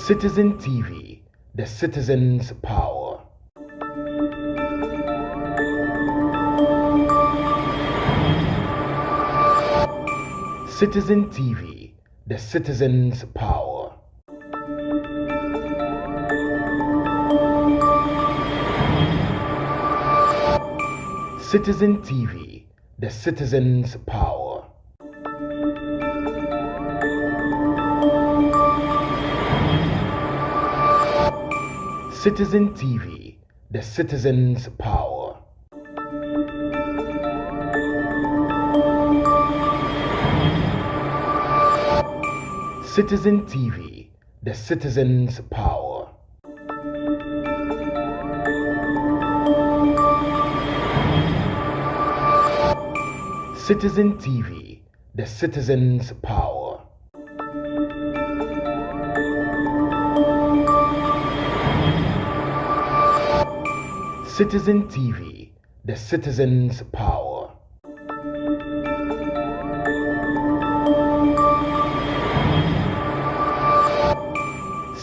Citizen TV, the citizen's power. Citizen TV, the citizen's power. Citizen TV, the citizen's power. Citizen TV, the citizen's power. Citizen TV, the citizen's power. Citizen TV, the citizen's power. Citizen TV, the citizen's power.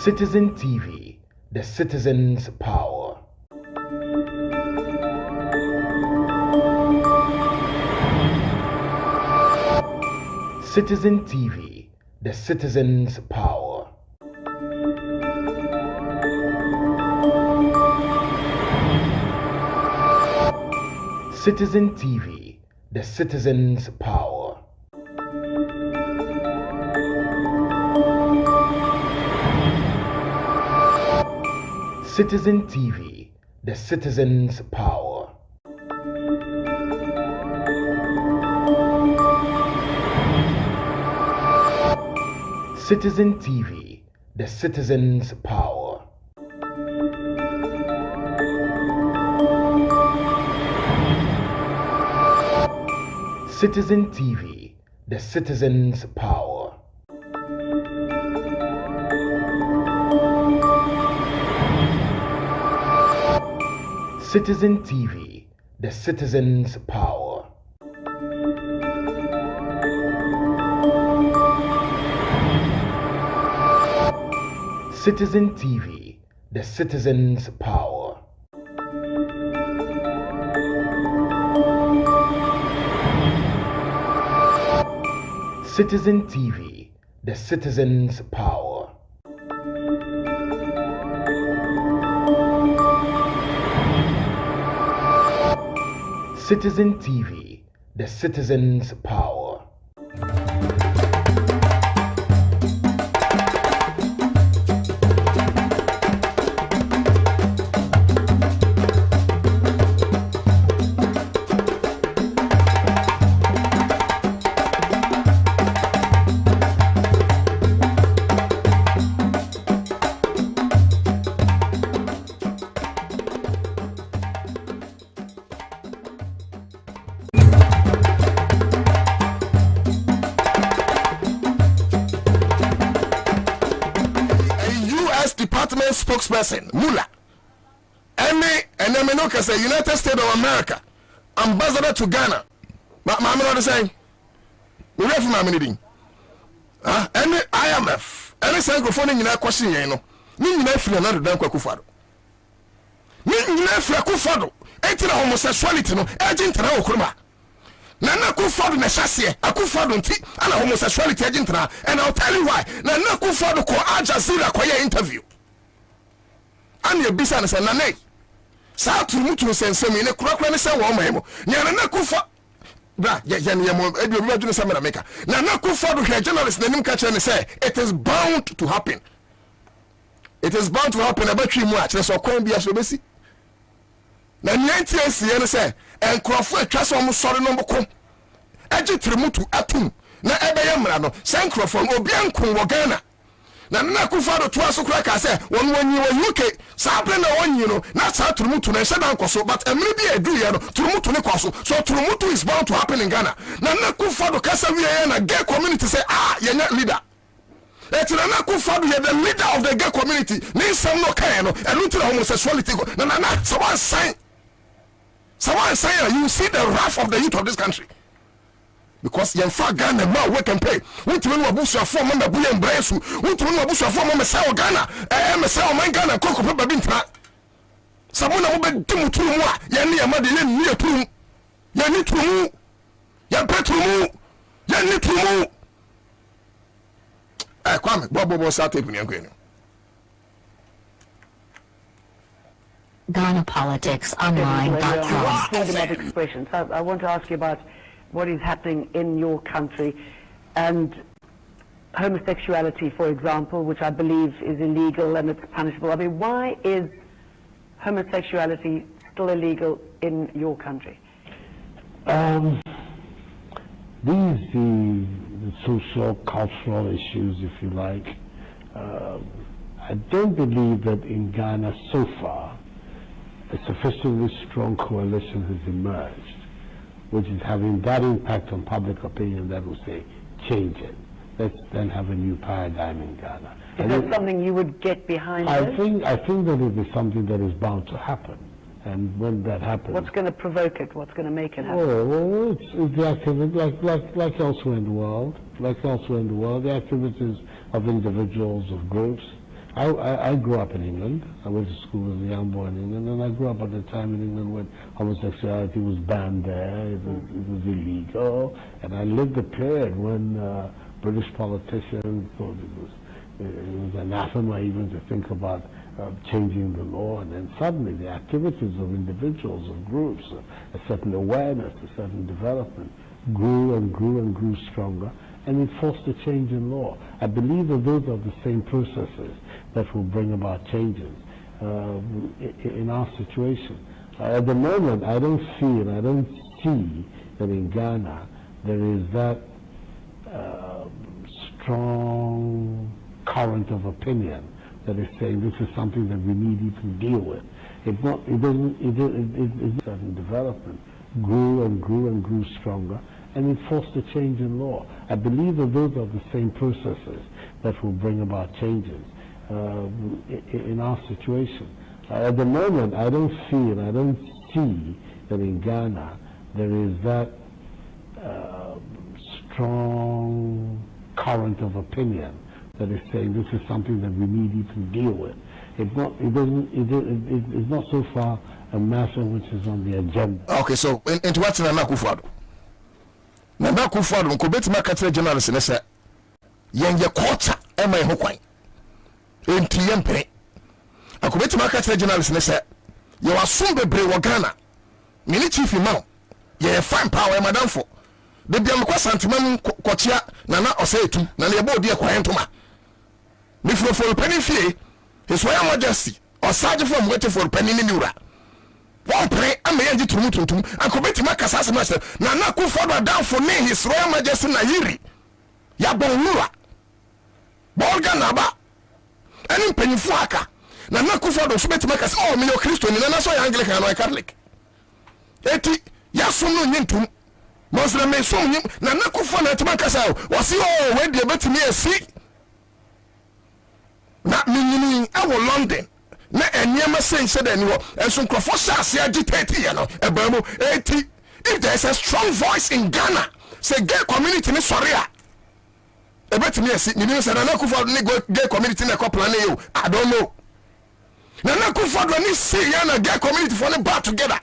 Citizen TV, the citizen's power. Citizen TV, the citizen's power. Citizen TV, the citizen's power. Citizen TV, the citizen's power. Citizen TV, the citizen's power. Citizen TV, the citizen's power. Citizen TV, the citizen's power. Citizen TV, the citizen's power. Citizen TV, the citizen's power. Citizen TV, the citizen's power. Department spokesperson Muller and say United States of America ambassador to Ghana. I'm not saying we refer my meeting. Any IMF any microphone in your question, you know. Me free another than Kwakufado. Me free Kwakufado. Eti na homosexuality no agent na okruma. Nana Kwakufado na shasie Akufado nti ana homosexuality agent na, and I'll tell you why. Nana Kwakufado ko Al Jazeera kwa ya interview. Ani ebisa na say nane sa turumutu nsensem ne kurakura ne say wo mahemo nya Nana Kwakufado bra ya mo ebi obi adwene say America Nana Kwakufado hwe journalist nanim ka kire ne say it is bound to happen. It is bound to happen abatwi mu a kire so kwan bia so besi na nyantie ne say enkrofo atwa so mo sore no mboko agi turumutu atum na ebeye mra no say enkrofo obi ankon wo Ghana na Nana Kwakufado to aso kura ka say won wanyi wo UK sabre na wanyi no na sa turumutu na hye dan koso but emre bi edu ye no turumutu ne koso so turumutu is bound to happen in Ghana na Nana Kwakufado kasa wi ye na gay community say yenya leader Nana Kwakufado ye the leader of the gay community ni sam no kan no enu tira homosexuality na someone say you see the wrath of the youth of this country. because you fa Ghana ma work and pay what you want to for mama bu em brace what you want to for mama say Ghana me say man Ghana kokko papa bintra sabona mo be dimu turu mu a ye ne ma de ye ni turu ye ni turu ya petru ya ni turu kwame bobo sa tape ni enko ni GhanaPoliticsOnline.com. Freedom of expression. So I want to ask you about what is happening in your country and homosexuality, for example, which I believe is illegal and it's punishable. I mean, why is homosexuality still illegal in your country? These the social, cultural issues, if you like. I don't believe that in Ghana so far a sufficiently strong coalition has emerged, which is having that impact on public opinion that will say, change it. Let's then have a new paradigm in Ghana. Is that something you would get behind? I think that it is something that is bound to happen. And when that happens, what's going to provoke it? What's going to make it happen? Well, it's the activity, like elsewhere in the world. The activities of individuals, of groups. I grew up in England. I went to school as a young boy in England, and I grew up at a time in England when homosexuality was banned there. It was illegal, and I lived a period when British politicians thought it was anathema even to think about changing the law, and then suddenly the activities of individuals, of groups, a certain awareness, a certain development grew and grew and grew stronger, and it forced a change in law. I believe that those are the same processes that will bring about changes in our situation. At the moment, I don't see that in Ghana there is that strong current of opinion that is saying this is something that we need to deal with. It's certain development grew and grew and grew stronger, and it forced a change in law. I believe that those are the same processes that will bring about changes in our situation. At the moment, I don't see that in Ghana there is that strong current of opinion that is saying this is something that we need to deal with. It's not so far a matter which is on the agenda. Okay, so into what's Nana Kufuado? Nana Kufuado, Kubeti Makatra journalist, and I said, Yang Yakota, Emma Hokwai, in Triempe. I Kubeti Makatra journalist, and I said, you are soon be brave Ghana. Mini chief imam, ye fine power, madam for. The Biamqua Santiman Kotia, Nana Osetu, Nana Bodia Quantuma. Before for a penny fee, his Royal Majesty, or Sergeant from waiting for a penny in Nura. One pray, I may end to Mutum, and Kubeti Makasas Master, Nana Kufuado down for me, his Royal Majesty Nahiri. Yabon Nura. Bolga Naba. And in Penny Fuaka. Nana Kufuado Subeti Makas, oh, me no Christian, and I saw Anglican or Catholic. Eti, Yasuno Nintum. Muslim may soon, Nana Kufuado to Makasao, was he all when they bet me a seat? Not meaning our London. Na enyama say said anymore. And some crofosha say agitate, Ebamo 80. If there's a strong voice in Ghana, say gay community in Soria. A bet me a seat, you said Nana Kufuado gay community in a couple of you. I don't know. Nana Kufuado need see Yana gay community for them back together.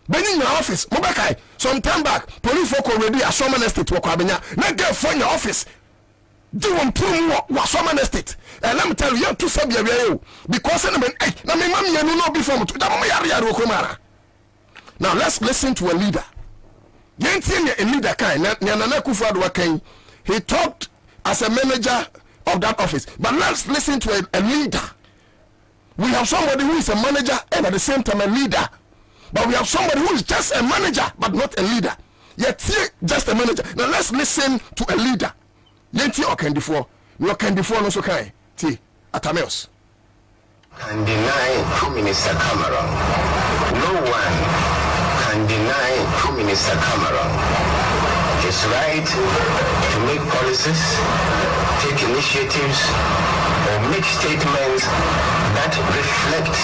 Been in your office, Mobakai, some time back, police folk already a Soman estate to Wakabina. Not get for your office. Do one prove what Soman estate. And let me tell you, to sub your because I mean, now my mommy, you know before to now let's listen to a leader. A leader kind, Nana Kufuado, he talked as a manager of that office. But let's listen to a leader. We have somebody who is a manager and at the same time a leader. But we have somebody who is just a manager but not a leader. Yet just a manager. Now let's listen to a leader. Yenti Okendifo. No Okendifo no so kai. T. Atameos. Can deny Prime Minister Cameron. No one can deny Prime Minister Cameron his right to make policies, take initiatives, or make statements that reflect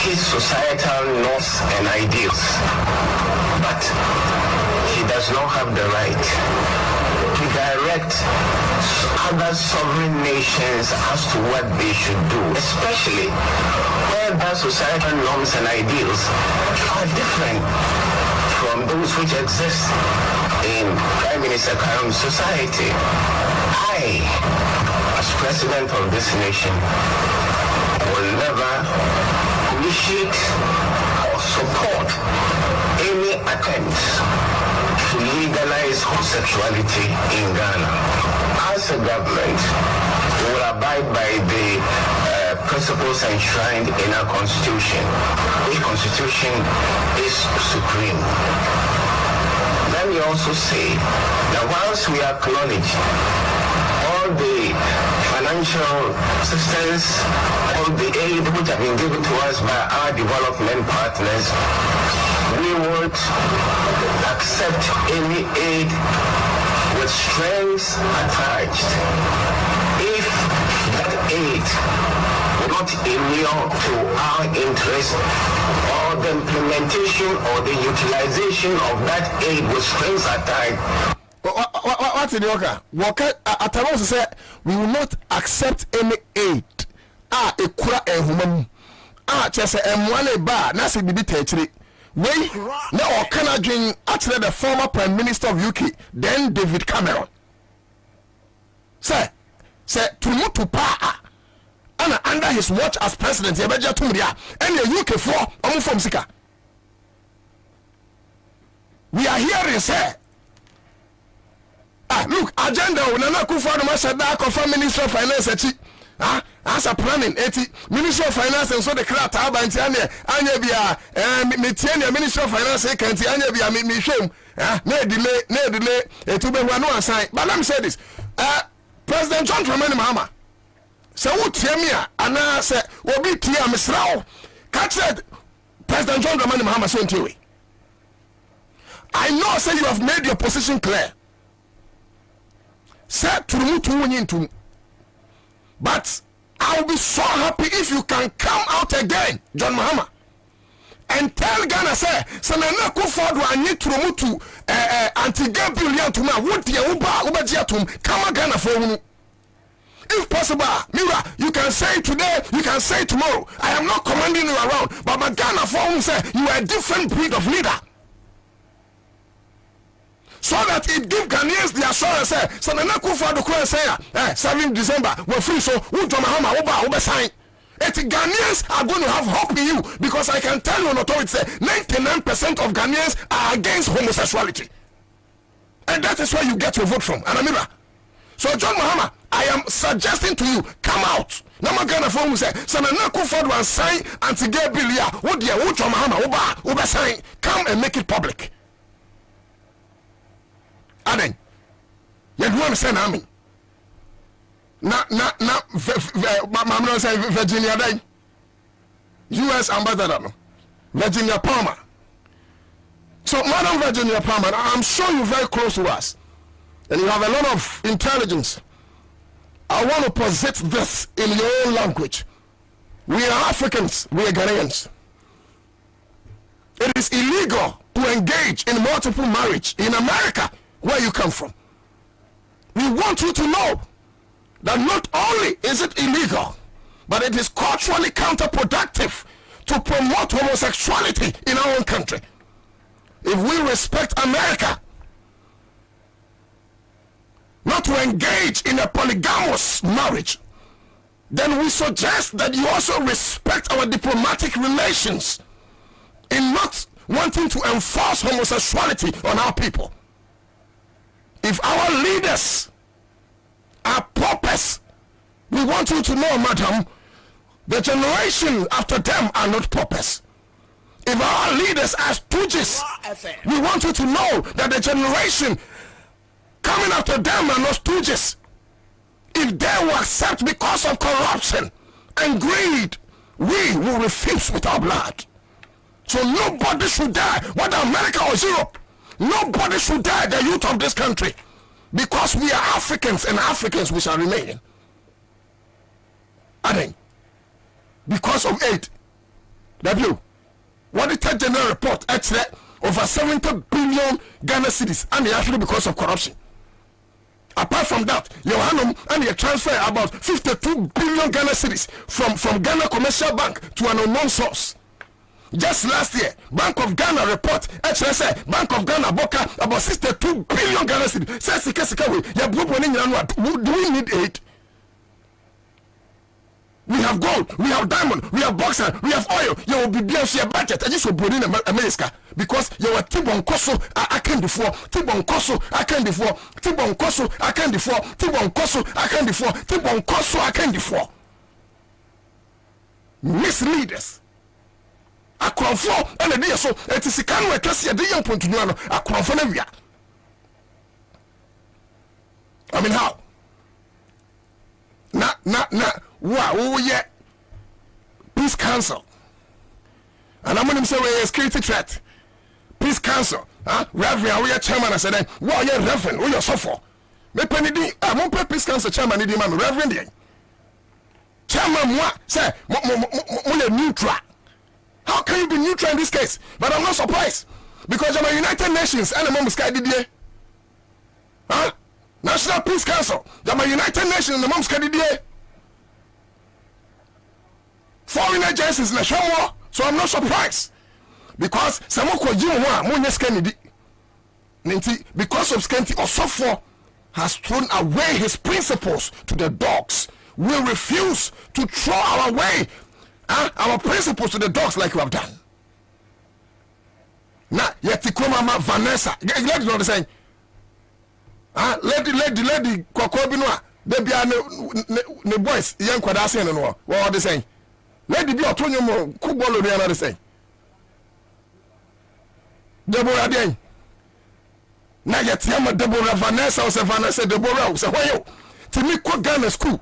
his societal norms and ideals. But he does does not have the right to direct other sovereign nations as to what they should do, especially where their societal norms and ideals are different from those which exist in Prime Minister Karim's society. I, as president of this nation, will never initiate or support any attempts to legalize homosexuality in Ghana. As a government, we will abide by the principles enshrined in our constitution. The constitution is supreme. Let me also say that whilst we acknowledge all the financial assistance, all the aid which have been given to us by our development partners, we won't accept any aid with strings attached if that aid will not inure to our interest, or the implementation or the utilization of that aid with strings attached. What's in the worker? At say we will not accept any aid. Ekura ehumam. Chese emwane ba na se bibi techiri. Wey na okana dwen actually the former Prime Minister of UK, then David Cameron. Say tumutu pa ana under his watch as president yebeja tumria and the UK for omu from sika. We are hearing say look, agenda Nana Akufo-Addo said that confirm Minister of Finance as a planning Minister of Finance and so the crowd about anya bia me Minister of Finance can't anya bia me shame no delay to be one assign. But let me say this, President John Dramani Mahama say who tie me ana say obi tie amsrao catch said President John Dramani Mahama say ntiwe. I know say you have made your position clear. Say to but I'll be so happy if you can come out again, John Mahama, and tell Ghana say Nana Akufo-Addo anyi turumutu anti-gay billion to me would the uba come Ghana for you. If possible, Mira, you can say today, you can say tomorrow. I am not commanding you around, but my Ghana for you say you are a different breed of leader. So that it give Ghanaians the assurance say Nana Akufo-Addo say 7 December we're free, so who John Mahama oba sign. Ghanaians are going to have hope in you, because I can tell you on authority say 99% of Ghanaians are against homosexuality, and that is where you get your vote from. Anamira. So John Mahama, I am suggesting to you, come out. Nama Ghana for who say Nana Akufo-Addo and sign anti-gay bill here. Who John Mahama oba sign. Come and make it public. Aden, you do understand I mean? Mamma say Virginia Day, U.S. ambassador, no? Virginia Palmer. So, Madam Virginia Palmer, I'm sure you're very close to us, and you have a lot of intelligence. I want to posit this in your own language. We are Africans, we are Ghanaians. It is illegal to engage in multiple marriage in America, where you come from. We want you to know that not only is it illegal, but it is culturally counterproductive to promote homosexuality in our own country. If we respect America, not to engage in a polygamous marriage, then we suggest that you also respect our diplomatic relations in not wanting to enforce homosexuality on our people. If our leaders are paupers, we want you to know, madam, the generation after them are not paupers. If our leaders are stooges, we want you to know that the generation coming after them are not stooges. If they will accept because of corruption and greed, we will refuse with our blood. So nobody should die, whether America or Europe. Nobody should die, the youth of this country, because we are Africans, and Africans we shall remain. And because of aid, W, what the third general report actually over 70 billion Ghana cedis, and actually because of corruption. Apart from that, your Hanum and you transfer about 52 billion Ghana cedis from Ghana Commercial Bank to an unknown source. Just last year, Bank of Ghana report, HSA, Bank of Ghana Boka about 62 billion Ghana cedis. Do we need aid? We have gold, we have diamond, we have bauxite, we have oil. You will be beyond your budget. I just will put in America because you are Tibon Koso, I can't before, Tibon Koso, I can't before, Tibon Koso, I can't before, Tibon Koso, I can't before, Tibon Koso, I can't before. Misleaders. A conform and a dear so it is a can we class the young point to know a conform. I mean, how? Wow, oh yeah, peace council, and I'm going to say we're a security threat. Peace council, Reverend, we are chairman. I said, wow, yeah, Reverend, we are suffer. Me penny, I'm on peace council chairman. Need man, Reverend, chairman, what say, we neutral. How can you be neutral in this case? But I'm not surprised because I'm a United Nations and I'm on Sky Didier. National Peace Council, I'm a United Nations and I'm on Sky Didier. Foreign agencies in the show, so I'm not surprised because Samoko Jimwa Munyas Kennedy because of Skenty Osofo has thrown away his principles to the dogs. We refuse to throw our way our principles to the dogs like you have done. Now, Yatikoma Vanessa, let you know what I'm saying. Lady Kokobinoa, they be the boys, young Quadasi and what are they saying? Lady be autonomous, Kubolo, they are saying. Deborah Day. Now, Yatiyama Deborah Vanessa or Vanessa Deborah, so why you? To me, quite Ghana school.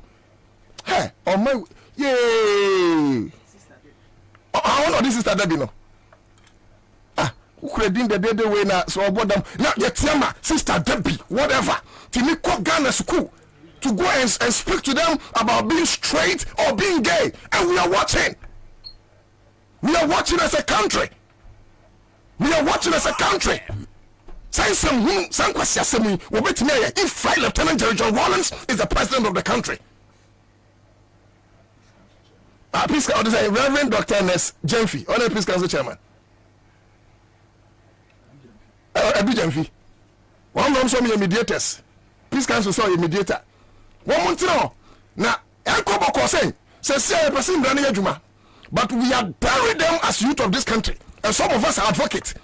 Hey, oh my, yay. I want this is that Debbie no. Who could have been the dead way now? So about them now. Yatiyama, Sister Debbie, whatever. To me, quite Ghana school. To go and speak to them about being straight or being gay. And we are watching. We are watching as a country. We are watching as a country. Say some questions. If Flight Lieutenant Jerry John Rawlings is the president of the country. Please, Reverend Dr. Ernest Jemfi, Honorary Peace Council Chairman. Ebi Jemfi. One month show me mediators. Peace Council saw a mediator. 1 month now. Now, Elko say person Juma. But we are burying them as youth of this country. And some of us are advocates.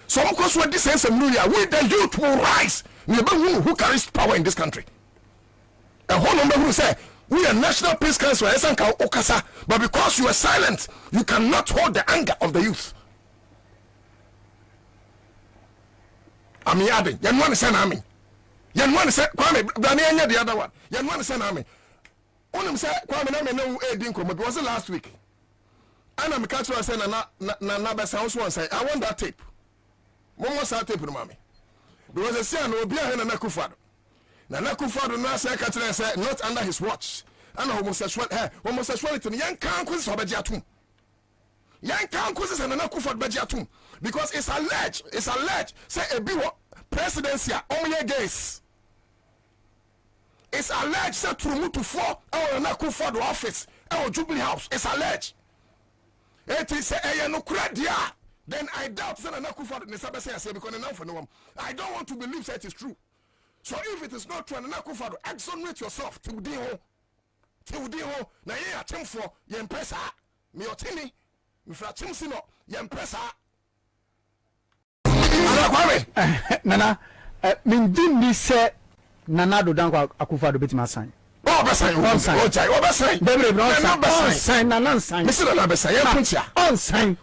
Some of us with this sense of New Year, we the youth will rise. Who carries power in this country? A whole number who say, we are National Peace Council, but because you are silent, you cannot hold the anger of the youth. I mean, you want to send army. You want to say, Kwame, Daniel, the other one. You want to send army. Only say, Kwame, I know Dinko, but it was last week. And I'm catching saying, Nana sounds one say, I want that tape. One more tape, mommy. Because I say, no, be a hen and Nakufado. Nakufado now say, say, not under his watch. And homosexuality, young can't quiz or Bajatum. Young can't quiz and Nakufad Bajatum. Because it's alleged, say a bill presidency, only gays. It's alleged, say to move to 4 our Nakufad office, our Jubilee House. It's alleged. It is a no credit. Then I doubt that Nakufad Nisabasa because enough for no one. I don't want to believe that it is true. So if it is not true, Nakufado, exonerate yourself to Diho. Now you are Tim for Yempesa, me or Timmy, me for Timsino, Yempesa. Nana, Mindin say Nana do Danko Akufado bit my sign. On sign,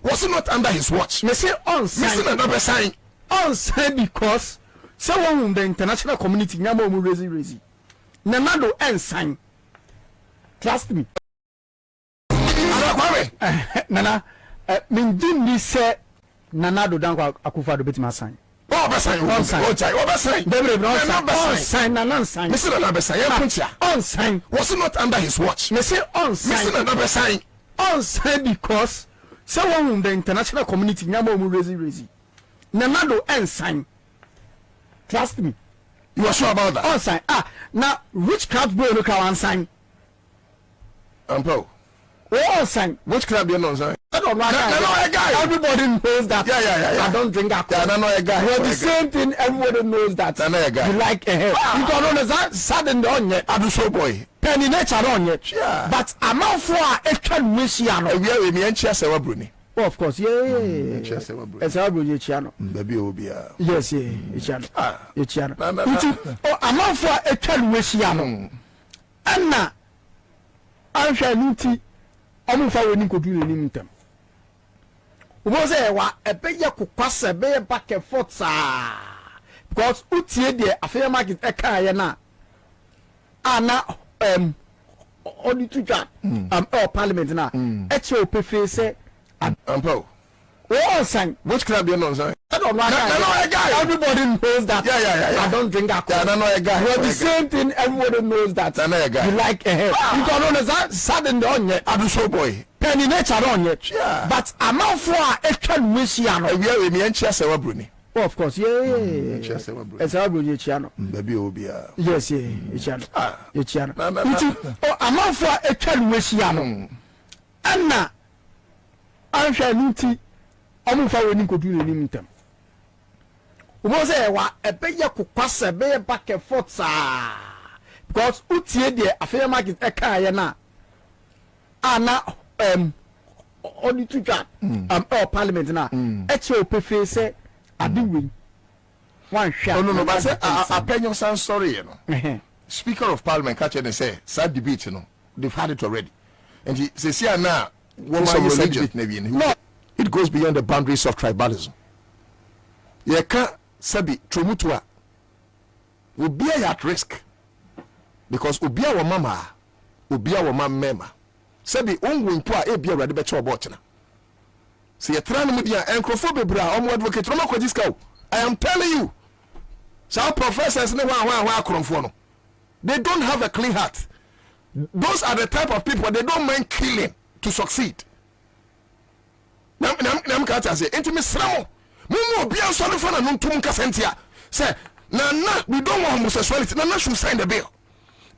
was it not under his watch? On sign because someone in the international community Namo Rezi. Nanado and sign. Trust me. Nana, Mindin say Nana do Danko Akufado bit my sign. On sign, was it not under his watch? On sign because someone in the international community Namo Rezi. Nanado and sign. Trust me. You are sure about that? On sign. Now witchcraft boy look how sign. Ampo. Oh, sign. Witchcraft you know sign. I don't know a guy. Everybody knows that. Yeah. I don't drink alcohol. Yeah, I know a guy. Well, the same thing. Everybody knows that. I know a guy. You like a hair. You don't understand. Sudden on yet. I do so boy. Penny nature on yet. Yeah. But I'm out for a can wish you. We are with me and Chess Bruni. Oh, of course, yeah. Chess It's our channel. Baby will be Yes, channel. Channel. No. Oh, I'm out for a can wish you. And now, I'm sure Nuti. I'm following Nicodu in them. Was a better pass a better back and forth, because Uti, the affair market a car, now, only two jam, parliament now. Echo prefer say, Ampo. Oh, sign. Which club you know, sir? I don't know a guy. Everybody knows that. Yeah. I don't drink alcohol. Yeah, I know a guy. Well, the same thing. Everybody knows that. I know a guy. You like a hair. You don't understand. Sudden on yet. I do so boy. Penny nature on yet. Yeah. But I'm out for a can wish you. We are with me and Chess Bruni. Oh, of course, yeah. Chess Bruni. It's our channel. Baby will be Yes, channel. Your channel. No. Oh, I'm out for a can wish you. And now, I'm sure Nuti. I'm following Nicodu in them. Was a better pass a better back and forth, because Uti, the affair market a car, now. Now, only two jam, parliament now. Echo prefer say, I do win. One shot. No, but I pay your son sorry, you know. Speaker of Parliament catch and say, sad debate, you know. They've had it already. And he says, here now, what's some religion? No. It goes beyond the boundaries of tribalism. You can't say Trumutua will be at risk because Ubia wa mama, Ubia wa mama. Sabi ungu impua ebia ready becho abochina. See a tran media and crofobia bra advocate Roma Kwajiska. I am telling you. So professors no one. They don't have a clean heart. Those are the type of people they don't mind killing to succeed. Nam kata say intimate sramo mumu obi ansole fa na ntum kasentia say na we don't want homosexuality na should sign the bill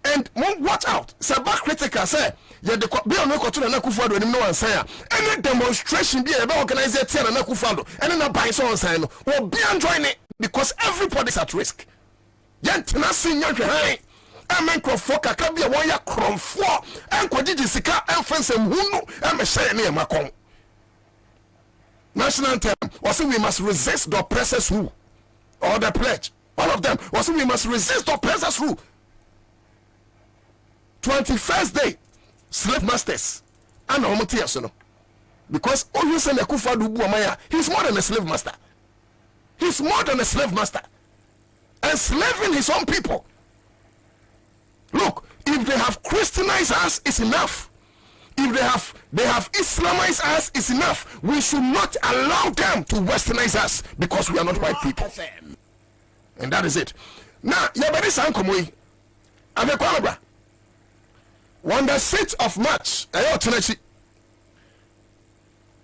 and watch out say back critical say ye the bill no koto na Akufo-Addo anim no wan sign any demonstration be e be organize it na Akufo-Addo and na buy so on sign no obi an join it because everybody's at risk yentina sinya hwe amen krofo kakra bia won ya kromfo enkodigi sika enfensem hunu emehye ne makon. National anthem was we must resist the oppressors rule or the pledge. All of them was we must resist the oppressors rule. 21st day, slave masters and Omotiasono. Because obviously Akufo-Addo Buamaya, he's more than a slave master. He's more than a slave master. Enslaving his own people. Look, if they have Christianized us, it's enough. If they have Islamized us, it's enough. We should not allow them to westernize us because we are not white people. And that is it. Now, yabari sankomoi. Abekwalabra. On the 6th of March, ayo tenachi.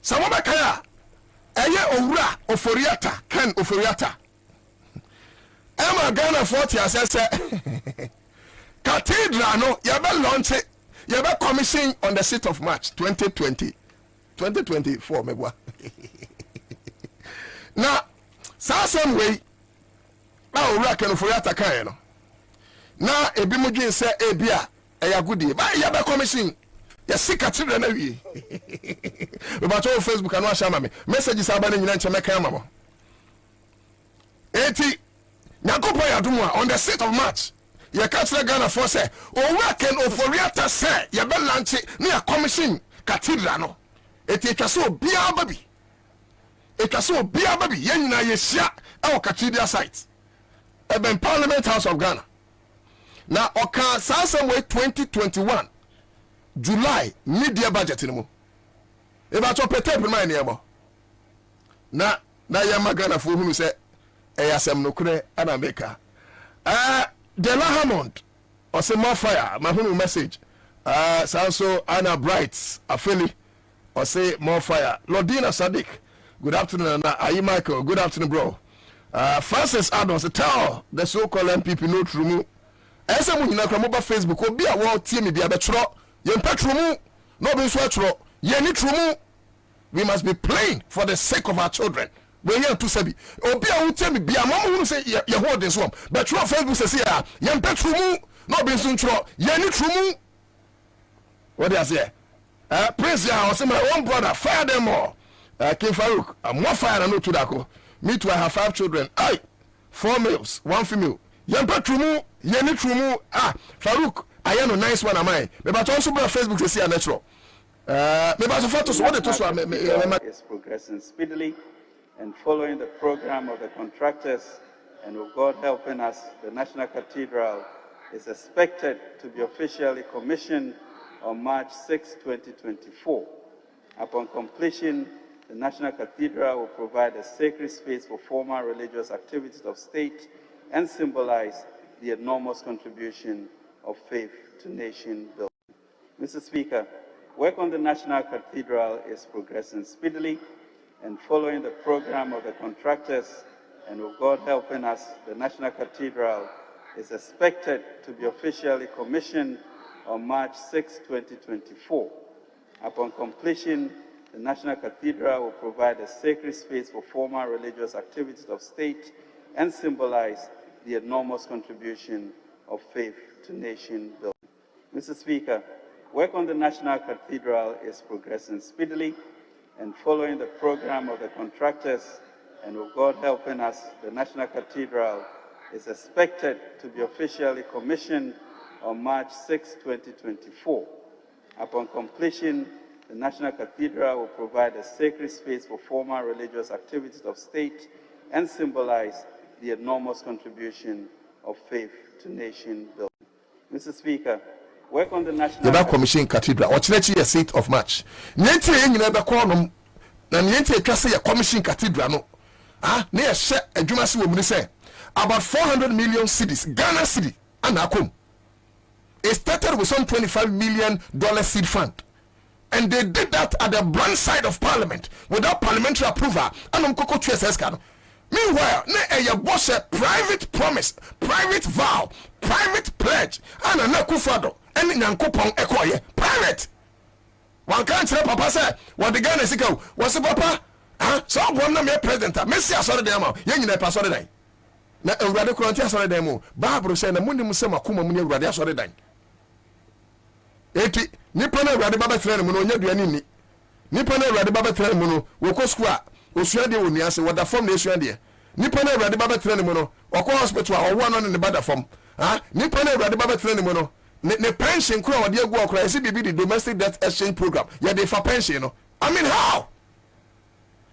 Samaba kaya. Aye owura oforiata, Ken oforiata. Emma Ghana 40 asese. Cathedral no yabe launch it. You have a commission on the 6th of March 2024 megwa. Now, same way now we can for your attack no. Now ebi mudwin say ebia eyagudi ba you have a commission. You see cathedral na wi. We ba to Facebook anu ashama me. Messages aba na nyina nche meka amamo. Eti Nyakopo yadumwa on the 6th of March. You can't say Ghana for say, oh, we can offer say, you be lunch near commission cathedral. No, it was so be a baby. It was so be a baby. Yen na yesia our cathedral site. Eben Parliament House of Ghana. Now, okay, somewhere 2021 July media budget in mo. Eba to pete be my neighbor. Na yama Ghana for whom say, ayasem no kure anameka. Dela Hammond or say more fire my home message so Anna Bright Afeli or say more fire Lordina Sadiq Good afternoon, are you Michael? Good afternoon, bro. Francis Adams, tell the so-called MPP no true. As I'm in a Facebook, will be a world team, be a betro, young petromu, no be swatro, yenny true. We must be playing for the sake of our children. When you're to say, oh, be a would tell me, be a mom who say, you're holding swamp. But true Facebook says, yeah, young petromu, no be soon tro, yenny true. What do I say? Prince, I was my own brother, fire them all. King Farouk, I'm more fire than no to Darko. Me too, I have 5 children. 4 males, 1 female. Yampa trumu, yeni trumu. Farouk, I am a nice one, am I? But also by Facebook to see a natural. Maybe as a photo, so what it is progressing speedily and following the program of the contractors, and with God helping us, the National Cathedral is expected to be officially commissioned on March 6, 2024. Upon completion, the National Cathedral will provide a sacred space for formal religious activities of state and symbolize the enormous contribution of faith to nation building. Mr. Speaker, work on the National Cathedral is progressing speedily, and following the program of the contractors, and with God helping us, the National Cathedral is expected to be officially commissioned on March 6, 2024. Upon completion, the National Cathedral will provide a sacred space for formal religious activities of state and symbolize the enormous contribution of faith to nation building. Mr. Speaker, work on the National Cathedral is progressing speedily, and following the program of the contractors, and with God helping us, the National Cathedral is expected to be officially commissioned on March 6, 2024. Upon completion, the National Cathedral will provide a sacred space for formal religious activities of state and symbolize the enormous contribution of faith to nation building. Mr. Speaker, work on the National Commission Cathedral, or Church a seat of March. Niente in the corner, and Niente Cassia Commission Cathedral. No, near Shet and Jumasi will say about 400 million cities, Ghana City, and Akum. It started with some $25 million seed fund. And they did that at the branch side of Parliament without parliamentary approval. And meanwhile, a boss a private promise, private vow, private pledge, and a nakufado, and in Yankopon Ekoye, private. One can't say, Papa said, what the Ghana Siko was a papa. So one of my president, Messi, I saw the demo, young in a password. Now, a radical anti demo, Barbara said, the Mundi Musema Kuma Munia Radia saw the dime. Eti nipana urade baba tren mu no nya duane ni nipana urade baba tren mu no woko square osua de woni ase wada form na esua de nipana urade baba tren mu no woko hospital a owo no ne bada form nipana urade baba tren mu no ne pension kura wade agu okura ese bibi the domestic debt exchange program ya de for pension no. I mean, how?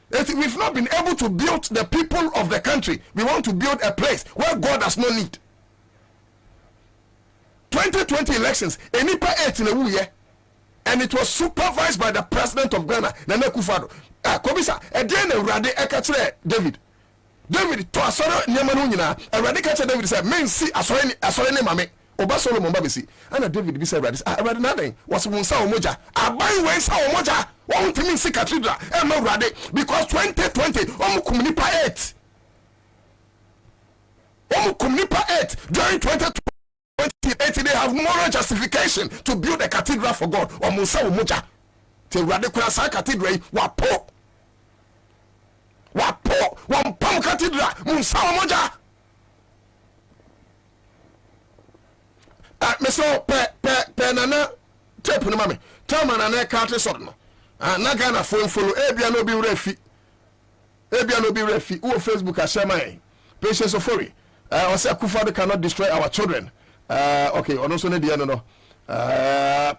We've not been able to build the people of the country. We want to build a place where God has no need. 2020 elections, Enipa 8 in a wuye, and it was supervised by the president of Ghana, Nana Akufo-Addo. Kobisa, again, David, to asore nyamanu nyina, Awurade ka che David say, men si asore ne mame, Oba Solomon babisi. And David bi say Awurade na den, was wonsa omoja. Aban wensa omoja. Won timi si cathedral, Awurade, because 2020 omukum nipa 8. Omukum nipa 8 during 2020. They have moral justification to build a cathedral for God. Or Musa Umuja. The radical cathedral, wapo, one palm cathedral, Musa Umuja. Meso penana tape no mame. Tama na na country sodno. Na Ghana phone follow ebia no bi refi. Who Facebook ashema. Patience Ofori. I say Akufo-Addo cannot destroy our children. Okay, on also no.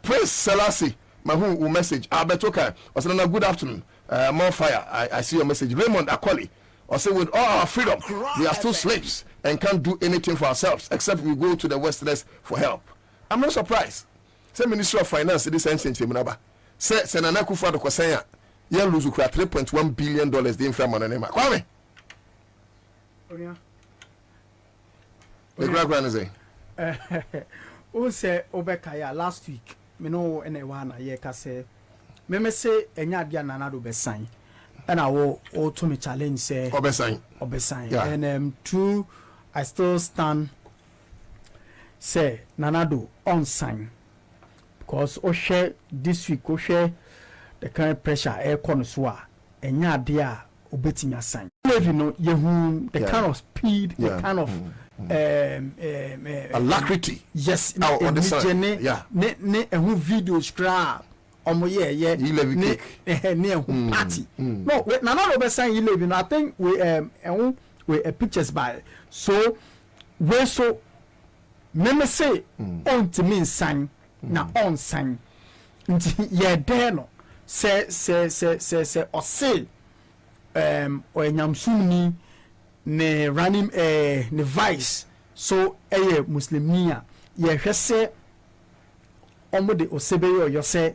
Praise Selassie, my who message. Albertoka, also good afternoon. More fire. I see your message. Raymond Akoli, also with all our freedom, we are still slaves and can't do anything for ourselves except we go to the Westerners for help. I'm not surprised. Say Ministry of Finance, this ancient Munaba. Say Nana Akufo-Addo Kosenya, you lose $3.1 billion the inframan name. Kwame. The grand is o say obekaya last week me no ene wana ye ka say me say enya dia nanado be sign and I will to me challenge say obesign yeah. And true I still stand say Nanado on sign because o share this week o share the kind of pressure air connoisseur and ya dear obetinya sign you know you the kind of speed the kind of alacrity yes on the side yeah ne videos cra omo yeah near party no none of us saying you live in I think we pictures by so we so me say on to mean sign na on sign yeah there no say or say or nyamsumni ne running ne vice so muslimia ye hwese omo de osebe yo say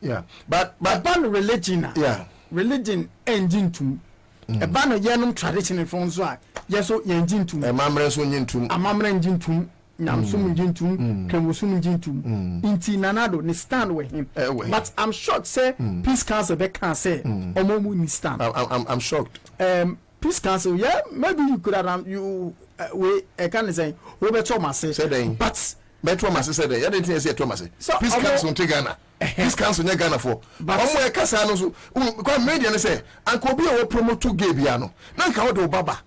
yeah but ban religion yeah religion engine tum e ban no yenum tradition from so yes so engine tum amamre so nyintum amamre engine tum nyamsum engine tum kemosum engine tum inti nanado ne stand with him but I'm shocked say peace council be can say omo mu ni stand I'm shocked peace council yeah maybe you could have you we can say Robert Thomas say but Thomas said that. I didn't think say Thomas. Peace council in Ghana. Peace council in Ghana for. Omo e kasa no so. Kwa media ne say anko bi o promote to gay bia no. Na nka wo do baba.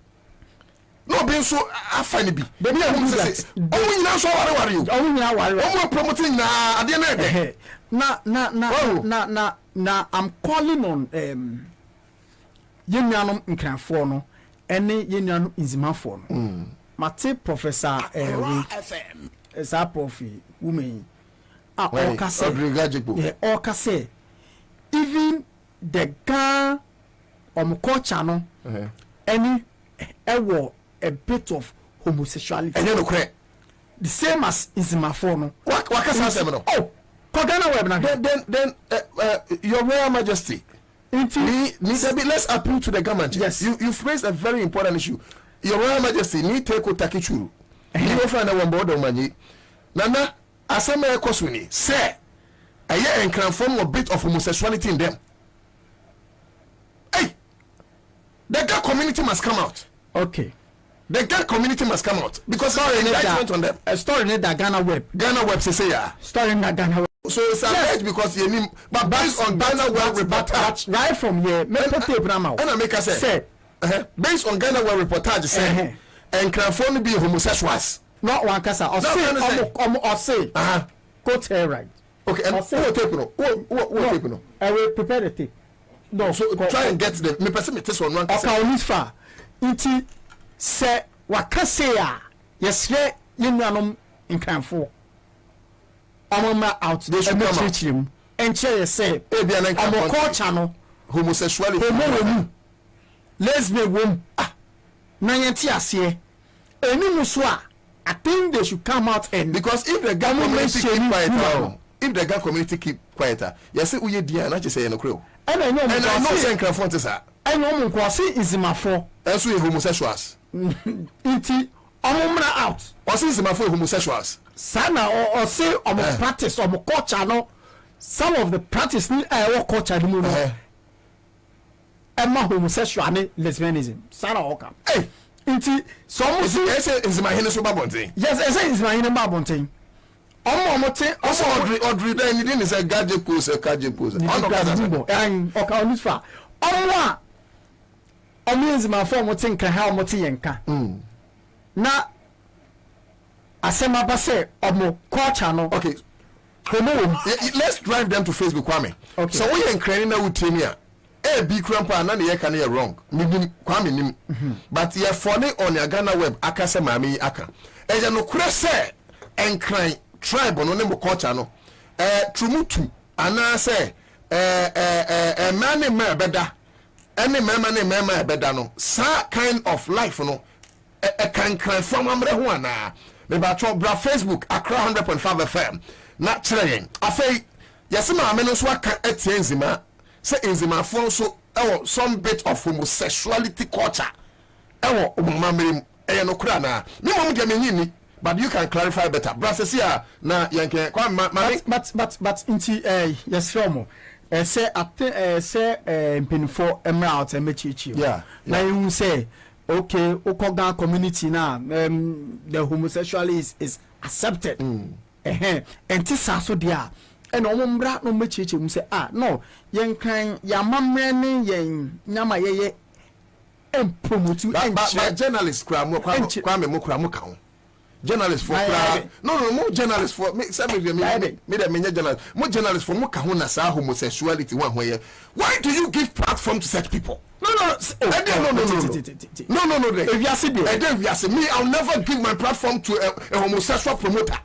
No be so afani bi. Baby I want to say. Omo nyina so ware you. Omo nyina ware. Omo promoting na ade na ede. Na I'm calling on yenuanom nkranfo no ene yenuanom inzimafo no. Mate Professor FM is a profi woman all can say even the guy culture no any a bit of homosexuality and then the same as inzimafo no what no oh Ghana web na then your Royal Majesty let's appeal to the government. Yes, you've raised a very important issue. Your Royal Majesty need take takichuru. You find one board of money. Nana, asema ekosuni say a year and can form a bit of homosexuality in them. Hey, the gay community must come out. Okay, the gay community must come out because story indictment on them. A story in that Ghana web say yeah. Story in that Ghana web. So it's alleged because you need, but based on Ghana web reportage right from here. Make a tape now. And I make a say. Based on Ghana web reportage say and can form be homosexuals. Not one kasa or say quote here right. Okay, and what tape no? What tape no? I will prepare the tape. No, so try and get the me person me this one kasa. Okay, on this far. Inti say wakase ya yes ye yenuanom nkranfo. Amama out they should come out. And say say e bia na nkranfo culture no homosexuality. Homo lesbian wom na yenti ase. Eni muso a I think they should come out and because if the government keep quieter, if the Ghana community keep quieter, yes, we hear dia na say no crow. And I know say nkranfo te sa. I know mo kwa say izimafo. Eso e homosexuals. Inti omumra out. O say izimafo homosexuals. Sana or say practice or culture no. Some of the practice ni culture ni mo no. Emma homosexual and lesbianism. Sana okam. Hey. Inti some is my hene so babonten. Yes, I say is my hene babonten. Omo te also Audrey then you didn't say gadget pose and on this far. Omo is my form what think how much yenka. Na asema ba say omo culture no. Okay. Let's drive them to Facebook Kwame. Okay. So we encrane na utemia. Be crampa na ye can hear wrong. Kwame nim. But ye phone on your Ghana web akase mami aka. E je no kure se enkran tribe no nemo culture no. Trumutu ana se mane ma beda. Any mema ne mema beda no. Sa kind of life no. Kan kran from amre ho ana. Me ba cho bra Facebook Accra 100.5 FM. Na kire afei yesema ame no so aka etie nzima. Say Nzimafo so some bit of homosexuality culture. No kura na. Me mom dey menyini, but you can clarify better. Brassesia na yanke but inti yes romo. say mpinfo emerald emechichi. Yeah. Now you say okay, Okoga community now, the homosexuality is accepted. And this also there. And omumbra no mechichi mu say no, yen kan ya mamrene yen nyama ye promote but journalists kwame mo kra mo ka ho. Journalists for no more journalists for me journalists more journalists for mo ka ho na sa homosexuality one where why do you give platform to such people? No. If you see me, I'll never give my platform to a homosexual promoter.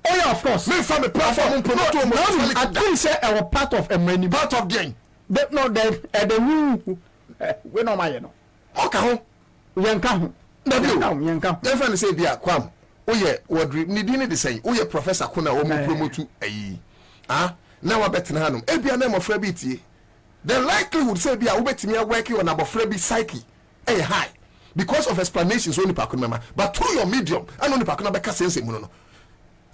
Oh yeah, of course. Me from a platform promoter homosexuality. I think say our part of a many part of game. The rule we no my no. Okay ho. Yanka ho. Yanka. Dem friend say bia kwam. Oye wodri ni di ni de say oye professor kuna o mo promote ayi. Na wa betina hanom. E bia na mo fra bi tie. The likelihood say bia wo betimi working on abofra bi psyche high because of explanations only pa kuna but through your medium and only pa kuna be ka sense mu no.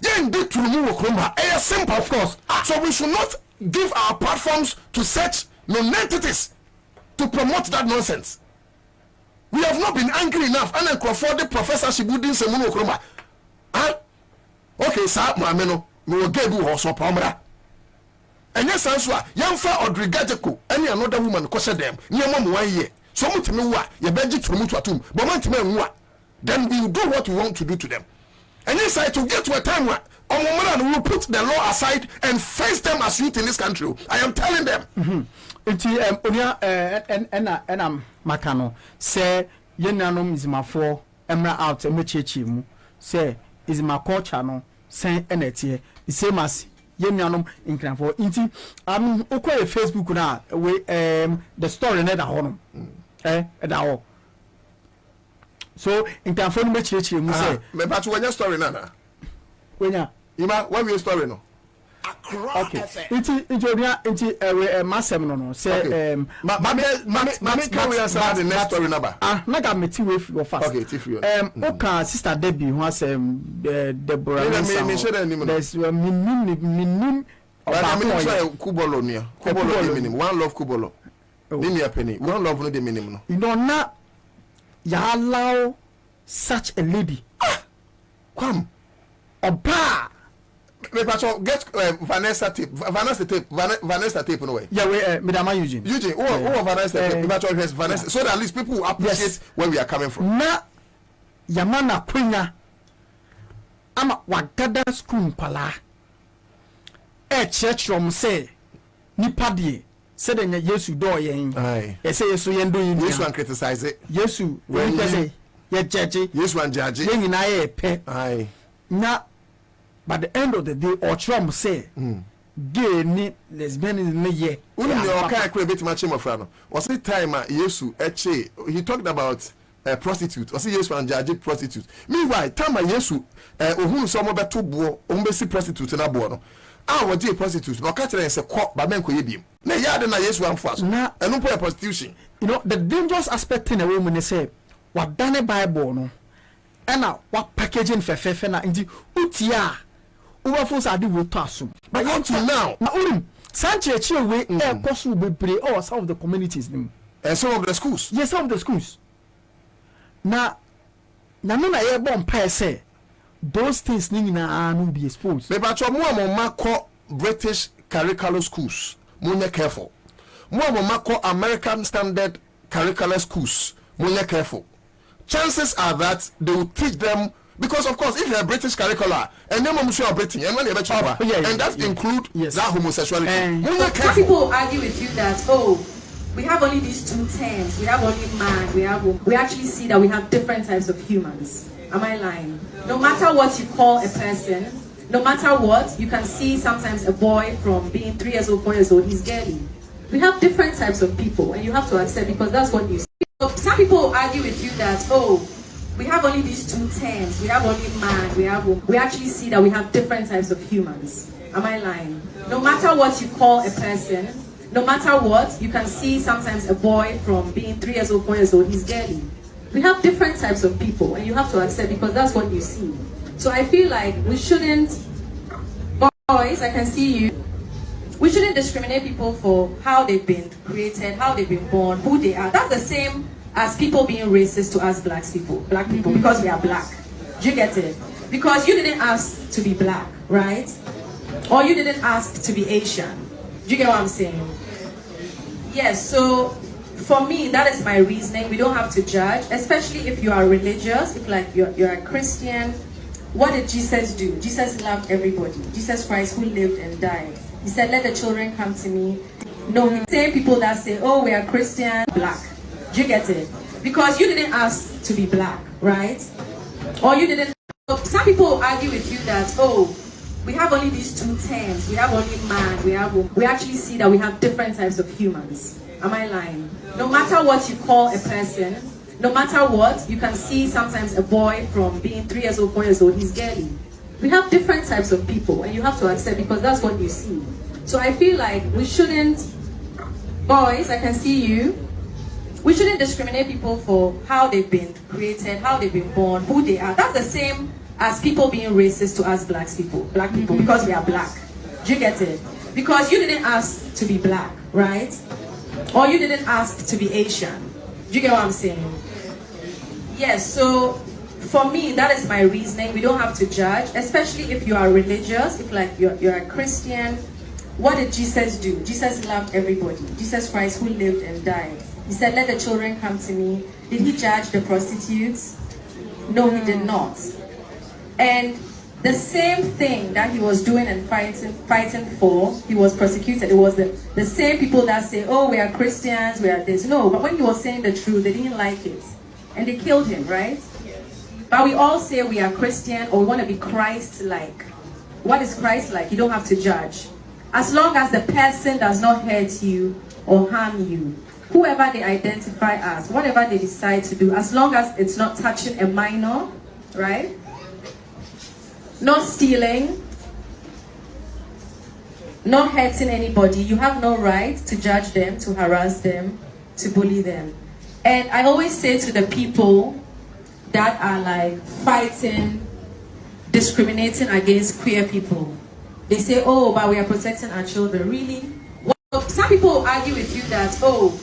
Yen di turu wo kroma simple of course. So we should not give our platforms to such non-entities to promote that nonsense. We have not been angry enough and then Crawford the professorship wouldn't say mu kroma. Okay sir maame no me wo gebu ho so pomra. And yes answer yamfa odrigajeko any another woman kose them near mom 1 year so mutime wa ye beji turu mutu atum but mantime nwa then we will do what we want to do to them. And yes, I to get to a time where we will put the law aside and face them as youth in this country. I am telling them. And I'm Makano say Yenanom is my four Emra out and Mechimu say is my culture no say NET the same as Yenanom in Cranford. Inti okay Facebook now we the story net at home. At all. So in Cranford Mechimu say me but when your story nana. When ya Ima what we story no. Okay. Inti masem no say mame can we answer the next story number. Na ga meti we for fast. Okay, tifio. Oka sister Debbie who has Deborah. Me share the name. There's minim Kubolo nia. Kubolo the minimum. One love Kubolo. Nini a penny. One love no the minimum. You know na ya allow such a lady. Come. Oba Me pacho get Vanessa tape no way. Yeah, we Madam Eugene. Oh Vanessa tape. Me pacho Vanessa so that at least people will appreciate where we are coming from. Na yamana kwenya ama wagada school pala. Church from say nipa de say the Yesu do yen. E say Yesu yen do yin. Yesu an criticize it. Yesu when say ye judge. Yesu an judge. Yen nyina ye pe. Aye. Na by the end of the day or Trump say gay ni lesbianism ni ye uni me o kai kure beti ma chemo fra no was the time Yesu eche he talked about prostitute was Yesu and judge prostitute meanwhile time Yesu ohun so mo beto bo o be si prostitute na bo no wo je prostitute no ka kire se ko ba men ko ye biem na ya de na Yesu amfa so enu po prostitution. You know the dangerous aspect in a woman they say what done Bible no and what packaging fe na ndi utia Uwafos adi wo to asum. But until now, Sanchez we cost will be play or some of the communities nim. And some of the schools. Yes, some of the schools. Na no na ye bon pa say those things ni na no be exposed. Me ba cho mo amako British curricular schools. Mo careful. Mo amako American standard curricular schools. Mo careful. Chances are that they will teach them. Because of course, if you're a British curricular and then I'm sure British and when you're and that include that homosexuality. Some people argue with you that we have only these two terms. We have only man. We actually see that we have different types of humans. Am I lying? No matter what you call a person, no matter what, you can see sometimes a boy from being 3 years old, 4 years old, he's girly. We have different types of people, and you have to accept because that's what you see. So some people argue with you that we have only these two terms. We have only man. We actually see that we have different types of humans. Am I lying? No matter what you call a person, no matter what, you can see sometimes a boy from being 3 years old, 4 years old, he's girly. We have different types of people, and you have to accept because that's what you see. So I feel like we shouldn't, boys, I can see you. We we shouldn't discriminate people for how they've been created, how they've been born, who they are. That's the same as people being racist to us black people, because we are black. Do you get it? Because you didn't ask to be black, right? Or you didn't ask to be Asian. Do you get what I'm saying? Yes, so for me, that is my reasoning. We don't have to judge, especially if you are religious, if like you're a Christian. What did Jesus do? Jesus loved everybody. Jesus Christ, who lived and died. He said, let the children come to me. No, the same people that say, oh, we are Christian, black. Do you get it? Because you didn't ask to be black, right? Or you didn't. Some people argue with you that, oh, we have only these two terms. We have only man, we have woman. We actually see that we have different types of humans. Am I lying? No matter what you call a person, no matter what, you can see sometimes a boy from being 3 years old, 4 years old, he's girly. We have different types of people, and you have to accept because that's what you see. So I feel like we shouldn't, boys, I can see you, we shouldn't discriminate people for how they've been created, how they've been born, who they are. That's the same as people being racist to us black people, because we are black. Do you get it? Because you didn't ask to be black, right? Or you didn't ask to be Asian. Do you get what I'm saying? Yes, so for me, that is my reasoning. We don't have to judge, especially if you are religious, if like you're a Christian. What did Jesus do? Jesus loved everybody. Jesus Christ, who lived and died. He said, let the children come to me. Did he judge the prostitutes? No, he did not. And the same thing that he was doing and fighting for, he was persecuted. It was the same people that say, oh, we are Christians, we are this. No, but when he was saying the truth, they didn't like it. And they killed him, right? But we all say we are Christian or we want to be Christ-like. What is Christ-like? You don't have to judge. As long as the person does not hurt you or harm you, whoever they identify as, whatever they decide to do, as long as it's not touching a minor, right? Not stealing, not hurting anybody, you have no right to judge them, to harass them, to bully them. And I always say to the people that are like fighting, discriminating against queer people, they say, oh, but we are protecting our children. Really? Well, some people argue with you that, oh,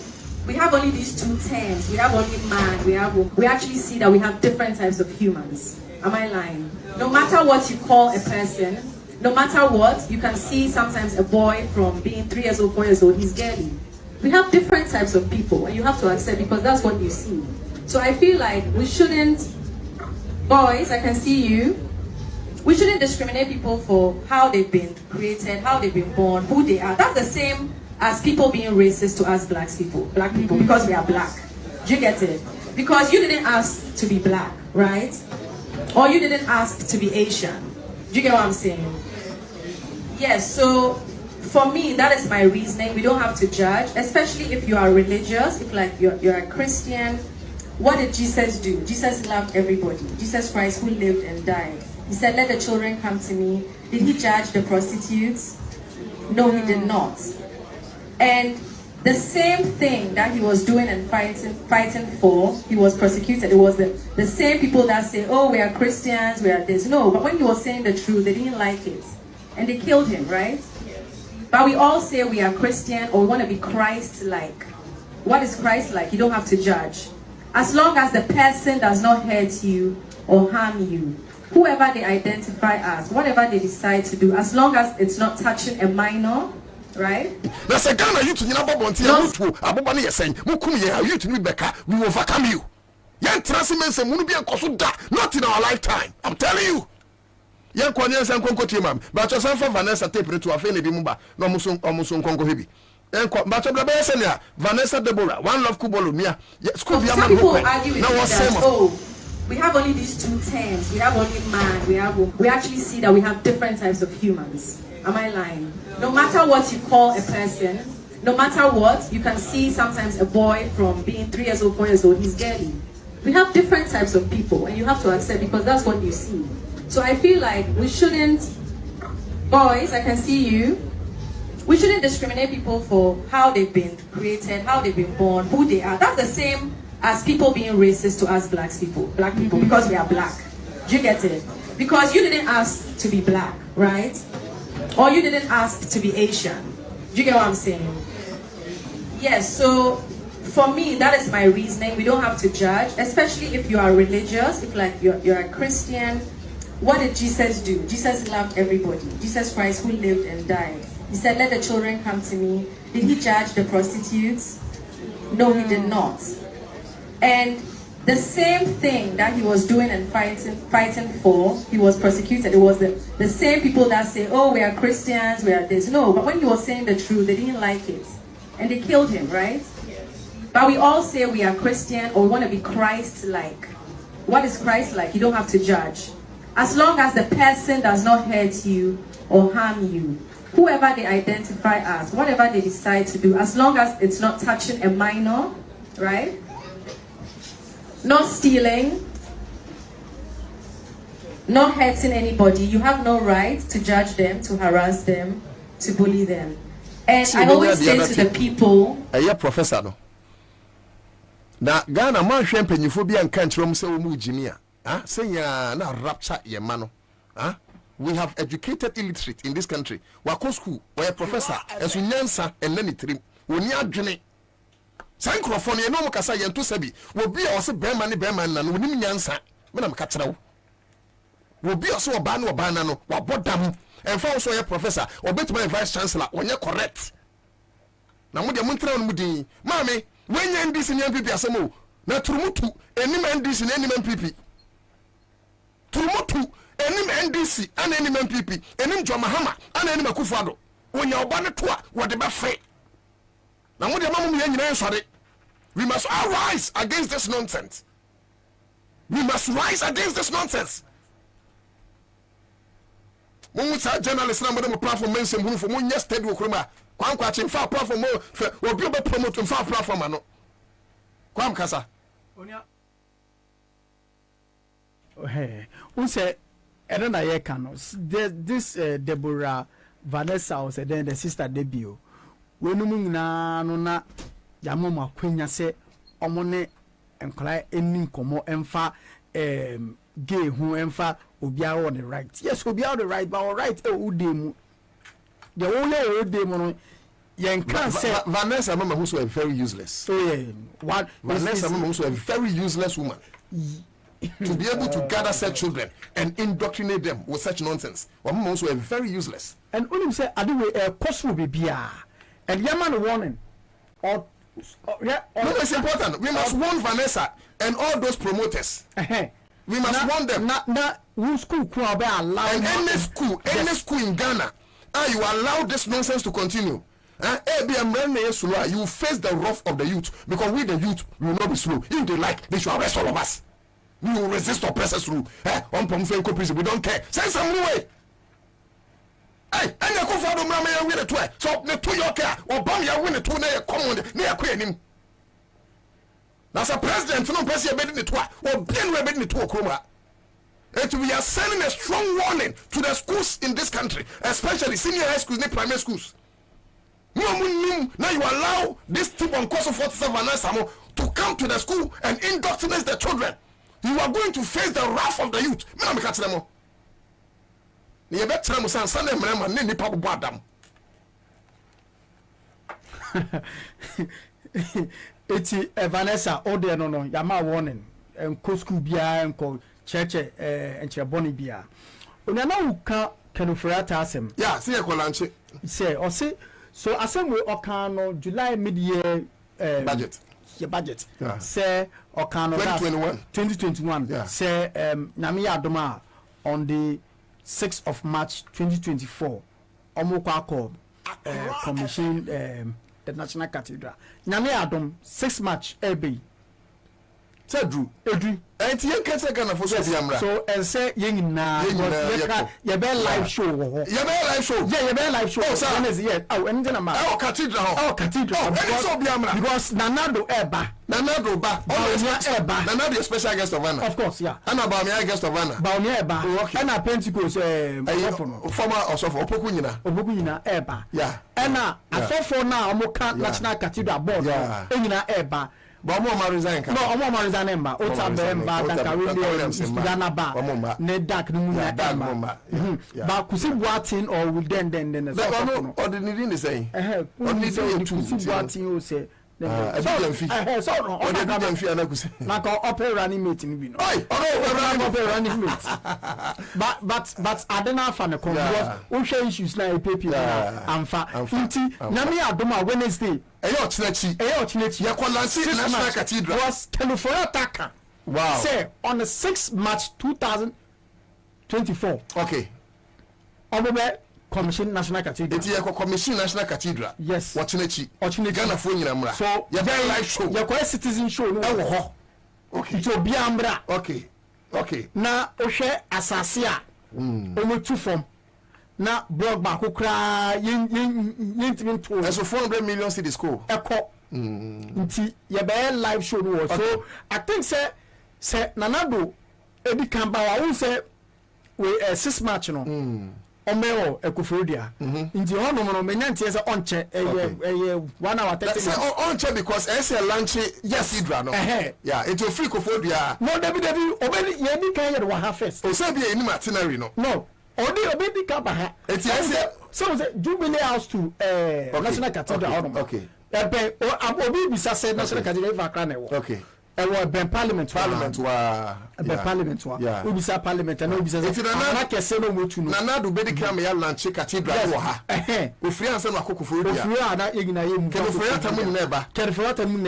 we have only these two terms. We have only man, we have woman. We actually see that we have different types of humans. Am I lying? No matter what you call a person, no matter what, you can see sometimes a boy from being 3 years old, 4 years old, he's girly. We have different types of people, and you have to accept because that's what you see. So I feel like we shouldn't, boys, I can see you, we shouldn't discriminate people for how they've been created, how they've been born, who they are. That's the same as people being racist to us black people, because we are black. Do you get it? Because you didn't ask to be black, right? Or you didn't ask to be Asian. Do you get what I'm saying? Yes, so for me, that is my reasoning. We don't have to judge, especially if you are religious, if like you're a Christian. What did Jesus do? Jesus loved everybody. Jesus Christ, who lived and died. He said, let the children come to me. Did he judge the prostitutes? No, he did not. And the same thing that he was doing and fighting for, he was persecuted. It was the same people that say, oh, we are Christians, we are this. No, but when he was saying the truth, they didn't like it. And they killed him, right? But we all say we are Christian or we want to be Christ-like. What is Christ-like? You don't have to judge. As long as the person does not hurt you or harm you, whoever they identify as, whatever they decide to do, as long as it's not touching a minor, right? Now, say Ghana, you to we will overcome you. Young transcendence and be not in our lifetime. I'm telling you. Young Quanians and Conco Timam, but your son for Vanessa tape to a family bimba, no musun Congo heavy. But Vanessa Deborah, one love Kubolumia. Some people argue with that, oh, we have only these two terms. We have only man, we have woman. We actually see that we have different types of humans. Am I lying? No matter what you call a person, no matter what, you can see sometimes a boy from being 3 years old, 4 years old, he's girly. We have different types of people, and you have to accept because that's what you see. So I feel like we shouldn't, boys, I can see you, we shouldn't discriminate people for how they've been created, how they've been born, who they are. That's the same as people being racist to us black people, because we are black. Do you get it? Because you didn't ask to be black, right? Or you didn't ask to be Asian. Do you get what I'm saying? Yes, so for me, that is my reasoning. We don't have to judge, especially if you are religious, if like you're a Christian. What did Jesus do? Jesus loved everybody. Jesus Christ, who lived and died. He said, let the children come to me. Did he judge the prostitutes? No, he did not. And the same thing that he was doing and fighting for, he was persecuted. It was the same people that say, oh, we are Christians, we are this. No, but when he was saying the truth, they didn't like it. And they killed him, right? But we all say we are Christian or we want to be Christ-like. What is Christ-like? You don't have to judge. As long as the person does not hurt you or harm you, whoever they identify as, whatever they decide to do, as long as it's not touching a minor, right? Not stealing, not hurting anybody, you have no right to judge them, to harass them, to bully them. And I always say to the people, professor no. Na Ghana man hwe mpanyifo bia nka nkyerem se wo mu jimia. Say ya na rapture ye mano. We have educated illiterate in this country. Wako school, we professor, esu nyansa enna trim. Woni adwene. San krofon ye no mo kasa ye nto sabi. Wo bia o se bema ne bema na no woni nyansa. Me na me ka kyerɛ wo. Wo bia o se oba na oba na no, wa bodam. Enfa wo so ye professor, obetuma vice chancellor, wonye correct. Na mo de mo ntra no mu din. Maame, wenye ndisi ne MPP asemo. Na turumutu enima ndisi ne enima MPP. Turumutu enim NDC ana enim MPP enim John Mahama ana enim Akufo-Addo wonya oba ne to a wode be fe na mo de mamu ye nyina nsore. We must all rise against this nonsense. We must rise against this nonsense. Mo sa journalist na mo de platform mensem hunu fo mo nya steady okroma kwankwa chimfa platform mo obi obe promote mfa platform ano kwam kasa onia unse and then I can this Deborah Vanessa was then the sister debut. When you na Yamoma Quenya say omone enkla enin komo emfa gay who emfa obia on the right. Yes, obia on the right, but all right udemu. The only udemu no can say Vanessa Mama who so very useless. So yeah, what Vanessa Mama who so a very useless woman. To be able to gather such children and indoctrinate them with such nonsense. One also very useless. And only say I do a cost will be beer. And Yaman warning. No, it's important. We must warn Vanessa and all those promoters. We must warn them. Who school could allow and any school in Ghana, you allow this nonsense to continue. You face the wrath of the youth because we the youth will not be slow. If they like, they should arrest all of us. We will resist oppressors rule. On prison, we don't care. Send some way. Hey, and you go for the Mama win a toy. So the 2 year care or bomb your win a 2 year common near Queen. That's a president, no president betting the toy or being ready to a chroma. And we are sending a strong warning to the schools in this country, especially senior high schools and primary schools. Now you allow this type on course of 47 to come to the school and indoctrinate the children. You are going to face the wrath of the youth. Me catch them all. You better tell me Sunday man ni papa badam. Eti Vanessa ode no yama warning en ko school bia en ko church en cheboni bia. Ona na uka kanufrata asem. Yeah, see e ko lanche. Say o say so asem we okan no July mid-year budget. Your budget. Yeah. Say Okano 2021. Yeah. Say Namia Adoma on the 6th of March 2024. Omokwako commission the National Cathedral. Namia Adom 6 March LB. Say Drew. Edri. And you can say Ghana for so and say yin na your bell live show. Your bell live show. Yeah, your bell live show. Oh, is yeah. Oh, and then oh, cathedral. Oh, cathedral. Because Nanado Eba. Nanado Ba. Eba. Nanado special guest of honor. Of course, yeah. And about me guest of honor. Baumia Eba. And a Pentecost former also for Opokunyina. Opokunyina Eba. Yeah. And a so for now Moka National Cathedral board. Yeah. Enya Eba. but mo resign ka no mo resign emba ota bemba Duncan Williams Ghana ba ne Dark no mu na emba ba Kusi Boatin or will then so ordinary ni say ordinary Kusi Boatin o say so running mate ni bi no running mate but adena fa ne because o share issues na epepi amfa nti na me adoma Wednesday eyo chinechi ye kolansi National Cathedral was California attacker wow say on the 6th March 2024 okay obobe Commission National Cathedral. It's your Commission National Cathedral. Yes. Watching Ghana phone in Amra. So your live show. Your citizen show no. Okay. It will be Amra. Okay. Na Oshe Asasia. Omo two form. Na blog back kra yin to. So 400 million cedis ko. Eko. Nti your live show no. Okay. So I think say Nanado ebi kan ba wa say we 6 March no. Omeo Ekufudia. Inti hono no menyanti ese onche 1 hour 30 minutes. Onche because ese lunch cathedral no. Yeah, it will free Kofodia. No, David obedi ye bi kan ye do ha first. O say be any matinary no. No. Obedi ka ba ha. Eti ese so say Jubilee House to National Cathedral hono. Okay. Obi bisa say National Cathedral va kra na wo. Okay. Ben Parliament wa Parliament wa ubisa Parliament na ubisa na kese no motu no na do bedi kam ya launch cathedral wo ha ofri ansa no akokofo dia ofri ana yegina yemu ofri atamu na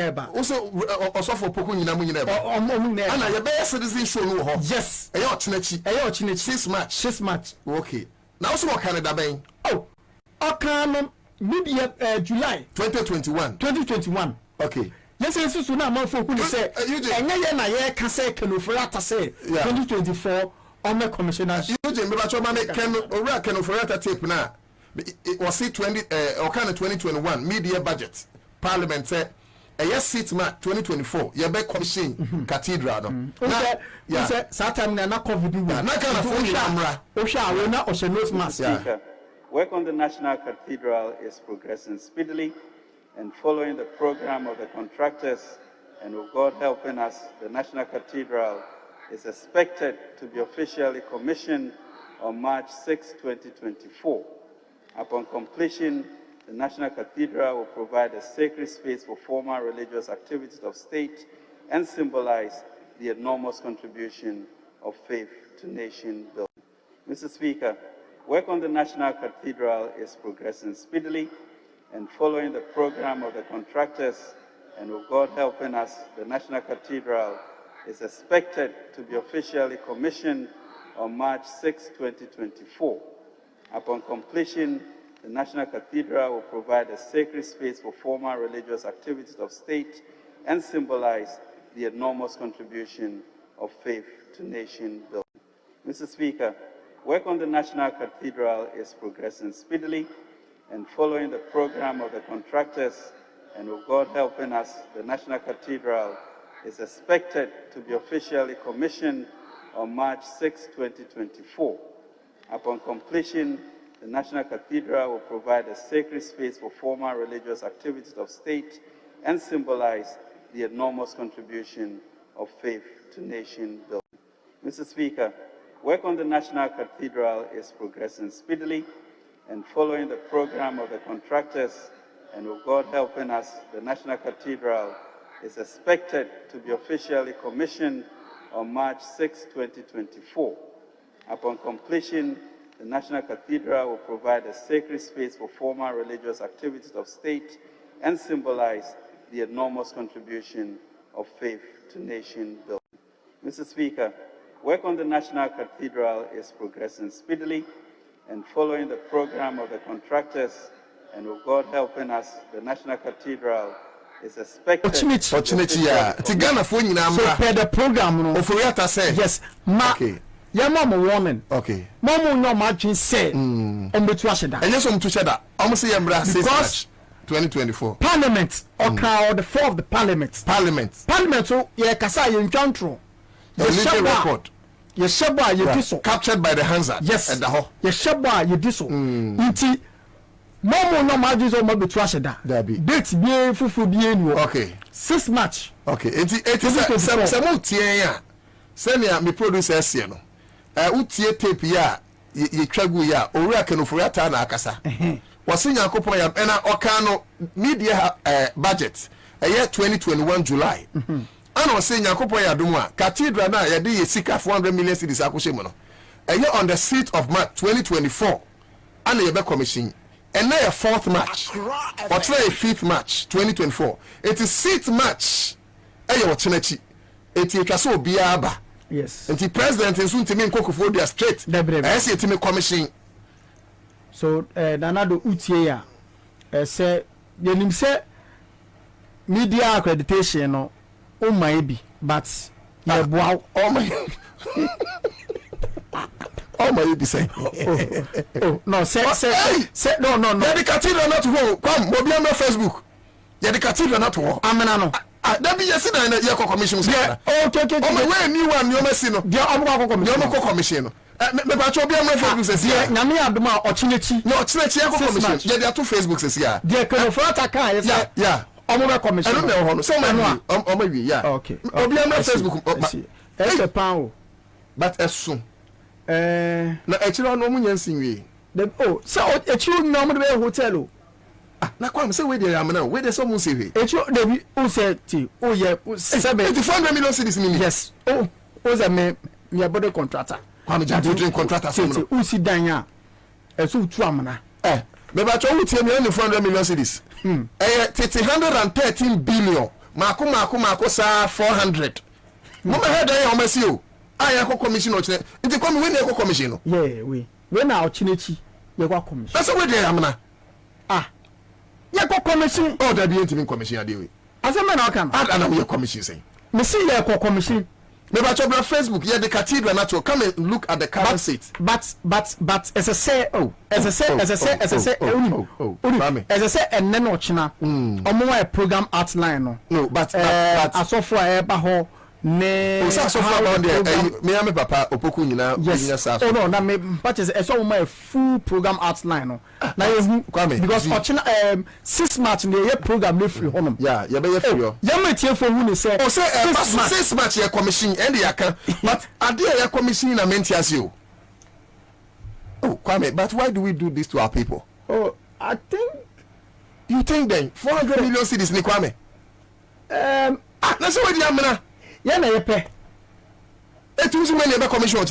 eba also osofo poko nyina mu nyina eba ana ye be citizen show no ho yes eyo chinechi 6 March okay na also wo Canada ben okano mid July 2021 okay. Yes, so now my folk will say, and na ye can say Kenofrata say 2024 on the commissioner. You remember Kenofrata tape now. It was 2021 media budget. Parliament said a yes 6 March 2024 ye be commission cathedral no. Yeah. Satam na COVID na kana phone camera. Osha we na osha nose mask. Work on the National Cathedral is progressing speedily. And following the program of the contractors, and with God helping us, the National Cathedral is expected to be officially commissioned on March 6, 2024. Upon completion, the National Cathedral will provide a sacred space for formal religious activities of state and symbolize the enormous contribution of faith to nation building. Mr. Speaker, work on the National Cathedral is progressing speedily. And following the program of the contractors, and with God helping us, the National Cathedral is expected to be officially commissioned on March 6, 2024. Upon completion, the National Cathedral will provide a sacred space for formal religious activities of state and symbolize the enormous contribution of faith to nation building. Mr. Speaker, work on the National Cathedral is progressing speedily. And following the program of the contractors, and with God helping us, the National Cathedral is expected to be officially commissioned on March 6, 2024. Upon completion, the National Cathedral will provide a sacred space for formal religious activities of state and symbolize the enormous contribution of faith to nation building. Mr. Speaker, work on the National Cathedral is progressing speedily. And following the program of the contractors, and with God helping us, the National Cathedral is expected to be officially commissioned on March 6, 2024. Upon completion, the National Cathedral will provide a sacred space for formal religious activities of state and symbolize the enormous contribution of faith to nation building. Mr. Speaker, work on the National Cathedral is progressing speedily. And following the program of the contractors, and with God helping us, the National Cathedral is expected. Opportunity, yeah. Tigana for you now. So, per the program, no. Ofuriata say yes. Okay. Yeah, mama warning. Okay. Mama no margin say. Betwashida. And yes, to shada. Almost say Embra 6 March 2024. Parliament or the floor of the Parliament. Parliament. So yeah, kasa you encounter. The legal record. Yeshaba yediso captured by the Hansard. Yes. At the ho. Yeshaba yediso. Inti Momo no margins on my betrashada. Date be fufu be no. Okay. 6 March. Okay. It is some tia. Send me producer no. Utie tape ya ye twagu ya owura kanofo ta na akasa. Wase Yakopon ya na oka no media budget 2021 July. Ana wase Yakopon ya domu a cathedral na ye de ye sika 400 million cedis akoshe mu no. On the 6th of March 2024 ana ye be commission. And now 4th March or 5th March 2024. It is 6th March. Wachenechi. It is kaso biaba. Yes. And the president is soon to me Kokofo dia straight. I see it me commission. So nanado utie ya say yenim say media accreditation no o mai bi but ye boa oh my oh my you say no say no the cathedral not to come obi am Facebook the cathedral not to amena no that be yes na ye commission yeah okay oh my way ni one you must see no dia omo commission no me ba cho obi am Facebook say yeah nyame adoma ochinechi no ochinechi ye commission ye dia to Facebook say ya dia kanofo ataka ye say yeah omo be commission I don't know no so omo wi yeah okay obi am Facebook e pan but esun na echiro no mu nyansin wi so echiro no mo be hotel na kwam say we dey amna we dey so mu say we echiro debi o say ti o ye 400 million cedis ni yes o say me body contractor kwam jadu drink contractor so no o si dan a eso tu amna me ba cho wutie me only 400 million cedis 113 billion mako sa 400 mo me head dey o masi o aya ko commission o chine nti come we na ko commission no yeah we na o chinechi ye kwa commission that's we dey amna ye kwa commission oh that be intimi commission ade we asema na aka na we commission say me see ye kwa commission me ba chobra Facebook ye the cathedral na to come and look at the current seat but as I say as I say as I say and then ochina omo a program outline no but asofo a eba ho ne so far on there me am papa opoku nyina nyina sa oh no na me purchase so my full program outline no na you because ochina 6 March ne ye program le free honum yeah ye be ye free yo ye metie for hu ne say 6 March ye commission and ye can but ade ye commission na mentias you Kwame but why do we do this to our people? I think you think then 400 million cedis ni Kwame na so we di amna ya na ye pe etuzi me ne be commission on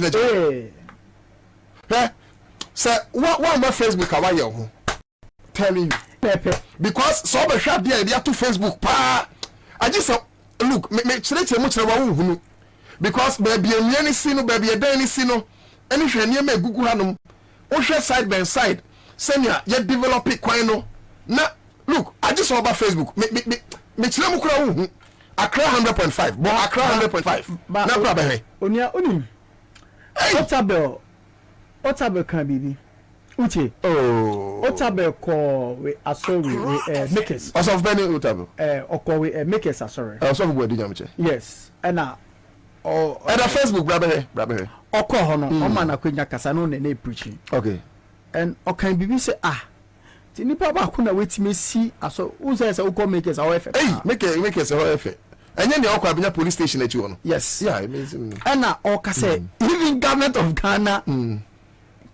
say one more Facebook awa ye ho telling you pepe because so be hwa dia to Facebook pa I just look me chire mu chire wa hunu because baby eniani si no baby edan ni si no eni hwe ne ma gugu hanom o hwe side by side senior ye develop kwan no na look I just saw about Facebook me chire mu kura hunu Accra 100.5 but Accra 100.5 na problem onia onim Otabel kan bibi uche Otabel ko we asori we makers of Benny Otabel oko we makers asori so we dey jamche yes and Facebook brabe oko ho no o ma na kwenya kasa no na preaching okay and okan bibi say ti nipa ba ko na wetime si aso uze say oko makers awefe makers awefe enye ne okwa benya police station achi wono yes yeah amazing and oka say even government of Ghana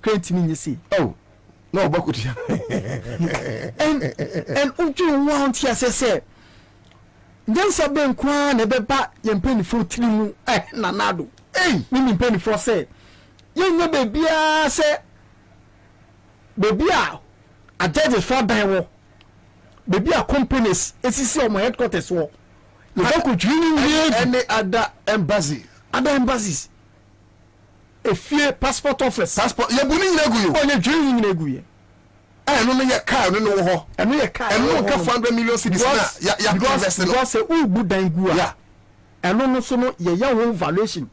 create me you see no bakuti and uju want here say nyansa ben kwa na beba ye mpani fo tirimu nanado mimi mpani fo say ye nya bebia say bebia a judge for dan wo bebia companies esisi o headquarters wo you don't dream any other embassies efie passport office ye buni nyina guyo onye dream nyina guye no ye car no ho eno ye car eno ka 400 million cedis na ya invest no because u bu dan gua yeah eno no so no ye ya ho valuation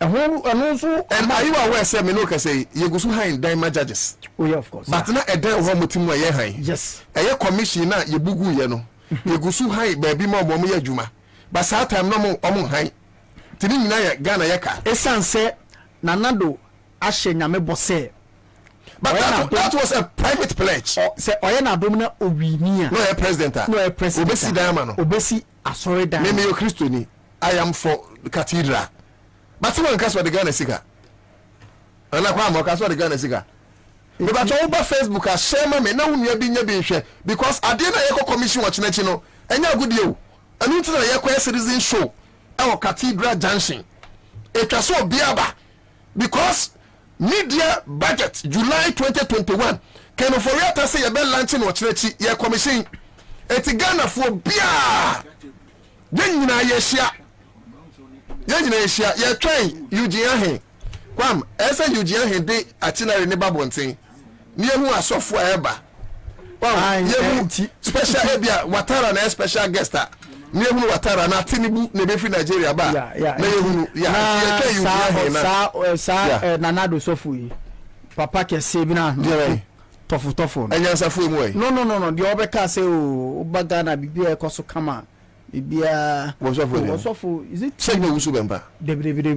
eno so and are you aware say me no ka say ye go so high diamond judges yeah of course but na eden ho motimu ye high yes ye commission na ye bugu ye no ye go so high baby mo ye adwuma but that time no mo high tini nyina ye Ghana ye ka esanse nanado ahye nyame bose But that was a private pledge. Say oyena domina owinia. No a president. No a president. Obesi diamond. Obesi asori diamond. Me yo Christoni. I am for cathedral. But someone can the Ghana Sika. And I can the Ghana Sika. But over Facebook, I share me now. We share because I didn't echo commission watching it, you know. And you're good, you. And into the citizen show our Cathedral Junction. It was so biaba because media budget July 2021 can for yata say a bell launching watching it, your commission. It's Ghana for bia. Then you know, you're trying Eugene Kwam, esa Eugene Hende itinerary ne babonten. Ni ehu asofo eba. Kwam, yehu special ebia Watara na special guest. Ni ehu Watara na Tinubu ne be fi Nigeria ba. Na yehu ya Eugene sa Nanado sofu yi. Papa kese bi na. Tofu. Enyansa fu mu e. No. The obeka say o baga na bibia ekoso kama. Bibia wosofu is it say no wusu bemba debi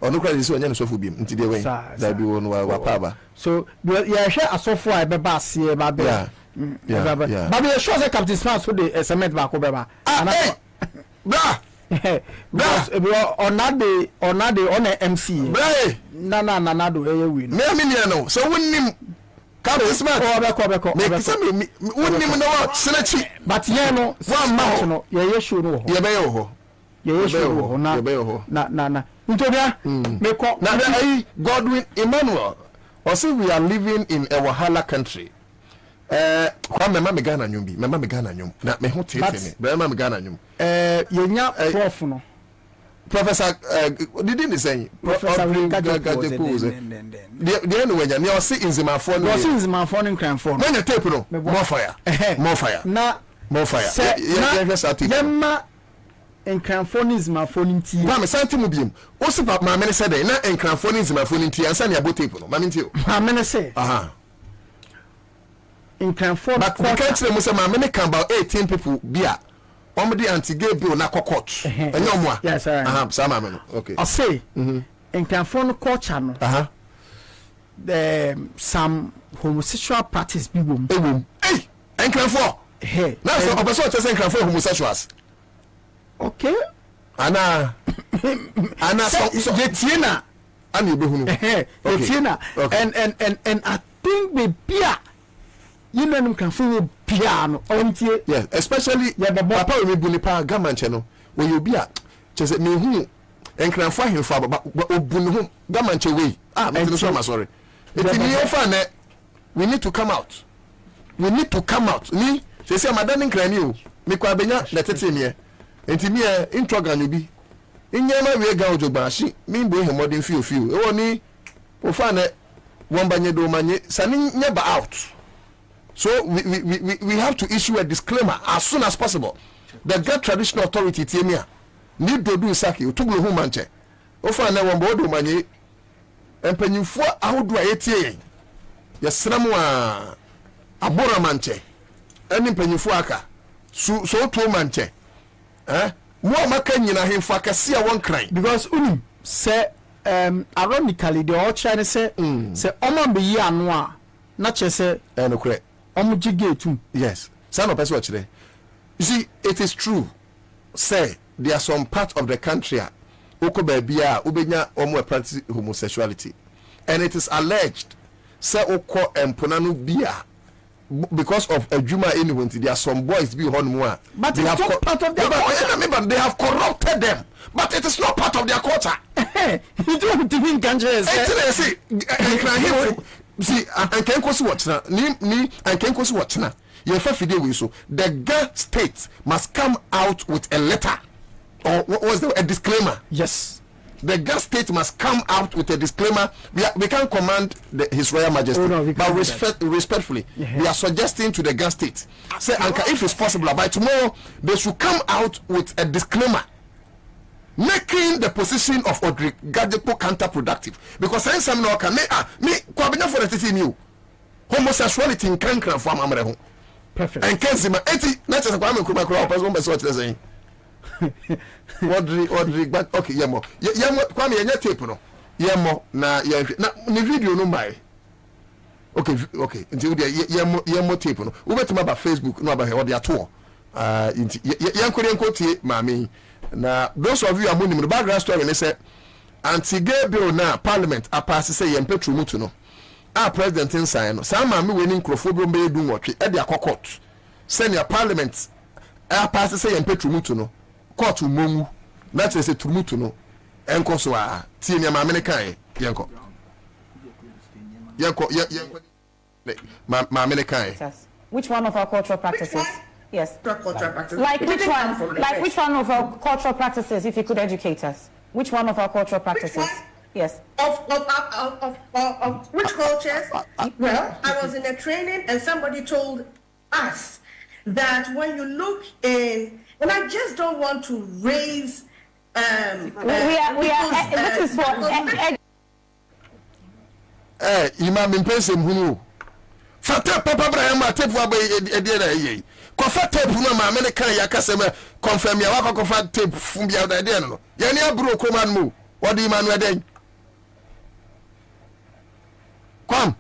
ono kwa disi onye no sofu biem nti de we da bi wonu wa paba so ya hwe asofu a beba ase ba be ba be sure say Captain Smart so the cement ba ko beba bra onade on MC bra na do eye wi no me ni no so wonnim Captain Smart beko me kisa me wonnim no wa senachi but ye no one match no ye show no ye be ho ye show na ntobia me ko na Godwin Emmanuel or say we are living in a wahala country kwa mema me Ghana nyum bi mema me Ghana nyum na me ho tete me mema me Ghana nyum ye nya prof no Professor didn't say Professor Gagadepuze the anyway ya o see inzimafo no see inzimafo no nkranfo no na tape no more fire na more fire yema nkranfo no inzimafo no nti ba me santimu biem o se papa ma me say dey na nkranfo no inzimafo no nti ansa na abo tape no ma me nti o ma me say nkranfo but the country mo say ma me can about 18 people bia omdi anti-gay bill na court enyo yes sir sama me no okay I say nkranfo no culture no some homosexual practice bi wom nkranfo na so opeso tese nkranfo homosexuals okay ana so yetina ana ebehunu yetina and I think we bia you know nkranfo piano ontie yes especially papa we bu ni pa gamanche no we you bia chese me hu nkranfo ahemfo obu ni hu gamanche we me so am sorry it me ofa na we need to come out ni say madam nkrani o me kwa benya na tete me enti me introgan no bi inyama we ga ojogba shi me bo he modern feel e woni ofa na wombanye do manye sani nyeba out. So we have to issue a disclaimer as soon as possible. The Ghana Traditional Authority Tiemia need to do saki utuglo hu manche. Ofa na wombo do manye empenyufo ahodo ayetie. Yesramu a abora manche. Eni empenyufo aka. So to manche. Mo amaka nyina hemfa kase a won kran because unim say ironically the all China say omo be yi anu a na chese enokre yes. Son of person actually. You see, it is true. Say there are some parts of the country ubenya practice homosexuality. And it is alleged say oko emponanu bia because of a juma anyone there are some boys be on more. But it's not part of their culture. They have corrupted them. But it is not part of their culture. You don't think countries. See, I can't watch now. I can't watch now. You have a so the Ghana state must come out with a letter or what was a disclaimer. Yes, the Ghana state must come out with a disclaimer. We can't command His Royal Majesty, but respectfully, we are suggesting to the Ghana state, say, Anka, if it's possible, by tomorrow they should come out with a disclaimer, making the position of Odrik Gadepo counterproductive. Because since I'm not me kwabenya for the new homosexuality in Kankran from Amreho. Perfect. And Kenzima, not just a Kwame Kumakro, person by what they're saying. Odrik, but okay, Yamo, Kwame, and your tape, no, Yamo, na, ni video no my. Okay. Until the more tape no. We bet about Facebook no about what they are to. Yanko mami. Na those of you are money the background story and they say anti-gay bill na parliament a pass say yempe trumutu no. Our president inside no. Some mami winning crofobro be do what e dey court. Send your parliament a pass say yempe trumutu no. Court umomu. Na say trumutu no. Enko so a tie ne mami ne kan yanko. Which one of our cultural practices? Yes. Cultural practices. Like which one? Like which one of our cultural practices? If you could educate us, which one of our cultural practices? Yes. Of which cultures? Well, I was in a training and somebody told us that when you look in, and I just don't want to raise. This is for. Imam impensem hunu fata papa brahim atepu aba ede na ye ko fa tape no ma me kan ya kasem confirm ya wa ko fa tape fun bia da de no ye ne abro ko man mu wodi man we den kom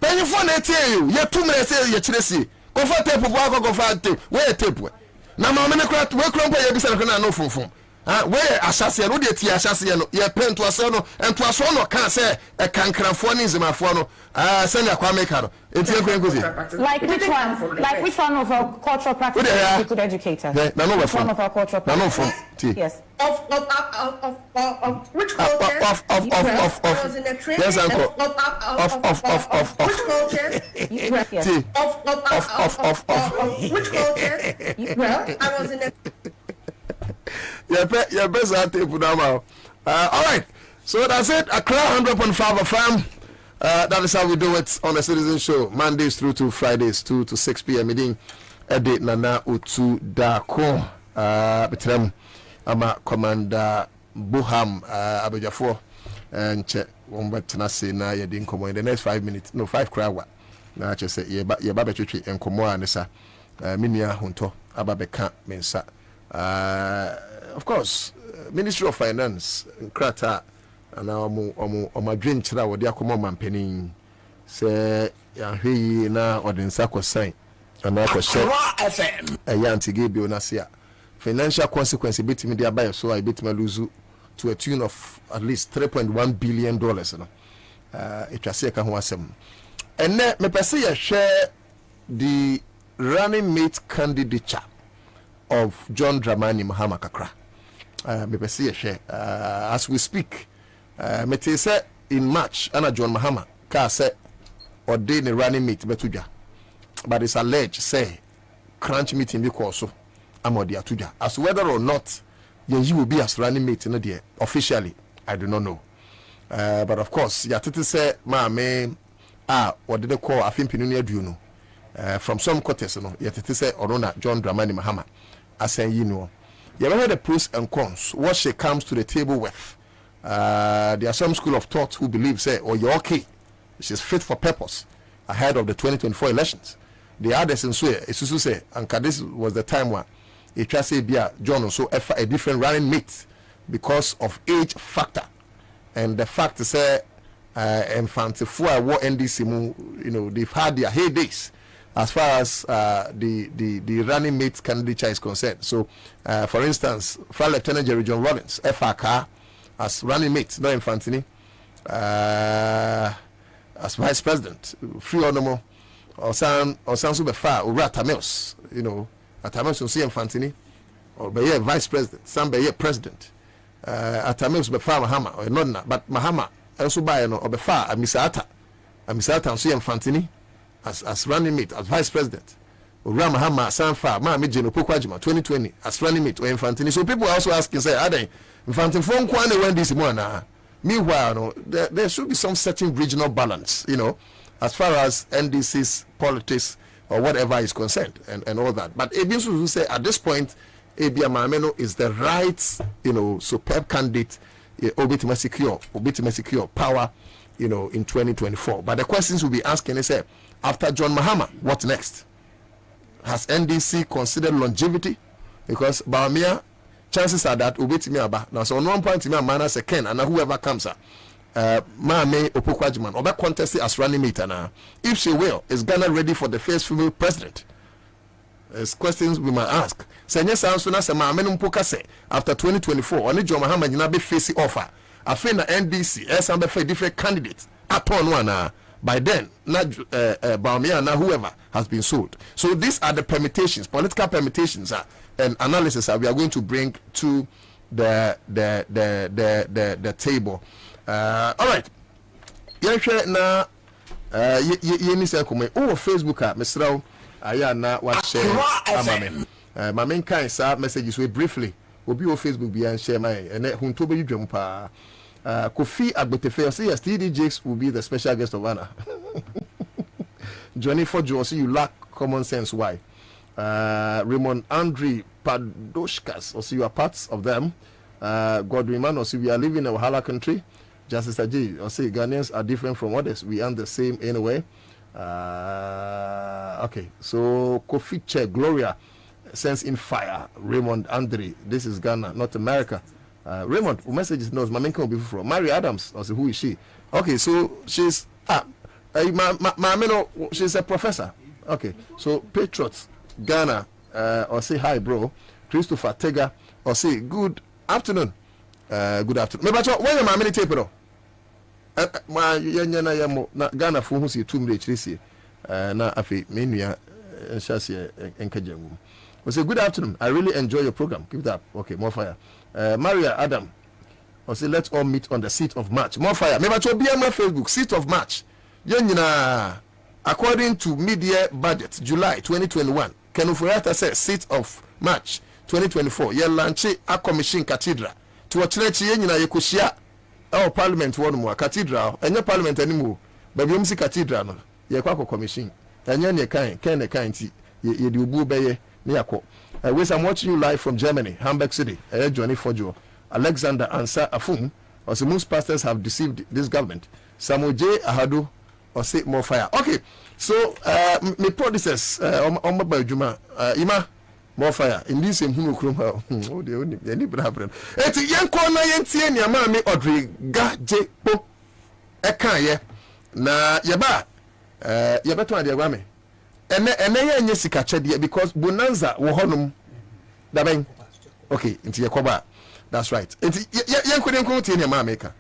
penyi fo na tie you ye tumre se ye kiresi ko fa tape bo ko fa tape we tape na ma me kra we kra mpa ye bi se na no funfun where asase no de ti asase no ye pento ase no ento aso no kan se e kankrafo ni nzemafo no send akwa meka no enti enkozi like which one of our cultural practices you could educate us which one of our cultural practices yes of which culture of yes uncle of which culture yes of which culture well I was in a your best tape now. All right, so that's it. Accra 100.5 FM. That is how we do it on the Citizen Show, Mondays through to Fridays, 2 to 6 p.m. Meeting Edit Nana Utu Darko. Betrem Ama Commander Buham Abejafo and check one bet na say na ye din komo in the next 5 minutes. No 5 crowd. Na che say ye ba betwetwe enkomo anisa. Minia hunto ababeka mensa. Of course, Ministry of Finance, Krata, and our dream chira with the Akoma Mampeni say, he na or the Sako sign, and I was share a yanti gave you Nasia. Financial consequence bit me thereby, so I bit my lose to a tune of at least $3.1 billion. It was second one. And then, me perceive share the running mate candidature of John Dramani Mahama Kakra. Me see a share. As we speak, me say in March, Anna John Mahama ka say ordain a running mate betuja. But it's alleged say crunch meeting because so amodi atuja. As whether or not you will be as running mate in the officially, I do not know. But of course, ya tete say ma me what did they call I think Pinunia do you know? From some quarters, no, ya tete say Orona John Dramani Mahama. I say, you know, you ever heard the pros and cons, what she comes to the table with. There are some school of thought who believe, say, oh, you're okay. She's fit for purpose ahead of the 2024 elections. The others in Sue, it's to say, and this was the time when it just say, John also a different running mate because of age factor. And the fact is, Infante for war NDC, you know, they've had their heydays. As far as the running mate candidature is concerned. So, for instance, Fire Lieutenant Jerry John Rollins, FRK, as running mate, no Infantini, as vice president, free honorable, or some super far, or Ratamels, you know, Atamels will see Infantini, or be a vice president, some be a president, Atamels be far Mahama, or not, but Mahama, also by or be far, a Misata, and see Infantini. As running mate, as vice president, Rama Hama, Sanfa, Mammy Jeno Pokwajima, 2020, as running mate or Infantini. So people are also asking, say, are they Infantin phone Kwane when this morning? Meanwhile, no, there should be some certain regional balance, you know, as far as NDC's politics or whatever is concerned and all that. But Ebius will say at this point, Ebia Mameno is the right, you know, superb candidate, obitima secure power, you know, in 2024. But the questions we'll be asking is, after John Mahama, what next? Has NDC considered longevity? Because Baumia, chances are that ubetimi aba. Now, so on one point, me man as a Ken and whoever comes, Maame Opokwajman oba contest as running mate now. If she will, is Ghana ready for the first female president? As questions we might ask. Senye Sansuna se maame no mpoka se after 2024 oni John Mahama nyina be face offer. Afi na NDC esan be different candidates aton one by then na Baumia na whoever has been sold. So these are the permutations, political permutations and analysis that we are going to bring to the table. All right. Yenhwe na yeni se komai o Facebook Mr. Aya na what share amamen. Mamen kan sa messages we briefly. Obi o Facebook bi an share my ene hunto be dwam pa. Kofi Agbetefe say yes, TD Jakes will be the special guest of honor. Johnny Fojo say you lack common sense. Why? Raymond Andre Padoshkas or see you are parts of them. Godwin Man or see we are living in a Wahala country. Justice Aji or say Ghanaians are different from others. We aren't the same anyway. Okay, so Kofi Che Gloria sends in fire. Raymond Andre, this is Ghana, not America. Raymond, who messages knows my main can be from Mary Adams. I say, who is she? Okay, so she's she's a professor. Okay, so Patriots Ghana or say hi, bro. Christopher Tega or say good afternoon. Good afternoon. Maybe when your many tape it my na Ghana for who see 2 minutes this year. Na afi menu shasi enkajemu. We say good afternoon. I really enjoy your program. Keep it up. Okay, more fire. Maria Adam. Or say let's all meet on the seat of March. More fire. Maybe to be on my Facebook seat of March. Yenina according to media budget July 2021. Kenufurata says seat of March 2024. Ye lanche a commission cathedral. To a church yenina yekoshia our parliament one more cathedral. And your parliament anymore. But you see cathedral no. Ye kwako commission. And ye kind ti ye di ubu beye niyako. I'm watching you live from Germany, Hamburg City. Johnny Fojo, Alexander Ansa Afum, or say most pastors have deceived this government. Samuel J. Ahadu, or say more fire. Okay, so me producers on my Juma, Ima, more fire. In this same Humukrum, oh, the only problem. It's a young corner, Yensi, Yamami, Audrey, Gaje, Po, Ekaye, na Yaba, Yabato and Yagame. And then you see because bonanza will honum daben. Okay, into your coba. That's right. You couldn't go to your maker.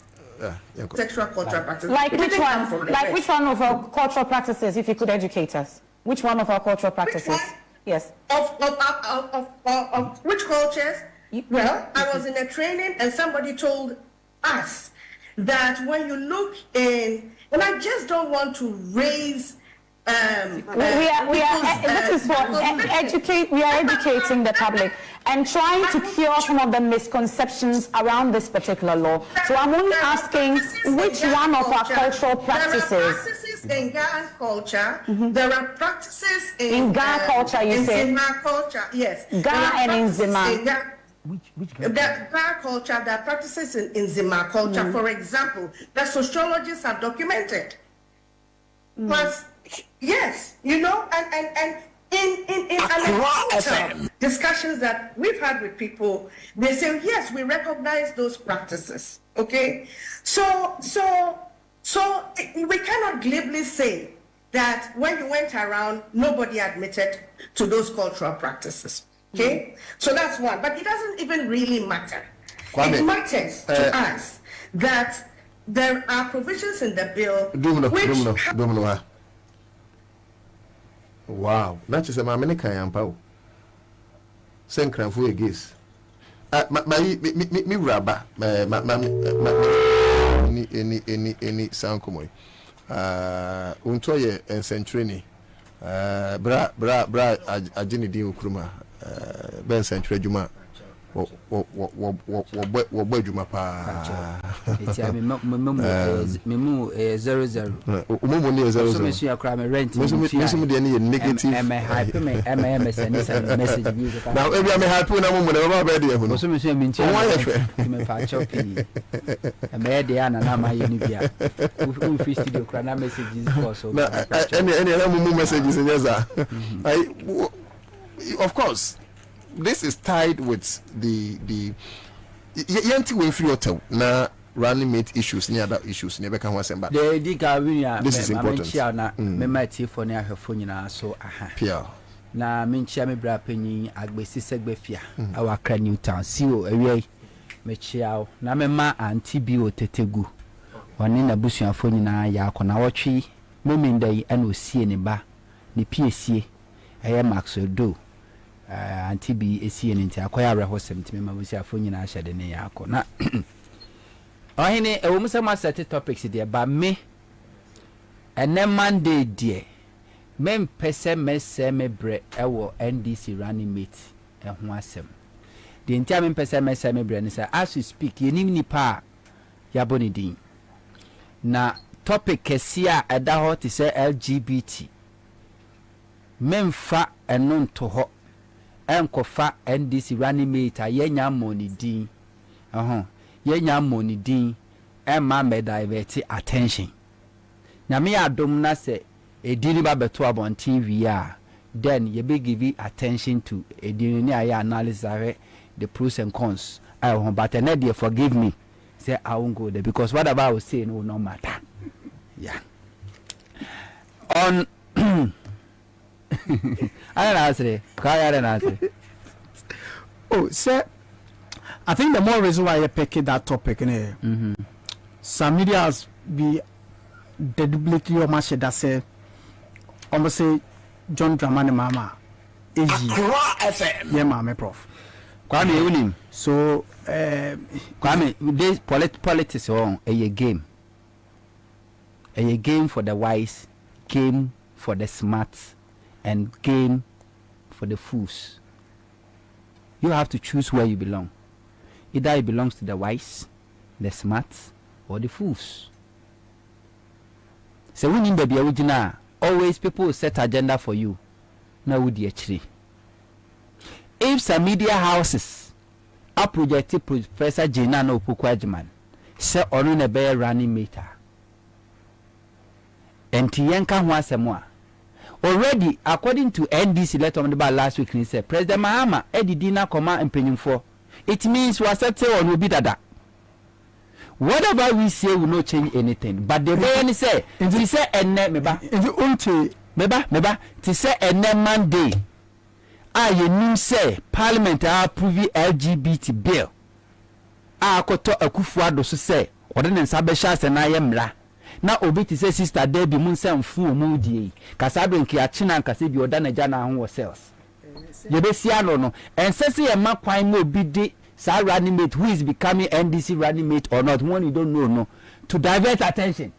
Sexual cultural practices. Like which one? Like which one of our cultural practices? If you could educate us, which one of our cultural practices? Yes. Of which cultures? Well, I was in a training and somebody told us that when you look in, and I just don't want to raise. We are educating the public and trying to cure some of the misconceptions around this particular law. So I'm only asking which one of our cultural practices. There are practices in Ghana culture. There are practices in Ghana culture. You say in Zima culture, yes. Ghana and in Zima. Which Ghana culture? There are practices in Zima culture. For example, the sociologists have documented. Plus. Yes, you know, and in discussions that we've had with people, they say, yes, we recognize those practices. Okay, so we cannot glibly say that when you went around, nobody admitted to those cultural practices. Okay, so that's one, but it doesn't even really matter. It matters to us that there are provisions in the bill Wow, that's just a mammy can pow. Send cram for a geese. Me rubber, any sound come. Untoye and Centrini. Bra, Ajini Dio Kruma, Ben Centre Juma. What Juma pa? It's a memo 00. So, I cry my rent. Negative. Am I hyper? Am I message? Now, every I'm happy when I'm ready. Also, Monsieur Minty, I'm choppy. I'm ready, and I'm a univia. Who fish to do crana messages also. Any other messages in Yaza. Of course. This is tied with the yanti we free hotel na running mate issues, any other issues, never can was but this is important. So Pia. Na menchia me bra panyin agbesi segbefia awakra Newtown siwo awie mechiao na mema anti bi otetegu woni na busuafo nyina ya akona wotwe momindai ana osie ne ba ne piesie eye maxodo anti bi esie ne nti akoya reho 70 mema busuafo nyina ahyade ne ya akona ohene ewomsama set topics there ba me ene Monday die mem pese mese mebre ewo NDC running mate ho asem de ntia mem pese mese mebre ne say as we speak yenim nipa ya bonidin na topic kesia eda ho te say LGBT memfa eno nto ho enkofa NDC running mate ayenya monidin yenya monidin emma me divert attention na me adom na say edini ba beto abon TV then you be give attention to edini ni aya analyze the pros and cons but they forgive me say I won't go there because whatever I was saying will not matter. Yeah. On I don't answer. Oh, sir, I think the more reason why you pick that topic some media has be deliberately or much that say almost say John Dramani Mama FM. Yeah, Mama Prof. Kwame Unim. So Kwame, this politics on a game. A game for the wise, game for the smart, and game for the fools. You have to choose where you belong. Either it belongs to the wise, the smart, or the fools. So we need to be original. Always people set agenda for you. Now would you actually? If some media houses are projected Professor Jena no Pukwajiman, say on a bear running meter. And Tiyanka Wasemwa. Already, according to NDC letter on the bar last week, he said President Mahama Eddie Dina command and penning for. It means was set on will be that. Whatever we say will not change anything. But the way say, he say meba, meba, to say Monday. You knew say Parliament approve LGBT bill. Koto Akufuado so say, ordinance abeshas and I am la. Now obi to say sister Debbie Munsa fu mudi. Kasado nki achina nkase bi oda na jana ho cells. You be see no and say a man kwan mo bi de sa running mate who is becoming NDC running mate or not one you don't know no to divert attention,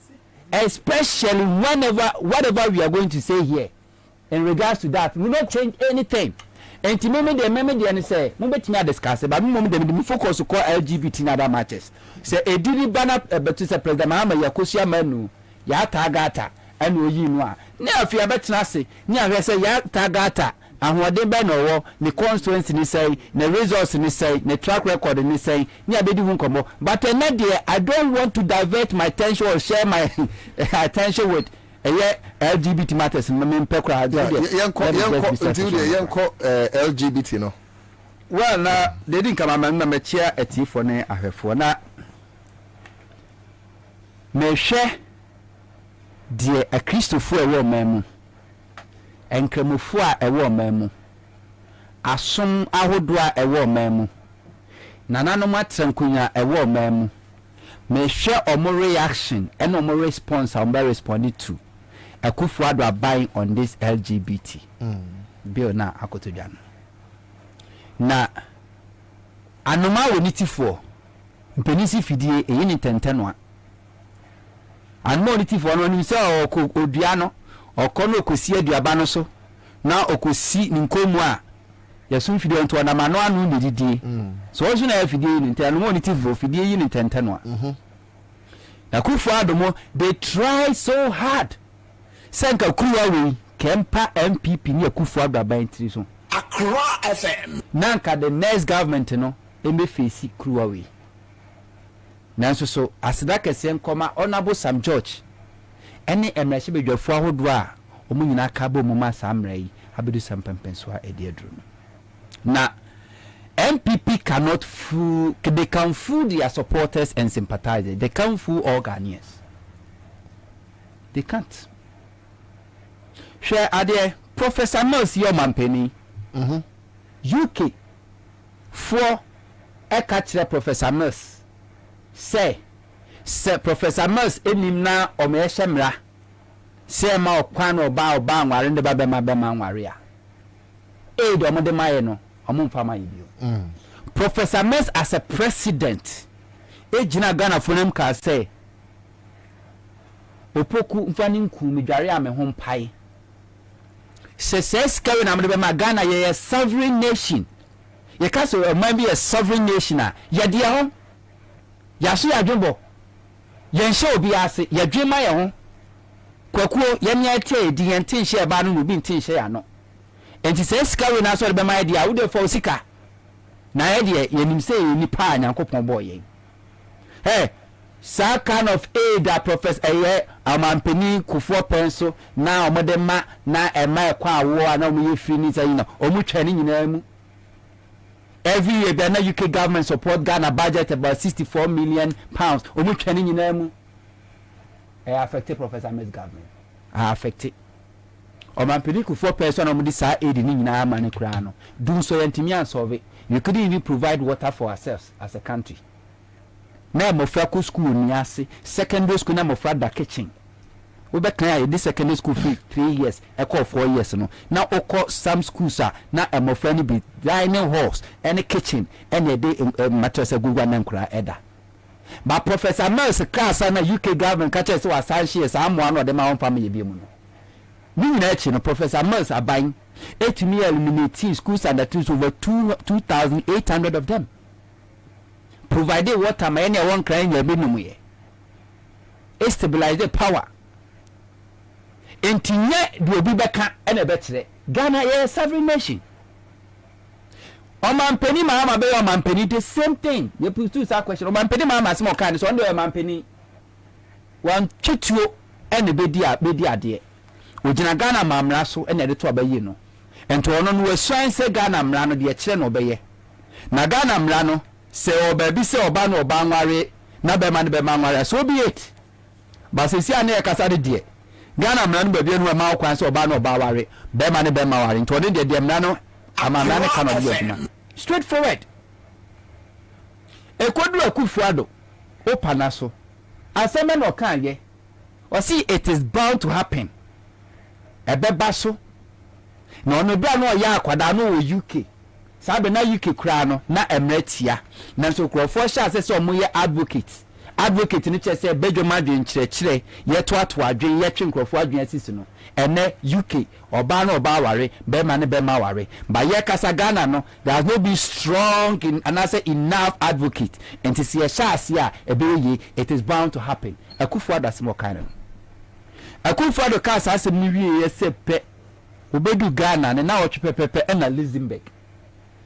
especially whatever we are going to say here in regards to that will not change anything. And to me the say no betimi discuss but me focus on LGBT in other matches. Say a dili banner but say President Mahama yakosia manu ya tagata and oyi no a na afia betina se ni ahwe say ya tagata ahode be no the constituency ni say the results ni say the track record ni say ni abedi hu nkomo but I don't want to divert my attention or share my attention with LGBT matters in Pekra. LGBT no. Well, now they didn't come among my chair at Tifone. I have for now. May share dear a Christopher a woman and Cremufua a woman. As some I would draw a woman. Nanano Matsankunya a woman. May share or more reaction and no more response I'm very responding to. A Kufuado are buying on this LGBT bill na akotojano. Na anoma woniti for mpenisi fidie eyini tentenwa. Anoma woniti for no nse oduano okono okosi aduaba no so na okosi ninkomu a yasun fidie nto na mano anu ne didie. So ozo na fidie ni nte anoma woniti for fidie yini tentenwa. Na Kufuado mo they try so hard. Senka Kuwawe Kempa MPP ni Kufuado abantiri so. Accra FM. Nanka the next government no embe face Kuwawe. Nanso so asida kese nkoma honorable Sam George. Ene emrahye bedwafo ahodo a omu nyina ka bo muma samrai abedu sampempenso a edi adru. Na MPP cannot fool. They can fool their supporters and sympathizers. They can't fool all Ghanaians. They can't. Share idea. Professor Mills, your man penny. UK for a catcher Professor Mills. Say Professor Mills enim na o me hemra. Say ma okwan oba nware nde ba bema nware a. E do mo de maye no, omo mfa maye bio. Professor Mills as a president, ejina Ghana for him ka say opoku mfani nku medware a me ho mpai. Says carrying am Ghana ye a sovereign nation. Ye can say might be a sovereign nation. Ye dia ho. Ya so ya dwembo. Ye nche obi ase, ye dwema ye ho. Kwakuo ye nya tie di ye ntin hye ba no no bi ntin hye ya no. Enti says carrying na so de be my dia wo de for sika. Na ye de ye nim say ni pa Nyankopon boy ye. Hey, some kind of aid that Professor Amampeni Kufuor Penso na omodema na ema kwa awo na omo yefi ni say na omo twani nyina mu. Every year the UK government support Ghana budget about 64 million pounds. Omo twani nyina mu. Affected Professor Mills government. Affected. Amampeni Kufuor Penso na omo di sa aid ni nyina ama ne kura no. Do so yentimi ansolve. You couldn't even provide water for ourselves as a country. Na mofra ko school ni ase secondary school na mofra da kitchen we be kan this secondary school fee 3 years e call 4 years no na okọ some schools na mofra ni be dining halls any kitchen any day mattress agugwa na nkura eda but Professor Mills class na UK government ka chese wa sanhie sa amwa no de ma won family bi mu no ni na echi no Professor Mills aban etimi eliminate schools and that is over 2,800 of them. Provided water ma any one crying your binum ye. Stabilize the power. Entinye do obi beka ene betre. Ghana is a sovereign nation. Omampeni ma be omampeni the same thing. You put two question. Omampeni ma small kind so ndo omampeni. Wan chituo ene bedi ade. Ogina Ghana mamra so ene de to abaye no. Ento ono no wesuan se Ghana mra no de kire no obeye. Na Ghana mra no se obabi se oba no oba nware na be ma ne be ma nware so be it ba se si ane e kasa de Ghana mra no ba bi enu ma okwan se oba no oba ware be ma ne be ma ware nto de mra no amana ne kana bi aduna straightforward e kodu Akufuado opana so aseme no kan ye o see it is bound to happen e be ba so na ono bia no ya akwada no wo UK sabe na UK kura no na emretia na so krofo sha se so mo ye advocate ni che se bedwoma dwen kire ye to adwen ye twen krofo adwen asisi no ene UK oba na oba ware be ma ne be ma ware ba ye kasa Ghana no there has no be strong in and I say enough advocate and to see a sha ase ye it is bound to happen. Akufuado asimo kind of Akufuado kasa asem ni wie ye se pe obedu Ghana ne na otwe pepepe na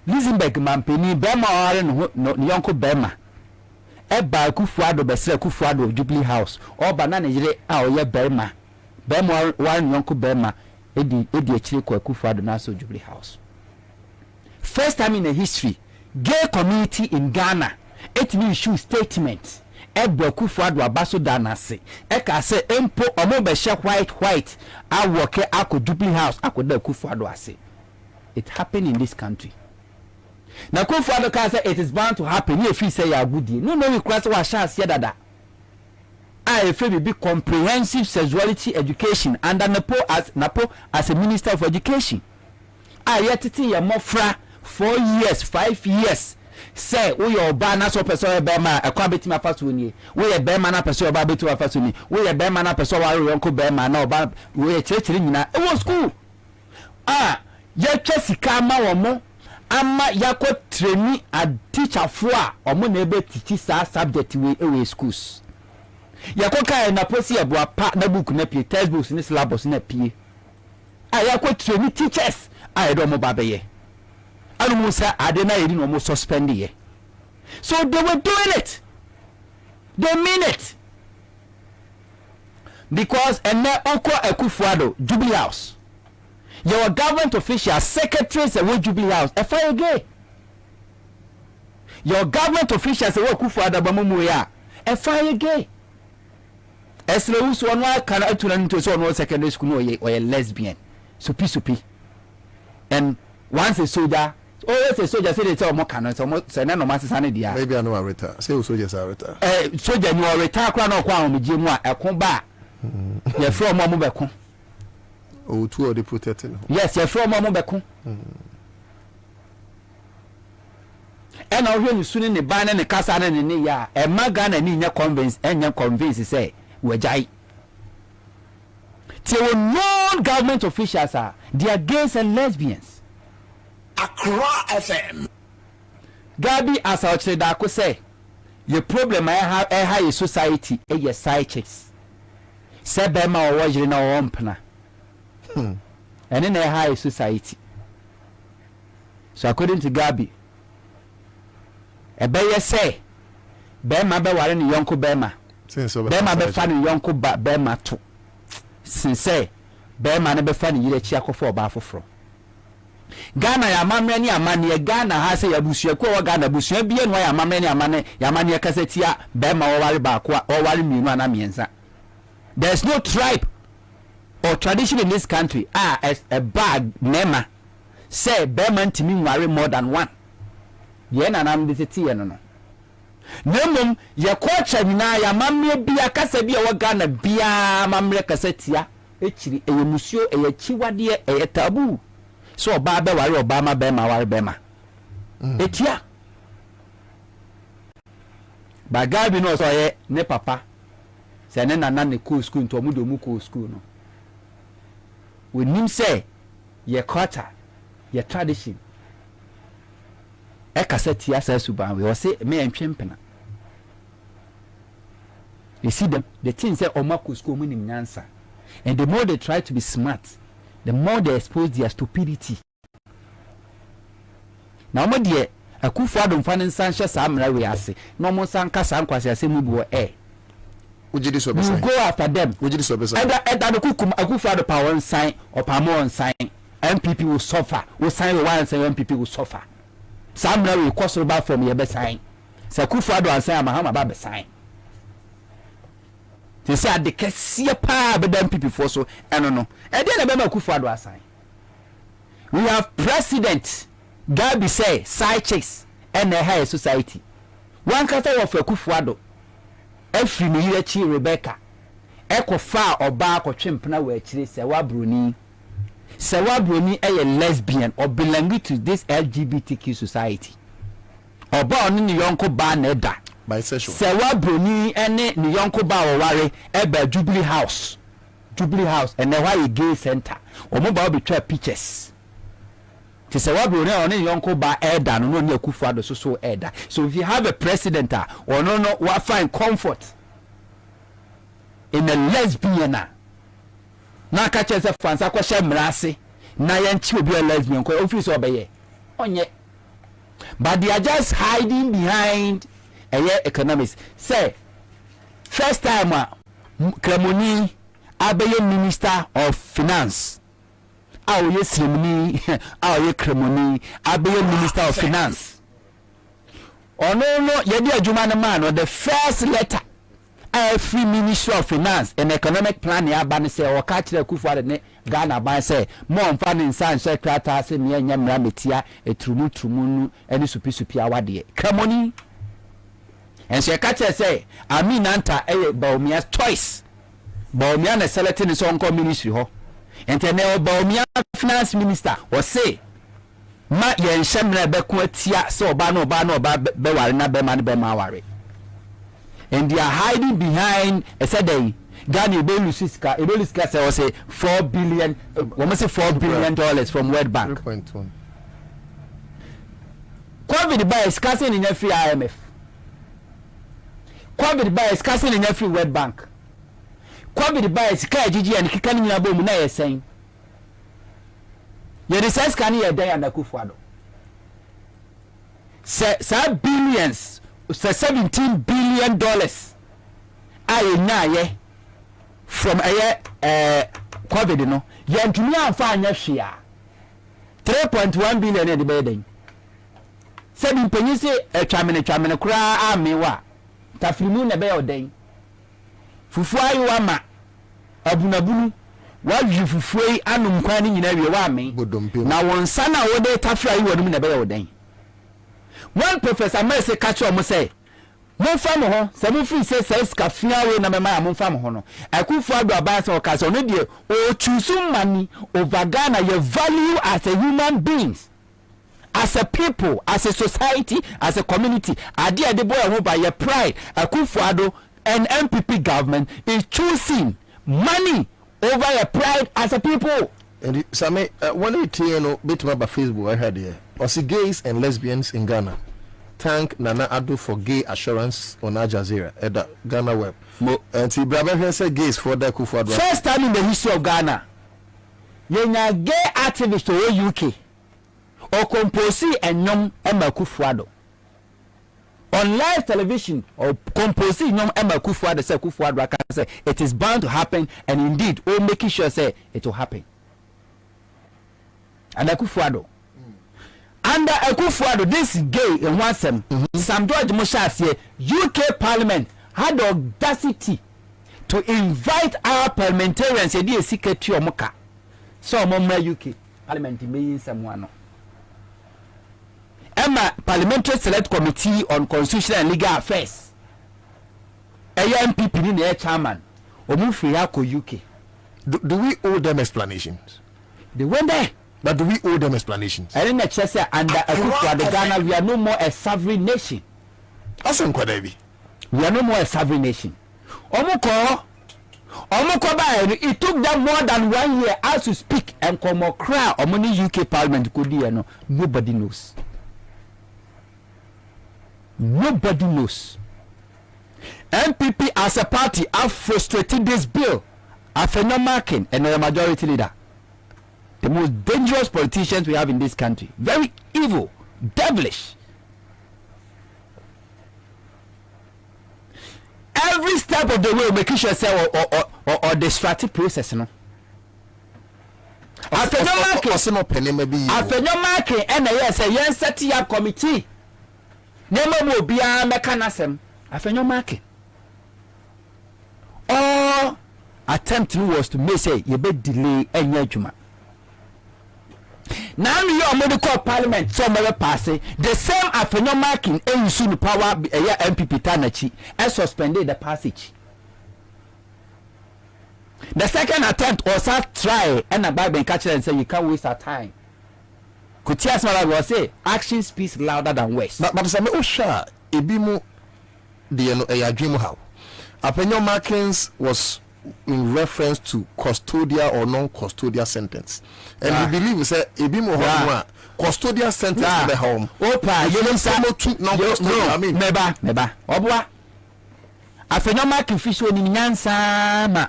Lizenberg mampeni bema ware no yonko bema eba Akufuado besre Akufuado Jubilee House oba na yire a oye bema ware no yonko bema edi akire ko Akufuado na so Jubilee House. First time in the history gay community in Ghana it means issue statement eba Akufuado abaso danase e ka se empo omo be she white awoke ako Jubilee House akoda Akufuado ase. It happened in this country. Na Akufuado ka say it is bound to happen if you say ya goodie no we cross wa chance ya dada I feel be comprehensive sexuality education under Napo as a minister of education I yet ya mofra 4 years 5 years say we your ba na so person be ma akwa betima faso ni we be ma na person ba betima faso ni we be ma na person wa yonko be ma na oba we chire nyina e wo school ya twasika ma wo mo ama yakọ training a teacher for omo na ebe teach sa subject we schools yakọ kai na posi eboa pa na book na pie textbooks ni syllabus na pie yakọ training teachers do mo ba beye anu musa ade na yiri no mo suspend ye so they were doing it they mean it because ene oko Akufuado Jubilee House your government official secretaries at Jubilee House a fire gay your government officials say Kufu Adabamu ya a fire gay. As long as one can actually to so secondary school or a lesbian. Supi. And once a soldier, always a soldier say it's almost canon, so no master dia. Maybe I know a retire. Say soldiers are retire. Soldier you are retire crown or crown with Jim a combat. You're from Mamubeko. Oh, two of the protecting. Yes, you're from Mamubeko. And now here you soon in the ban and the casa and in the ya, and my gun and in your convince and your convince say, we're jai. Till non-government officials are, they are gays and lesbians. Accra FM. Gabi, as I said, Darko say, your problem I have a high society, a your side chicks. Sebema or wajin or ompana. And in a high society. So according to Gabi, a bear say, Bema be warren yonko Bema. Bema be fan yonko Bema too. Since say, Bema never fan you chiako for bafo from. Ghana ya mamre ni amane Ghana ha se yabusu ko Ghana busu bie no ya mamre ni amane kasetia Bema o ware ba ko o ware mienu ana miensa. There's no tribe or tradition in this country as a bag mema say Bema ntimi nware more than one. Ye na nam disiti ye no nemum ye culture nyina ya mamre bia kasa bia wo Ghana bia mamre kasetia echiri eyemusio eyechiwade eyetabu so oba be ware Obama Bema ware Bema etia bagabi no so ye ne papa se ne nana ne cool school to omudo mu cool school no we nim say ye culture ye tradition e kaseti asa suban we say me entwempena. You see them the things say omako school mu nim nyansa, and the more they try to be smart, the more they expose their stupidity. Now mo de Akufo Addo mfa ne nsanhye samra we ase no mo sanka sankwase ase mu bo Ujidi so besa. You go after them. Ujidi so besa. And the kukum Akufo Addo power sign or pamo on sign. MPP will suffer. We sign the one say MPP will suffer. Samra we cross over from your best sign. Say Akufo Addo and say Mahama ba be sign. They say the kesiye pa be dem MPP for so no. And then be Akufo Addo assign. We have president Gabi say side chicks and a high society. One kata of Akufo Addo every year chi Rebecca eko fa oba ko twempena we akire se wa broni a lesbian or belonging to this LGBTQ society oba oni ni yonko ba na da bisexual se wa broni ene ni yonko ba wo ware e ba Jubilee House and why a gay center omo ba obi twa pictures ti se wa broni oni yonko ba elder no ni Akufo Addo so elder. So if you have a president or no wa find comfort in a lesbian na ka chese fansa ko she mrase na yanchi obi a lesbian ko office obeye onye, but they are just hiding behind economics. Say first time Kremoni abeye minister of finance awoye Slimni awoye Kremoni abeye minister of finance ono yedi adwuma ne man the first letter free ministry of finance and economic plan ya ban say o ka kire Akufo Addo ne Ghana ban say mo mfa ne nsan hye krata se me anya mra metia etrumu nu eni supi awade Kremoni and she ka kire say Aminanta Bawumia choice Bawumia na select ne so onko ministry ho ente ne Bawumia finance minister o say ma ye nhemra be ko atia se oba be ware na be ma ne be ma ware. And they are hiding behind a day. Ghana Ebelusiska say 4 billion. Almost say $4 billion from World Bank. 3.1. COVID by is casting in every IMF. COVID by is casting in every World Bank. COVID by is KGG and Kikani Nabo Muna is saying. You decide can you die under Akufo Addo? Say billions. So $17 billion aye from COVID no yantumi amfa anya hwea 3.1 billion e de beden said in penise chamene kura amewa tafrimu na be oden fufu ayi wa ma abunabunu wa fufu yi anum kwa ni nyina wie wa ame na wonsa na wo de tafra yi wonum na be oden one professor Mercy catch o mo say mon fam ho se mo free say ska fia we na me ma mon fam ho no akufu ado aba say o ka so no de o choose money over Ghana your value as a human beings, as a people, as a society, as a community. Ade boy ho by your pride. Akufo-Addo and MPP government is choosing money over your pride as a people. And Same, one day bit by Facebook I heard here. Also gays and lesbians in Ghana thank Nana Addo for gay assurance on Al Jazeera at the Ghana web. And see brother say gays for the Akufo-Addo. First time in the history of Ghana, you're gay activist to UK. Or composing and young Emma Akufo-Addo on live television, or composing young Emma Akufo-Addo say Akufo-Addo can say it is bound to happen, and indeed all making sure say it will happen. And Akufo-Addo under Akufo-Addo, this gay in one sem Sam George Mosha UK Parliament had the audacity to invite our parliamentarians and the secretary of Moka. So UK Parliament means someone. Emma Parliamentary Select Committee on Constitutional and Legal Affairs. MPP ni chairman. Omufri yako UK. Do we owe them explanations? They went there. But do we owe them explanations? I didn't say under Akufo-Addo Ghana we are no more a sovereign nation. We are no more a sovereign nation. Omuko ba it took them more than 1 year as to speak and come or cry or money UK Parliament could do nobody knows. Nobody knows. MPP as a party have frustrated this bill. After marking and a majority leader. The most dangerous politicians we have in this country. Very evil, devilish. Every step of the way making sure say or the strategic process, no. After marking and yes, a young setting up committee. Nemo mo bia mechanism afenyo marking. All attempt was to make say you be delay enya adwuma. Now you medical parliament so me pass the same afenyo marking ensu no power MPP tanachi and suspended the passage. The second attempt was a try and a Bible catch and say you can't waste our time. Kutias Mala will say action speaks louder than words. But some Osha Ebimu the dream how. Apenyo markings was in reference to custodial or non-custodial sentence. And we believe we say Ebimu custodial sentence in the home. Opa, you don't say no, I mean Meba. Obwa. Apenyo marking fish when in Yansama.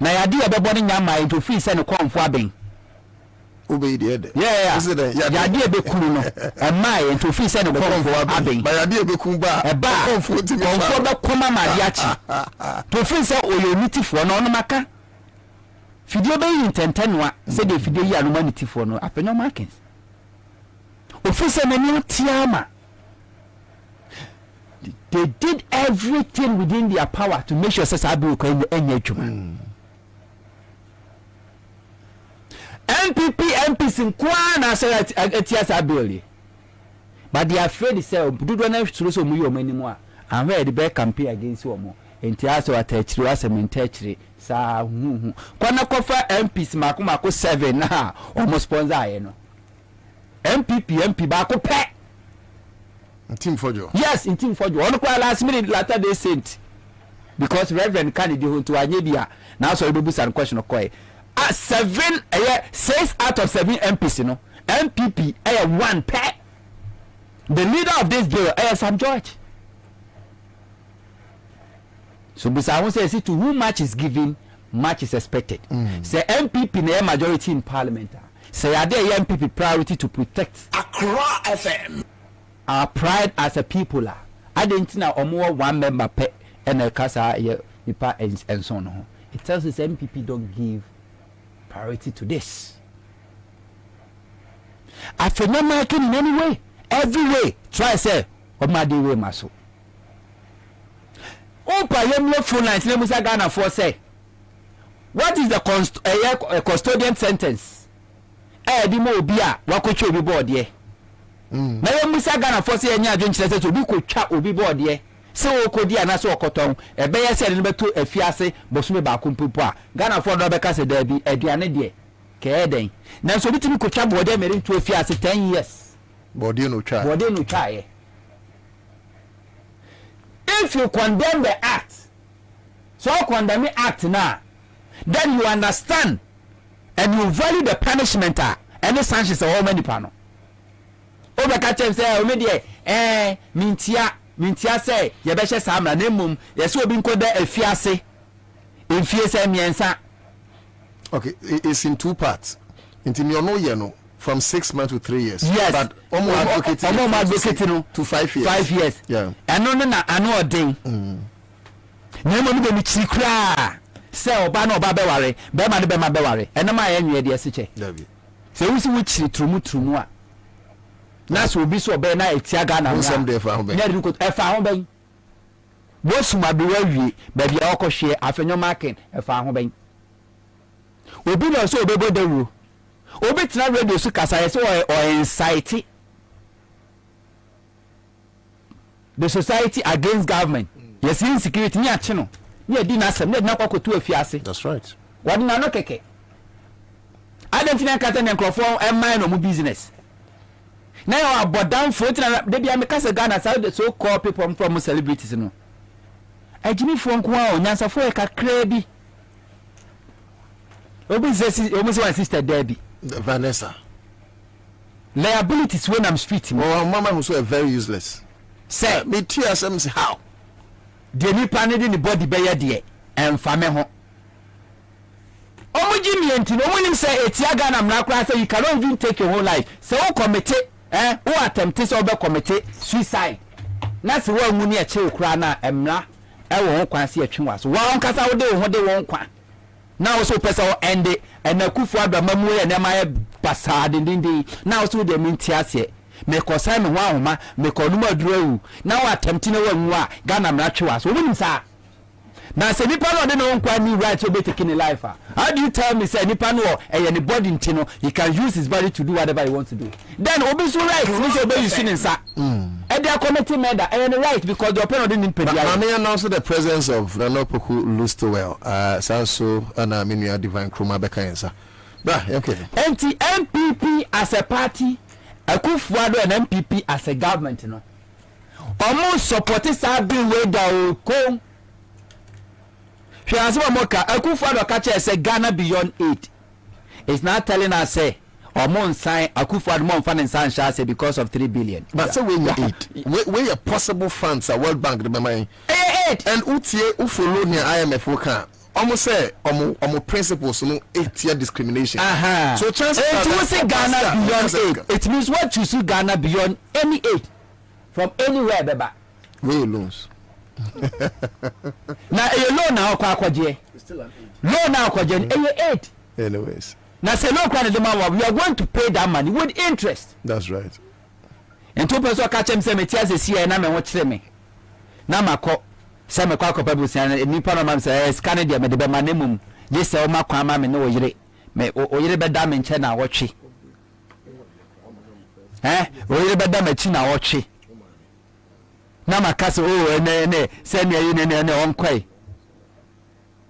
Na yadi abeboni nyama into free send come for abeng. Yeah. Yadi ebe kunu no. Emai into free send come for abeng. Ba yadi ebe kumba. Eba. Konfo be koma mariachi. To free say oyoniti for no no maka. Fidie be intentenwa say the fidie yi anomaniti for no apenyo markings. Officer menu tiama. They did everything within their power to make sure Sasabi ko enye adwuma. MPs in Kwana say etiasa bill. But they are afraid to say do na so mu yo anymore. And where the bear campaign against you entiaso atachiri asementachiri sa hu. Kwana kofa MPs mako 7 na almost sponsor aye no. MP ba ko pe. Team Fojo. Yes, in Team Fojo. On kwa last minute later they sent because Reverend Kennedy who to anyebia now so do busan question okoy. 6 out of 7 MPs, you know. MPP, 1 pair. The leader of this bill, Sam George. So, I won't say, see, to whom much is given, much is expected. Say, MPP, the majority in parliament. Say, are there MPP priority to protect Accra FM? Our pride as a people. I didn't know more 1 member pay and a casa and so on. It tells us MPP don't give priority to this. I feel not marking in any way. every way try say omade way maso opa yemlo phone lines na musa Ghana for say what is the custodian sentence di mo obi a wakochi obi board ye na yemusa Ghana for say anya adwen kire say obi ko twa obi board ye se okodi ana so okoton ebe ye se ne beto afiase bosume ba kompopo a Ghana for do be ka se da bi aduane de ke eden na so bitimi ko twa board e mere ntu afiase 10 years board no twa ye. If you condemn the act, so condemn the act now, then you understand and you value the punishment any sanctions or how many panel. Over catch say mintia say yebeshe samra nemum yeso obi nko da afiase emfiese miensa. Okay, it's in two parts. Into me no ye no from 6 months to 3 years. Yes. But advocating to 5 years. 5 years. Yeah. And no odin. Nemo mi be chikra. Say oba no oba be ware, be ma be ma be ware. Ena ma ye nwe de asiche. Dabi. Say we see we chiri trumu a. Na so obi so be na etia Ghana. Who some dey fa ho be. Na de ko e fa ho be. Wo suma be wa wie, ba bia okohwe afenyo market e fa ho be. Obi no so obebo dawu. Obi tina radio su kasa yes or incite the society against government. Yes, insecurity ni ache no. Ni edi na asem, na kwakotu afiase. That's right. Wadi na no keke. Adamfina kata na nkrofo man no mu business. Na yo abodan fo tina de bia me kasa Ghana so called people from celebrities no. Ajimi fo nko a onyansa fo e kakra bi. Obi say one sister Debbie Vanessa. Liabilities when I'm street. Oh, mama who's so very useless. Say me tears say how? The nipa ne the body be ye and fame ho. Omuji mi enti no munim say etia Ghana mna kra say you cannot even take your whole life. Say who commit who attempt to be commit suicide. Na se wo muni e che kra na emra e wo ho kwan se atwe wa so. Wa on kasa wo de wo ho de wo kwan. Now also person end it and a kufu adamamu and my passad in now so the mintiase me kosa me wa homa me konuma duru now attempting wa Ghana mrachi so won sa na se nipa no de no kwa ni right to be taking a life. How do you tell me say nipa no anybody ntino he can use his body to do whatever he wants to do, then obi so right we say be using nsa and they are committing murder and right because the opinion didn't pay. I mean also the presence of Ranopoku Lustowell Sanso and Aminia Divine Chroma Bekayensa. Okay. MPP as a party, Akufo-Addo and MPP as a government no. Almost supporting Sabi way down come. Akufo-Addo catch say Ghana beyond 8. It's not telling us say or sign Akufo-Addo mon fan and Sansha say because of 3 billion. But so when you 8, where your possible funds at World Bank remember 8 and utie ufollow near IMF worker. Almost say almost principles no 8-year discrimination. So chances to say Ghana beyond 8. It means what you see Ghana beyond any 8 from anywhere beba. Where loans. Now a loan now kwaje. Loan now kwaje 8. Anyways. Now say no kwani the man we are going to pay that money with interest. That's right. And two person catch him say me tia say na me ho kire me. Na makọ say me kwa kopa busia nipa no man say scan dia me de be manemum. Je say o makwa ma me no oyire. Me oyire be da me nche na wotwe. Oyire be da me chi na wotwe. Na makase ene say ne ne onkwai.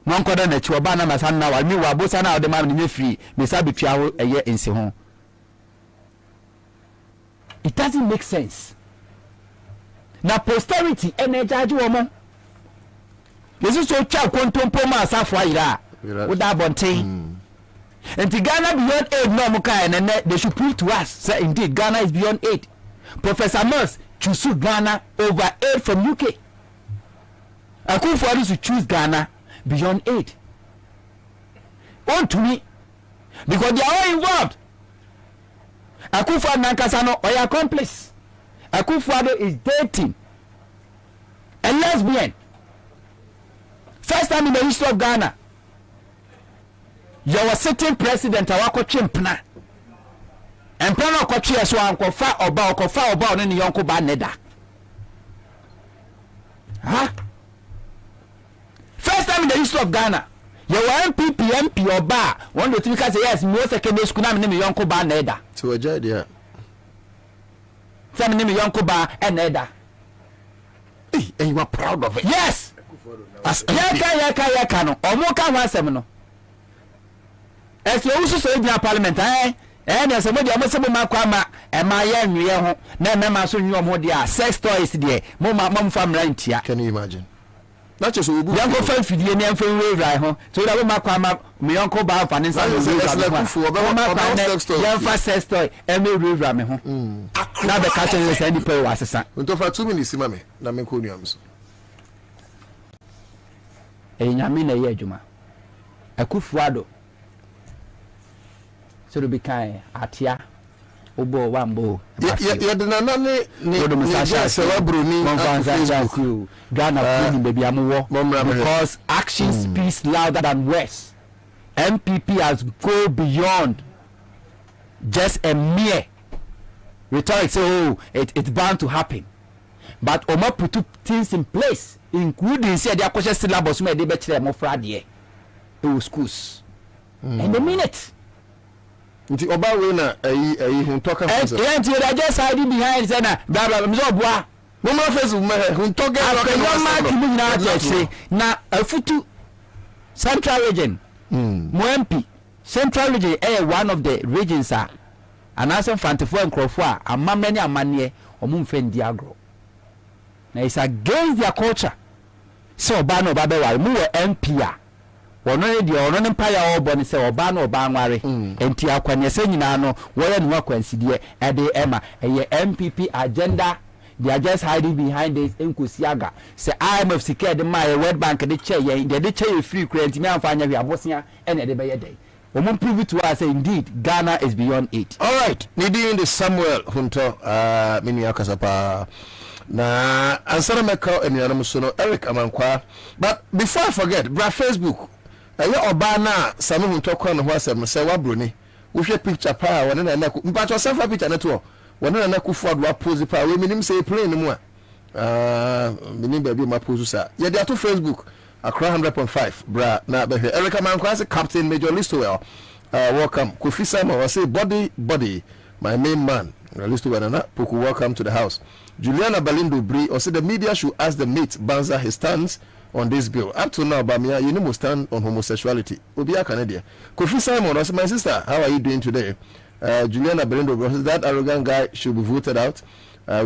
Non koda na chi oba na masan na wa mi wa bosa na o de ma me free me sa betwa ho eye ensi ho. It doesn't make sense. Now posterity energy woman. This is so cha kontompo ma asafo ayira. With that bonten. And the Ghana beyond 8 no muka and they should prove to us say indeed Ghana is beyond 8. Professor Moss choose Ghana over 8 from UK. Akufo-Addo to choose Ghana beyond 8. On to me because they are all involved. Akufo-Addo nankasano or accomplice. Akufo-Addo is dating a lesbian. First time in the history of Ghana. You were sitting president awako chimpna. empra no kwatwe so ankofa oba ne yonko ba neda first time in the history of Ghana you were MP oba one do think say yes me secondary school na me yonko ba neda so oja dia say me yonko ba neda and you are proud of it. Yes. As yaka no omo ka ho asem no as you also say in parliament na se mo de omo se mo makwa ma e ma ya nwie ho na me ma so nwie omo de a sex toys de mo famra ntia. Can you imagine? Not just we yan go fan fidie ni amfa wewrai ho so da mo makwa ma me yonko ba fa ne san yan fa sex toy e me wewrai me ho na be catch you say ni pe wa asesa unto fa 2 minutes ma me na me ko nuam so nyame na ye adwuma akufuado so do be kind atia obo wambo ye de na ne celebrity on Facebook Ghana baby amuwo because action speaks louder than words. MPP has go beyond just a mere rhetoric so it's bound to happen but omo put things in place including say their question syllabus me dey be kire mo frade e schools and the minute nti oba we na ayi hun talk am so nti they just hiding behind say na bla me so boa no ma Facebook me hun talk na afutu central region mo MP central region one of the regions are and as fantefo enkrofo a amamne ni amane omo mfendi agro na it's against their culture so oba no oba be ware mu MP a wono ne de ono ne mpaya obo ne se oba no oba nware enti akwanye se nyina no wore ne wakwanside e de ema eye MPP agenda. They are just hiding behind this Nkosiaga. Say IMF secured my World Bank the chair, the chair free credit me and find your Bosnia and the bay day. We will prove it to us indeed Ghana is beyond it. All right, needing the Samuel Hunto Miniakasapa. Na answer me call and Yanamusono Eric Amankwa. But before I forget, bra Facebook. Ya Obana Samuel Hunto Kwan Wasam say Wabruni. We share picture pa one and I but yourself a picture network. Wana na kufuad wa pose pa we minim say plane mu a minim ba bi ma pose sa ye dey to Facebook akra 100.5 bra na be Erica Mankwa captain Major Listowell welcome Kofi Simon was say body my main man Listowell na poku welcome to the house Juliana Balindo Bri or say the media should ask the mate Banza his stance on this bill up to now Bamia you know stand on homosexuality obi Canadian Kofi Simon was my sister how are you doing today Juliana Berendo, that arrogant guy should be voted out.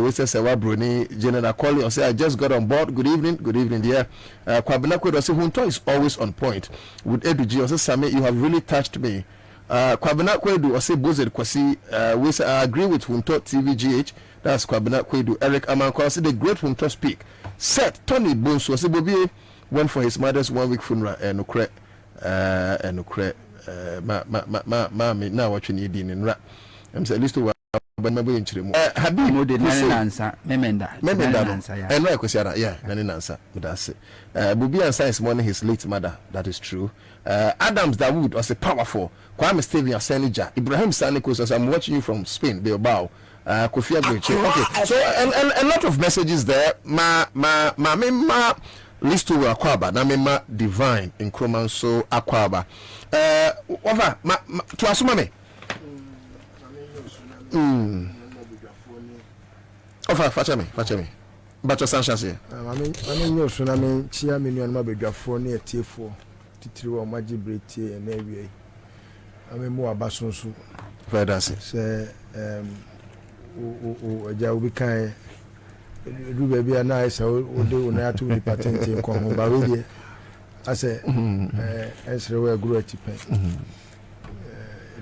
We say Sewa Bruni, General Colley, or say I just got on board. Good evening, dear. Kwabena Kwedo, say Hunto is always on point. With ABG, or say Sami, you have really touched me. Kwabena Kwedo, or say Bozed Kwasi, we say I agree with Hunto TVGH. That's Kwabena Kwedo. Eric Amankwa, say the great Hunto speak. Seth Tony Bonsu, or say Bobby went for his mother's 1 week funeral and Ukre. Me now watching you in rap. I'm saying list to but maybe in Chile. Habib no de answer. Memenda and right question yeah nani answer but that's it. Bubi and science mourning his late mother, that is true. Adams Dawood was a powerful Kwame Stephen Senija Ibrahim Sanikos as I'm watching you from Spain Bilbao. Kofi Agbeche. Okay, so a lot of messages there. Ma list to Akwaba na mema divine in Kromanso Akwaba. Over to assume me. Over facha me. But your sunshine here. I mean you so na me chia me nua na bedwafo na etiefo titiri wo maji breti na ewie. I mean mo abasonso. Very that's it. Say eja obi kan do baby na esa o do na atu di patent ko ho ba we die ase esre we guru atipe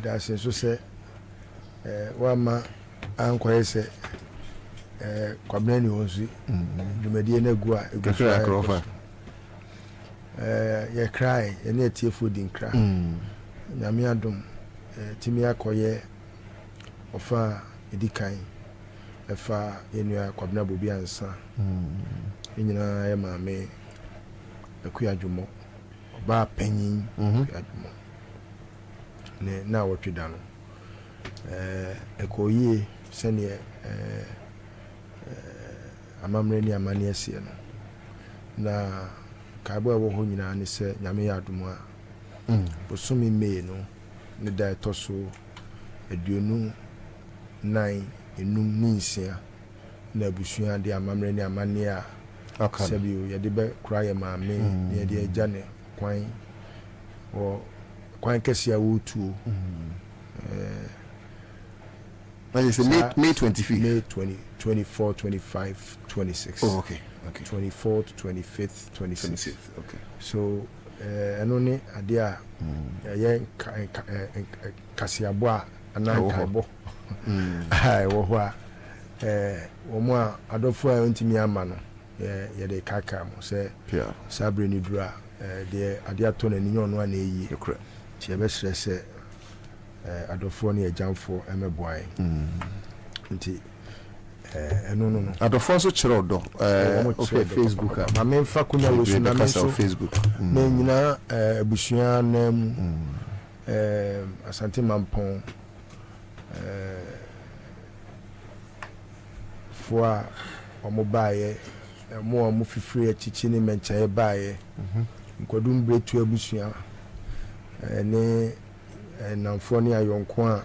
da se so se wa ma anko ese kwabna ni wonsu dumedie na gu a egu ye cry ye na tie food in cry nyame adom timi akoye ofa edikan efa enua kwabna bobi ansa enyina ya maame akuyadwomo oba panyin akuyadwomo ne na wotweda no ekoyi sene amamre ni amane asie no na kaibo wo ho nyina ne se nyame ya adom a osumi me no ne da etoso aduonu 9 enum ni nsia na abusua de amamre ni amane a sabio ye de be kura ye maame ye de agya ne kwan kwan kesi a wotu it's May 25th. May 24, 25, 26. Oh, okay. 24th, 25th, 26th. Okay. So, only idea, Kasiabwa, and Nankabo. I was Omo Adolfo Antimiamano, de Kakam, say, Sabri Nidra, the Adiaton and Yon 1 year. She ever said, Adolfo near jump for Emma Boy. No. Adolfo Chirodo, okay, Facebook. My main faculty was on Facebook. Nina, Bushian, Asante Mampon, for Omobaye, more movie free teaching him and Chayabaye, Kodum break to a Bushian, and Namfonia Yonkwa,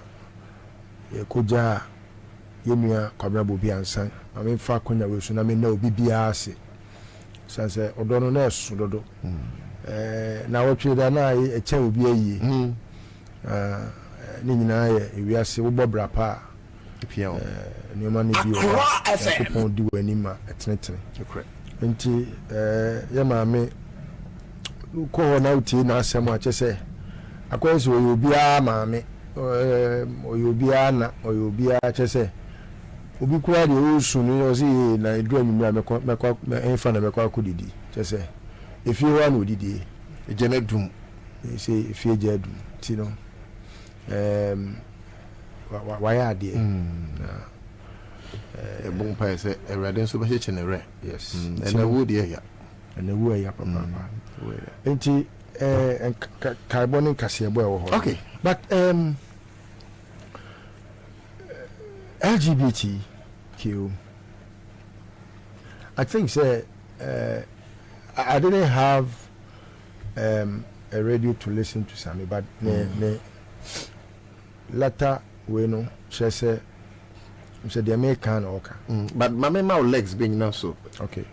Koja. Yemia kwabra bobi ansan ame fa konya we so na me na obi bia ase sanse odono na eso dodo na wotwe da na e che obi ayi ni nyina ye ewiase wo bobra pa pia ni ma ni bi o kupon di wani ma etenetene nti ye ma me ko na uti na asem a che se akwanso obi a ma me obi a na obi a che se obi kwa de osu no yo si na edu anwumra mekwa enfa na mekwa akudidi chese efi wa na odidi ejene dum se efi eje dum ti no wa ya de na bon pa se erade nso be che re yes na wo de ya na wo ya papa enti carbon kasebo e wo ho okay but LGBTQ, I think I didn't have a radio to listen to Sammy, but later we know she said the American okay. But my legs being now so okay.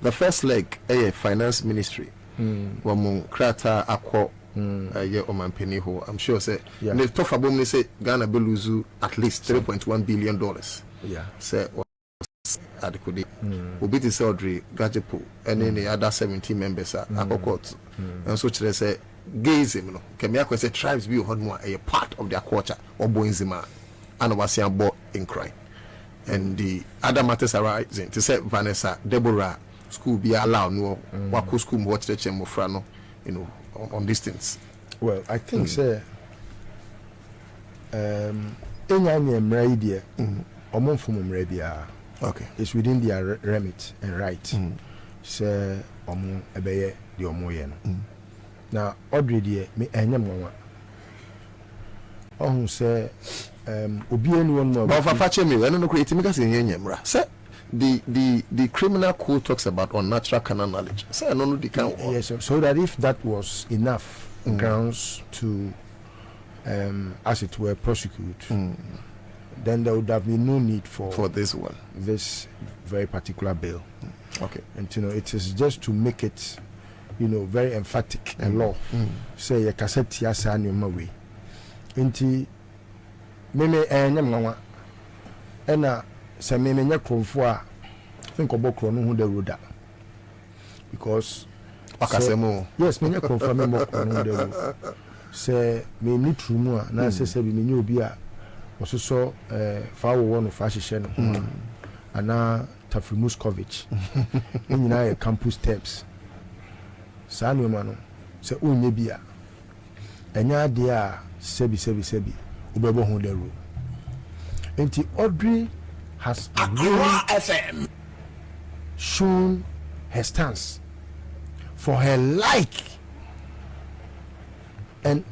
The first leg, finance ministry, wamu krata akwa. I'm sure say the tough abom say Ghana will lose at least $3.1 billion. Yeah. Say adequate. Obiti Saudri, Gajepo, and any other 17 members are court. And so they say gays him no. Kemiako say tribes be a part of their culture or boinzima and wasian bo in crime. And the other matters arising to say Vanessa, Deborah, school be allowed no wako school watch the chemofrano, on distance. Well, I think say okay, it's within their remit and right. Say ebeye the omoye no. Now Audrey dear me enyam nwa. Oh say obi anyone no. But for fache me, I don't know create me ka say enyam say the criminal code talks about unnatural carnal knowledge. So I don't know the kind. Yes, so that if that was enough grounds to, as it were, prosecute, then there would have been no need for this one, this very particular bill. Okay, and it is just to make it, very emphatic and law. Say a cassette yasa ni mawe. Inti meme enyamwa ena se me nya kromfo a think obokro no hu da roda because akasemo yes me nya kromfo me mokro no da roda se me ni trumu a na se bi me nya obi a ososo fa wo no fa hihye no ana Tafri Muscovich nyina e campus steps sa no ma no se onye bi a enya de a sebi ubebo hu da roda enti Audrey has really shown her stance for her like and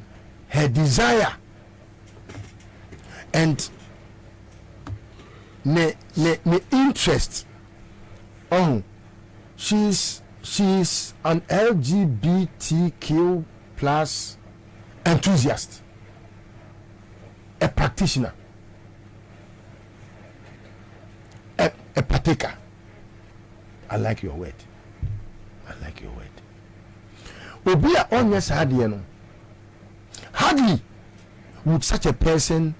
her desire and ne interest. Oh, she's an LGBTQ plus enthusiast, a practitioner, a partaker. I like your word. I like your word. Obia on yes hardly would such a person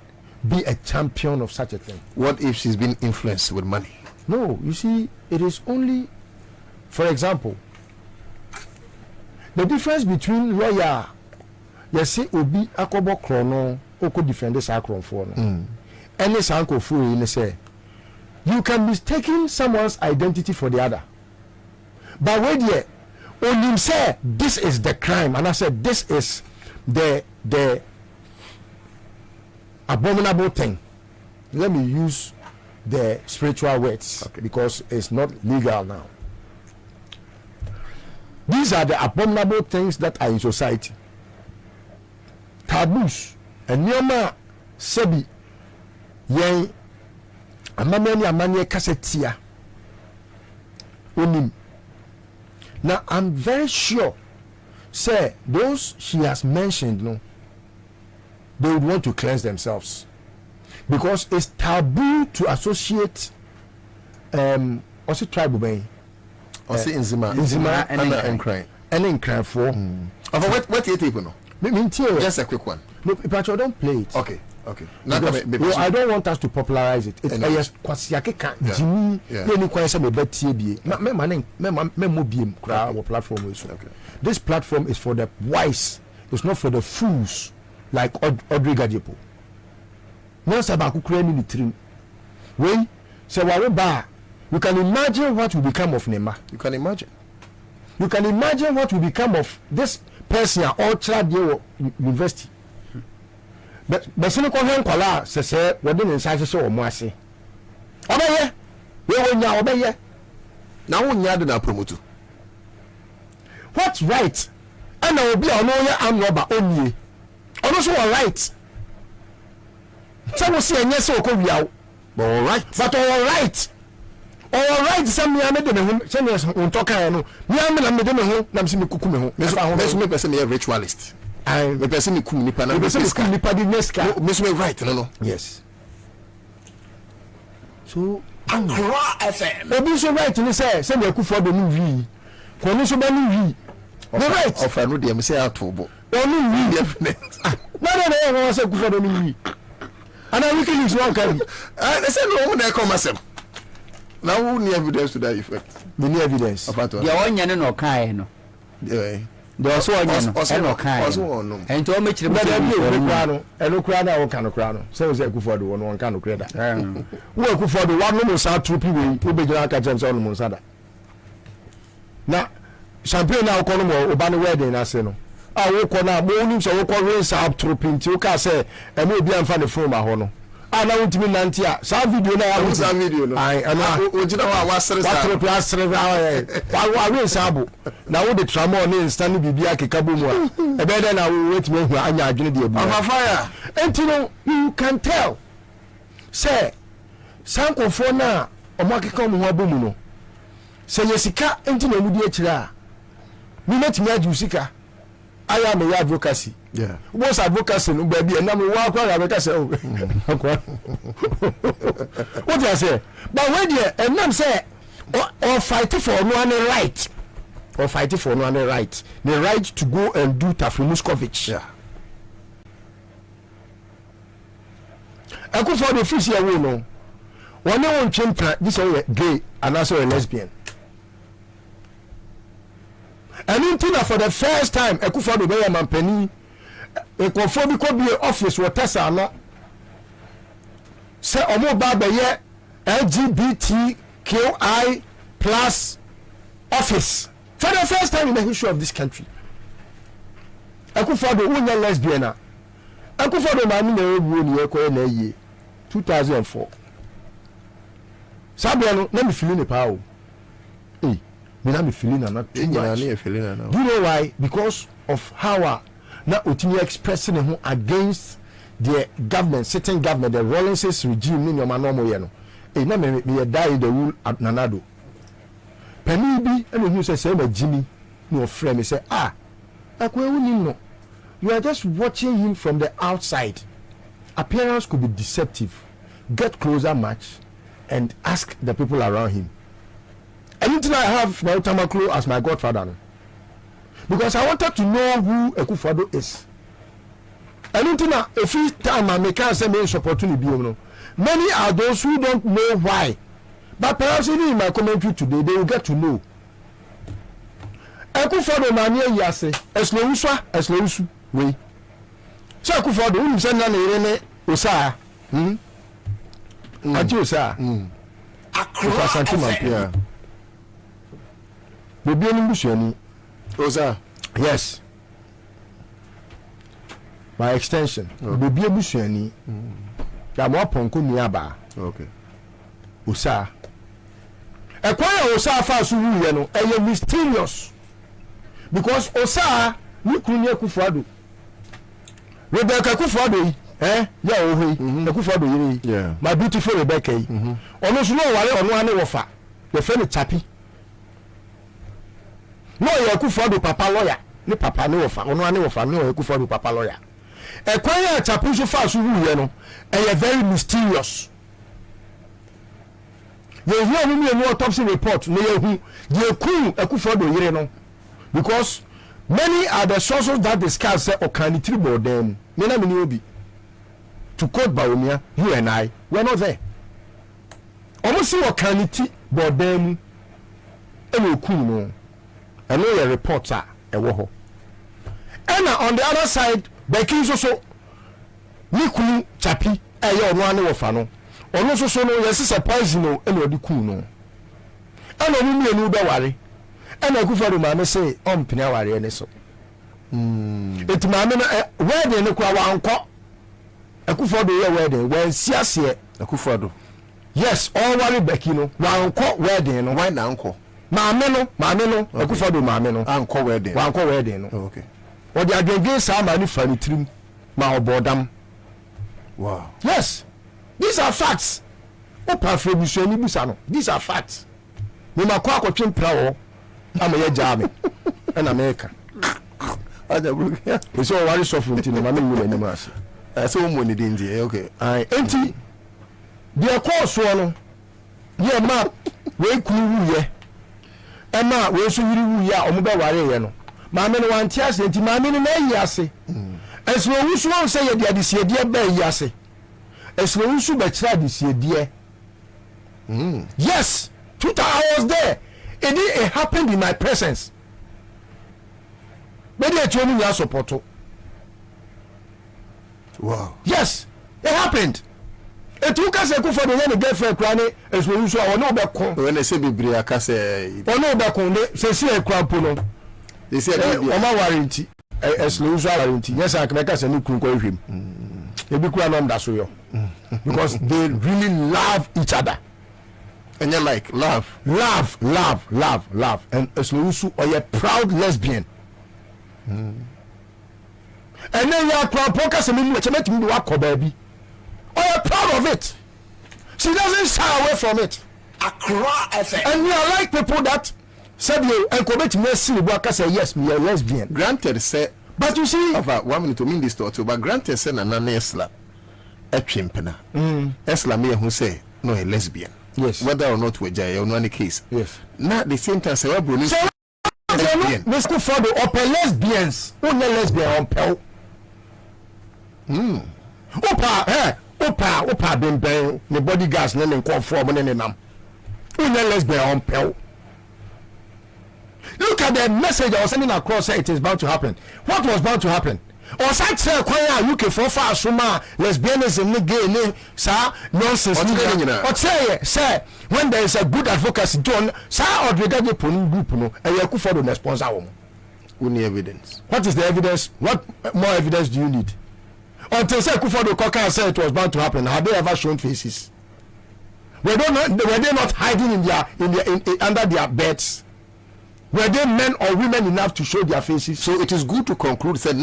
be a champion of such a thing. What if she's been influenced with money? No, you see, it is only, for example, the difference between lawyer, you see, Obi Akobo Krono, Oko defend this Akron for no. And this uncle fool in say, you can mistake someone's identity for the other. But wait here, when you say this is the crime, and I said this is the abominable thing. Let me use the spiritual words because it's not legal now. These are the abominable things that are in society. Taboos. And Nyoma Sebi Yen Amanye Kassetia Unim. Now I'm very sure, say those she has mentioned, no, they would want to cleanse themselves because it's taboo to associate also tribal bay also Inzima and crime for what you take no just a quick one. No, but you don't play it. Okay. Well, I don't want us to popularize it. It's yes, kwasiake kan Jimmy. Any kwasa me betie bie. Me platform is. This platform is for the wise. It's not for the fools like Audrey Gajepo. No sabaku kure ni trim. Wey say wa ba. You can imagine what will become of Nema. You can imagine what will become of this person or child university. But sini ko hen kwala sese wode ne nsa hye o mo ase obeye we wonya obeye na wonya de na promote what's right and na obi ono ya amroba onye ono so right so we see enye se okowia but all right some me amede me hu se me untoka no me amela me de me hu na me se me kuku me hu me person me ritualist. I the person who come nipa na the person who nipa di neska me right no yes so Accra FM obi so right ni say me Akufo do no wi ko ni so ba no wi no right offer no dem say atobo no wi definite no say Akufo do no wi ana we can use one carry they say no na come asem now who need evidence to that effect me need evidence ya wonya ne no kai no there was one no kai and to me chire no kra na wo kan kra no say Akufo do no kan kra da wo Akufo do one no sa tropi we be jira ka chem say no mo sada na champagne na ko no mo oba no wedding na se no a wo ko na mo nim so wo ko rinse up tropi nti wo ka say e mo obi amfa ne phone ma ho no ana wontimi nanti a sa video na ya sa video no ai ana ojina wa sere sa tropi asere wa rinse abu na wo de tramo ne instant bibia kekabo mu a e be dey na wo wetimi hu anya adwene de abu fire enti no you can tell say sankofo na omakeka mu ho abomu no say yesika enti na mu di akira a mi metimi aju sika aya me advocacy what's advocacy no baby and we walk around like I say what do I say but when you and them say or fight for no one right or fight for no one right the right to go and do Tafi Muscovich Akufo the fish here we know one won change this is gay and also a lesbian. And until for the first time Akufo do be a mampani e konfo bi ko bi office wo tesa no say omo ba be ye LGBTQI plus office for the first time in the history of this country. Akufo do unya lesbian a Akufo do ma mi na ewu ni e ko na ye 2004 sabia no na me feel ni pa o me na me feeling na not too much. You know why? Because of how na otimi expressing him against the government, sitting government, the Rawlings regime, in your manomo yeno. Eh, na me die in the rule at Nanado. Penny be, and you say, Jimmy, no friend, he say, ah, no. You are just watching him from the outside. Appearance could be deceptive. Get closer, match, and ask the people around him. Anything I have my Tamaklo as my godfather, because I wanted to know who Akufo-Addo is. Anything every time I make a same opportunity, many are those who don't know why. But perhaps even in my commentary today, they will get to know. Akufo-Addo mania yase eslousu we. So Akufo-Addo who say na ne osa ati osa akra santima bobi enu busuani osa yes by extension bobi busuani ya mo ponko nuaba okay osa ekwaya osa fa so wuye no eye mysterious because osa ni kunu Akufo-Addo Rebecca Akufo-Addo yeah ohe Akufo-Addo yiri my beautiful Rebecca ono so no wale ono ane wofa the friend chapi no ye Akufo-Addo papa lawyer ni papa ne wofa ono ane wofa no Akufo-Addo papa lawyer ekwanya chapi so fa so wuye no eye very mysterious ye hu omu me no autopsy report no ye hu ye ku Akufo-Addo yiri no because many are the sources that discuss say okanitiri bodem me na me ni obi to quote Baumia, you and I were not there. Almost see okaniti bodem eno kuno and no reporter e wo ho. And on the other side Becky so nikunu chapi eye ono ane wo fa no ono so no yes surprise no eno di kuno and onu mi enu be ware and Akufo-Addo ma me say ompini aware ene so it ma me where dey ne kwa wanko Akufo-Addo ye wedding when siase Akufo-Addo yes all worry Becky no wanko wedding no why na anko ma me no Akufo-Addo ma me no anko wedding no okay o dey agege sa ma ni fani trim ma obodam wow yes these are facts o pa frebusu ni busa no these are facts me ma kwa akotwe mpra wo ama ye jame en America aja bru we so worry suffer ntino ma me mu ni ma ase so mo ni dinji okay enti de course no ye ma we kuru wuye e ma we so yiri wuye a omo be ware ye no ma me no wanti ase enti ma me no na yi ase eslo wusu won say ye de adisiedie ba yi ase eslo wusu be kira adisiedie yes 2 hours there it happened in my presence but they told me you support. Wow. Yes, it happened. It took us a good for the girlfriend cranny as we usually or no back when they say Bibria Case or no back on the say a crab puno. They said, my warranty as usual warranty. Yes, I can make us a new cook with him. They be crown on that so because they really love each other. And you're like, love. And as Lusu or a proud lesbian. And then you are proud focus and you make me walk baby. Oh, you're proud of it. She doesn't shy away from it. And you are like people that said you and commit mercy worker say yes, me a lesbian. Granted, say, but you see, over 1 minute to mean this to but granted, say na esla a chimpena. Esla me who say no a lesbian. Yes, whether or not we jay or no any case. Yes, not the same time. Say what Bruno. Let's go for the upper lesbians. Only lesbian on pel. Opa, been the bodyguards, and then call for money in them. Only lesbian on pel. Look at the message I was sending across. It is bound to happen. What was bound to happen? Or such say choir UK for far suma lesbianism ni gay ni sa nonsense. Or say when there is a good advocacy John sa or regard group no and you for the sponsor one. Only evidence. What is the evidence? What more evidence do you need? Until say Akufo-Addo Koka said it was bound to happen. Have they ever shown faces? Were they not hiding in their under their beds? Were they men or women enough to show their faces? So it is good to conclude that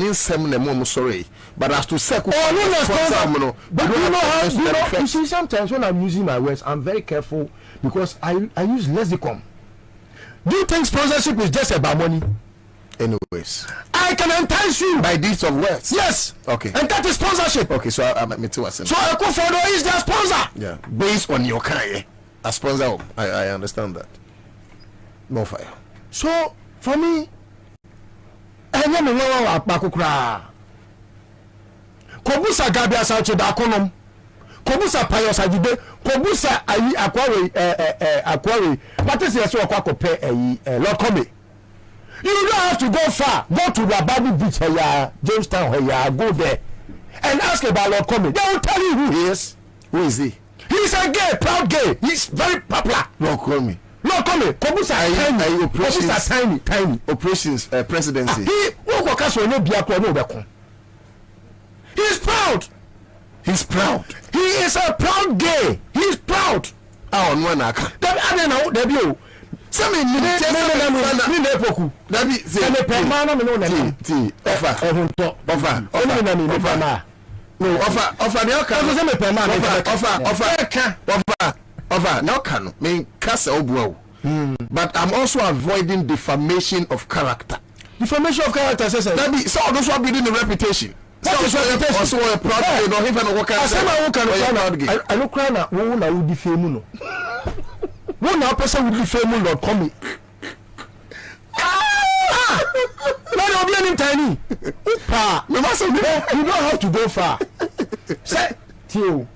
sorry, but as to say, but you see, sometimes when I'm using my words, I'm very careful because I use lexicon. Do you think sponsorship is just about money? Anyways, I can entice you by deeds of words. Yes. Okay. And that is sponsorship. Okay, so I'm me too. So Akufo-Addo is their sponsor. Yeah. Based on your kind, a sponsor. I understand that. No fire. So for me, I am a lower Bakukra. Kobusa Gabia Sancho Dakonom. Kobusa Payos Ajibe. Kobusa Ayi Aquari. What is your so pay Lord Comey? You don't have to go far. Go to the Bible Beach here, Jamestown here, go there and ask about Lord Comey. They will tell you who he is. Who is he? He's a gay, proud gay. He's very popular. Lord Comey. Lord Comey. Kobusa tiny. Operations presidency. He's proud. He's proud. He is a proud gay. He's proud. On one account. Sami ni nepoku dabi se me pema na me no na ti offer oni na me pema no offer ne oka so se me pema na offer na oka no me kasa obuo but I'm also avoiding defamation of character. Defamation of character says dabi so odo so building the reputation. What is reputation? Also a proud gay no him no work as I look na wo na wo defame no. One now person will be famous Lord Comey. Not of any tiny. Pa, you don't have to go far. Say, Tio.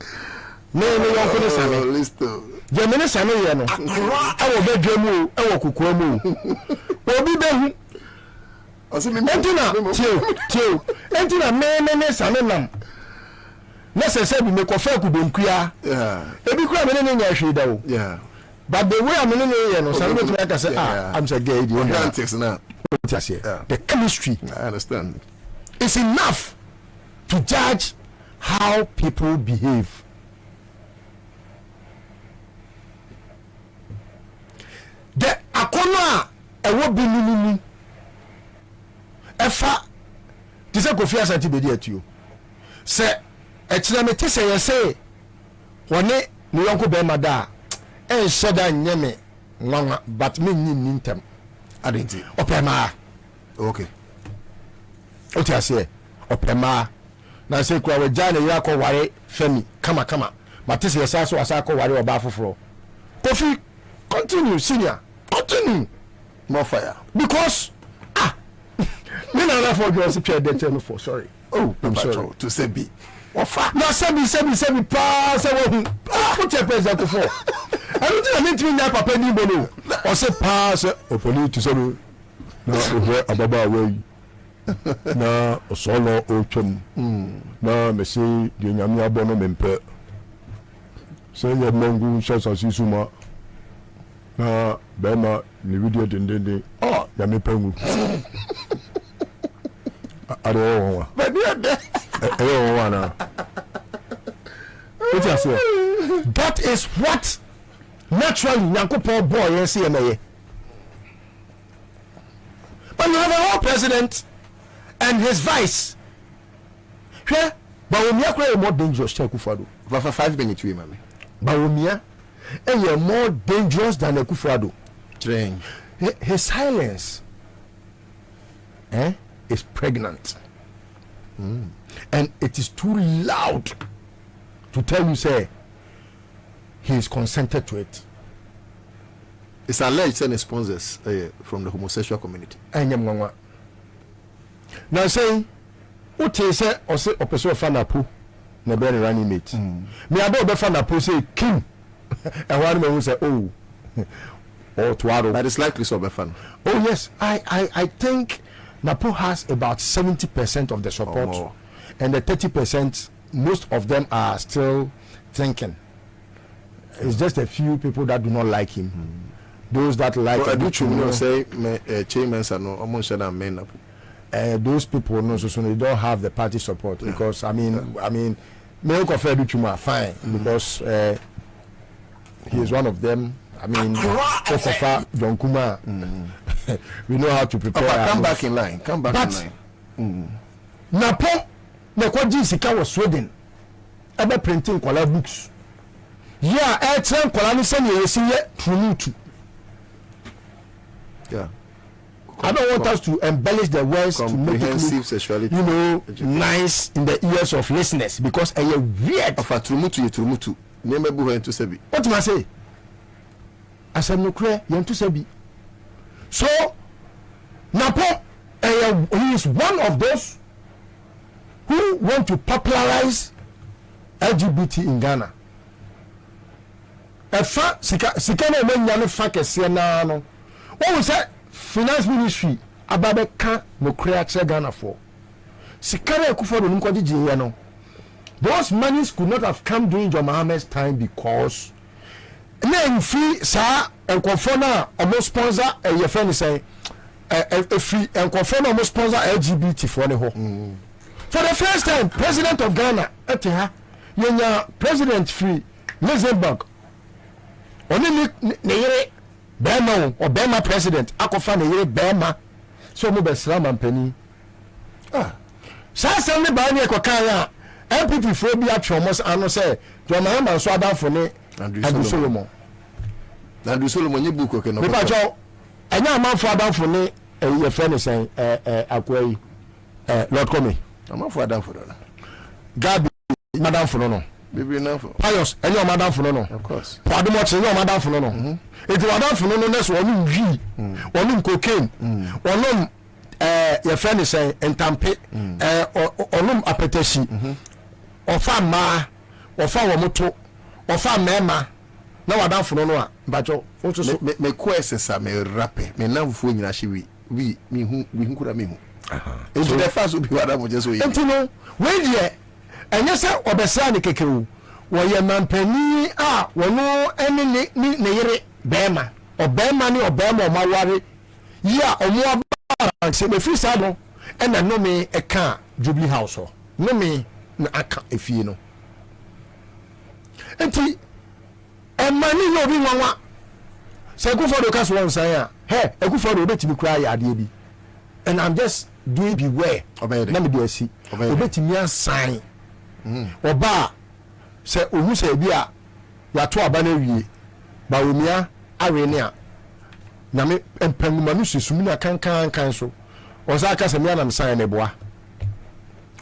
No, uncle Sammy. Listo. Gemini Sammy, I will be Jemu, I will cook Romu. Will be there. Entina, Tio. Entina, me, Sammy. Necessary make a fair could be clear. Yeah. Every crime in the yeah. But the way I'm in the something like I say, I'm so gay. The chemistry, I understand, is enough to judge how people behave. The akona ewo bi nini efa this is Kofi Asante be there to you. Say echinamete say you say woni ni yonko be mada and shada nyeme nwana but me nyin ntem adenti opema okay oti ase opema na say kwa wajane yakọ ware femi kama but say yesa so asakọ ware oba foforo Kofi continue senior continue more fire because me na for you say the tell me for sorry I'm sorry to say be ofa na sebi pa se wo put your present for I don't think I meant to papa ni bono or say pass opoli to say na ohe ababa away na osolo otwam na me say de nyame abono mempe say ye mangu shasa sisuma na bema ni video dendende ya me pangu are o but that is what naturally Nyankopon boy yes yemaye. But you have a whole president and his vice. Here, Bawumia is more dangerous than Akufo-Addo. For 5 minutes, we mami. Bawumia is more dangerous than Akufo-Addo. Strange. His silence is pregnant. And it is too loud to tell you say he is consented to it. It's alleged and sponsors from the homosexual community. Now saying what is say or say a person fanapu na be running mate. Me about be fanapu say king and one man will say oh or Tuaro. That is likely so be fan. Oh yes, I think Napo has about 70% of the support and the 30% most of them are still thinking. It's just a few people that do not like him. Those that like him, say chairmen are no almost men. Those people no so they don't have the party support because I mean me ko fe Duchuma fine because he is one of them. I mean Kofa John Kuma we know how to prepare. Come back in line. Come back in line. Napo na kwaji sika was Sweden. Ebe printing kwala books. Yeah, airtime kwala ni send ye siye trumutu. Yeah. I don't want us to embellish the words to make it look, sexuality, nice in the ears of listeners because a weird. Of a trumutu. Name ebu yentu sebi. What do I say? Asem no kre yentu sebi. So Napo, he is one of those who want to popularize LGBT in Ghana. Efa sika na emenya no fa kese na no. What we say? Finance Ministry ababe ka no create Ghana for. Sikare Akufo-Addo nkwaji jiye no. Those monies could not have come during John Mohammed's time because na free sa enkofo na almost sponsor your friend say free enkofo na almost sponsor LGBT for ne ho. For the first time president of Ghana eteha yenya president free Luxembourg. Oni ne yere Bema or Bema president, Akofa ne yere Bema, so mo be slam ampani. Sa ne ba ne kwakaya, MPP fo bi atwomos ano say, John Mahama so adan fo ne Andrew Solomon. Andrew Solomon nye buko ke no. Me pa cho, enya amanfo adan fo ne ye friend say akwai Lord Comey. Amanfo adan fo na. Gabi madam fo no. Baby enough. Pius, any of madam for no. Of course. Pardon much, any of madam for no. It was madam for no, next one, one cocaine, one your friend is saying, and tampe, or appetition, or farm ma, or farm moto, or farm mema. Now I down for no, but also me questions are me rapid, me now for you, we who could have me. Into the first would be what I would just say. And you know, when ye. Enye se obesa ne kekewu wo ye mampani a wo no ene ne yere bema obema ne obema omaware ya omo aba se me fi sa no ena no me eka Jubilee House ho no me na aka efie no enti emani no bi nwanwa se Akufo-Addo ka so won san ya Akufo-Addo obetimi kura ya ade bi and I'm just doing beware na me do asi obetimi asan oba se ohu se bia ya to aba na wie ba omia awene a na me empanguma no susumi na kan so o za ka se me na msan ne boa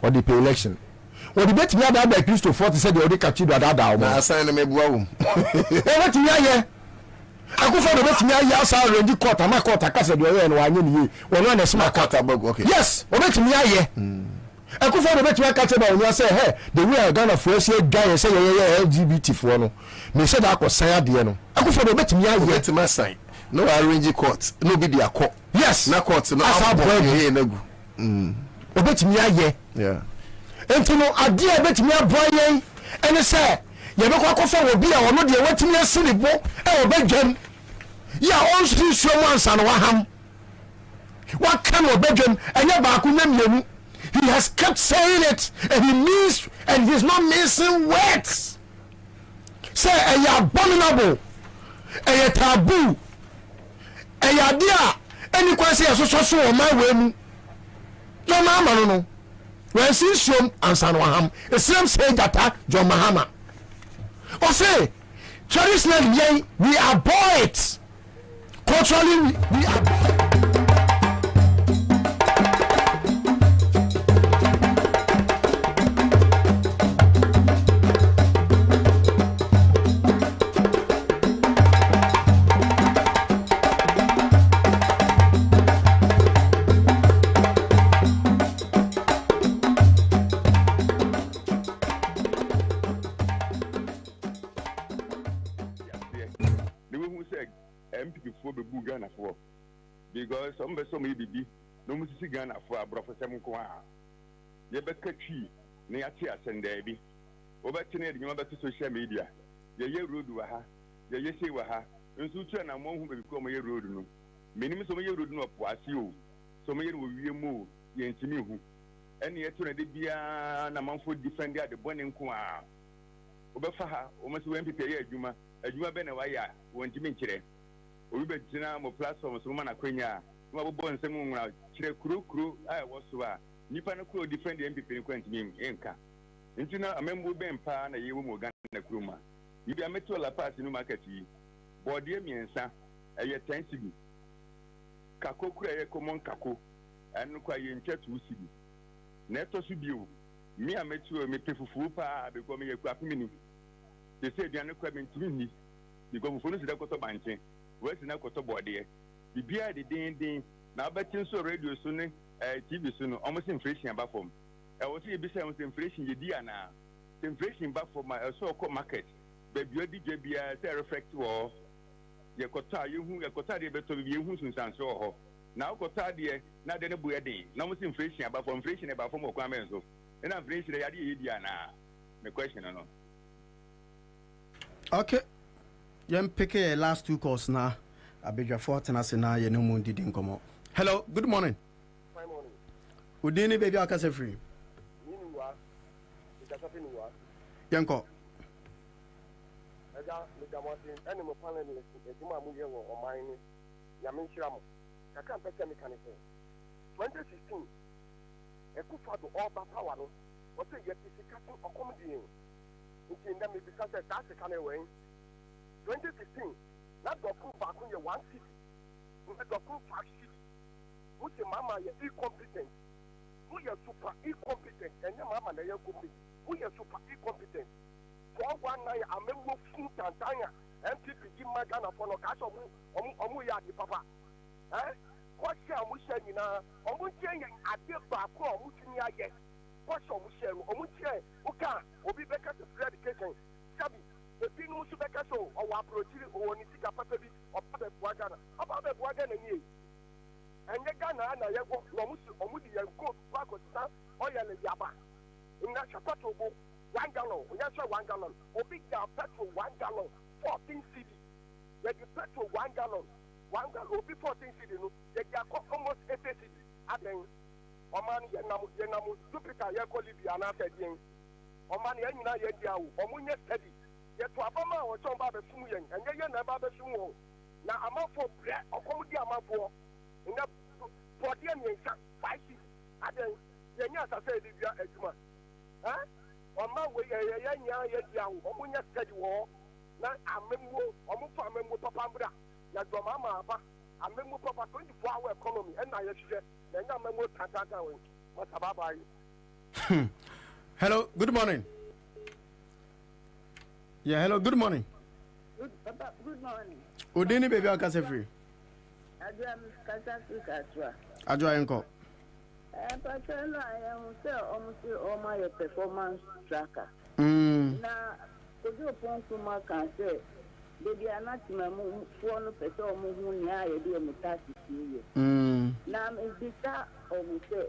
o di election o di bet me ada ba Christo 40 se de o di kachi do ada o na asan ne me boa wo e bet me aye Akufo-Addo bet me aye asa rendi court ama court aka se de o ye no anye ne ye wo no sima court abog okay yes o bet me aye Akufo-Addo bet me catch about when say hey the way Ghana for say guy say LGBT for no me say that ko sign ade no Akufo-Addo bet me aye bet me sign no arrange court no be their court yes na court no abo here na gu o bet me aye yeah enti no ade a bet me aboye ene say ye be kwa kofa wo bi a ono de watimi asiri bo e obedwam ya on so mo ansa no waham wa kan obedwam enye ba ku na mienu. He has kept saying it, and he means, and he's not missing words. Say, a abominable, a taboo, a dear, any question so on my way. John Mahama, no. When since you answer Waham, the same say that John Mahama. Or say, traditionally, we are poets. Culturally, we are. Because some baby no music Ghana for a professor Mukwa. Ye beka tree, Neatia Sendebi. Over 10 years, you remember to social media. Ye road waha, ye say waha, and Suchan among whom become a road no. Minimum some year road no was you. Some year will be more, ye and Timihu. And yet to the Bia Namanfo defend the Bonin Kwa. Oberfaha, almost 1 people a Juma Benawaya, 1 Jimin. obi be gyina mo platform so mo na kwenya mo abobɔ nsɛm mu na kyerɛ kuro a ɛwɔ so a nipa no kuro defend the MPP ne kwantimi enka nti na amembo be mpa na yewu mo Ghana na kuro ma yibi ameto la pass no market yi bɔɔdeɛ miɛnsa ɛyɛ 10 cedi kako kura ɛyɛ common kako ɛno kwa yɛ nkyɛ 2 cedi na ɛtɔ so bio mi ameto me pefufu pa be ko me yɛ kwa pemini de se aduane kwa me ntimi ni de ko fufu no sida kɔtɔ banche wesi na kɔtɔ bɔɔdeɛ bibia de den na abetin so radio so ne TV so no almost inflation aba form ɛwɔ so yɛbisa almost inflation yɛdi ana inflation ba form ɛso ɔkɔ market baby odi dwa bia say reflect wɔ yɛkɔtɔ yɛkɔtɔ de beto bi yehu sunsanso wɔ hɔ na ɔkɔtɔ de na de ne bu yɛden na almost inflation aba form inflation aba form ɔkɔ amen so na inflation yɛde yɛdi ana me question no okay yɛn pick last 2 calls na abedwafo tenase na yɛn no mu didi nkomo. Hello, good morning. Good morning. Udini baby akase free. Ninuwa. Ikasapinuwa. Yanko. Ega midamati eni mo panel ni eduma mu ye wo oman ni. Ya me nhira mo. Kaka mpese me kan se. 2016 Ekufado oba power no. What say yet is cutting accommodation. Nti nda me bisa se ta se kan e wen. 2016 na doku ba ko ye 1 city. Na doku 5 city. Who's a mama incompetent? Who is super incompetent? And your mama na competent. Who is super incompetent? For 1 night, I remember food and tanya. MPP give my Ghana for no cash of yard papa. Eh? What shall we say na? Omuchen a dear back or Mutinia yet. What shall we say? Omuchen, Uka, Obi Becker to free education. Sabi, the thing who should be so or approaching or Nisika Papabi or Papa Wagana. About the Wagana and ye. And the Ghana na yego omudi yego Pakistan oil yaba in that chapato 1 gallon we just 1 gallon obi ga petrol 1 gallon 14 cedi the petrol 1 gallon obi 14 cedi no they ga almost 80 cedi aden oman yenam Jupiter ye ko Libya na tedien oman ye nyina ye dia wo omunye steady ye to abama wo chon ba be sumu yen enye ye na ba be sumu na amafo bre okomudi amafo nga body and 5 aden yenya sase de bia adwuma eh oma we yenya ye dia wo omunya steady wo na amemwo omufa amemwo papa mbra ya doma ma ba amemwo papa 24 hour economy and na ye hwe na nya amemwo tantaka we matababa yi. Hello, good morning. Yeah, hello, good morning. Good morning. Udini baby akase free. Adwa mkasa Afrika. Adwa enko. Patron I am say performance tracker. Na kojo pon kuma kan say baby anati mamu fo pese omo hu ni aye de mutasi tiye. Na me bisa omo say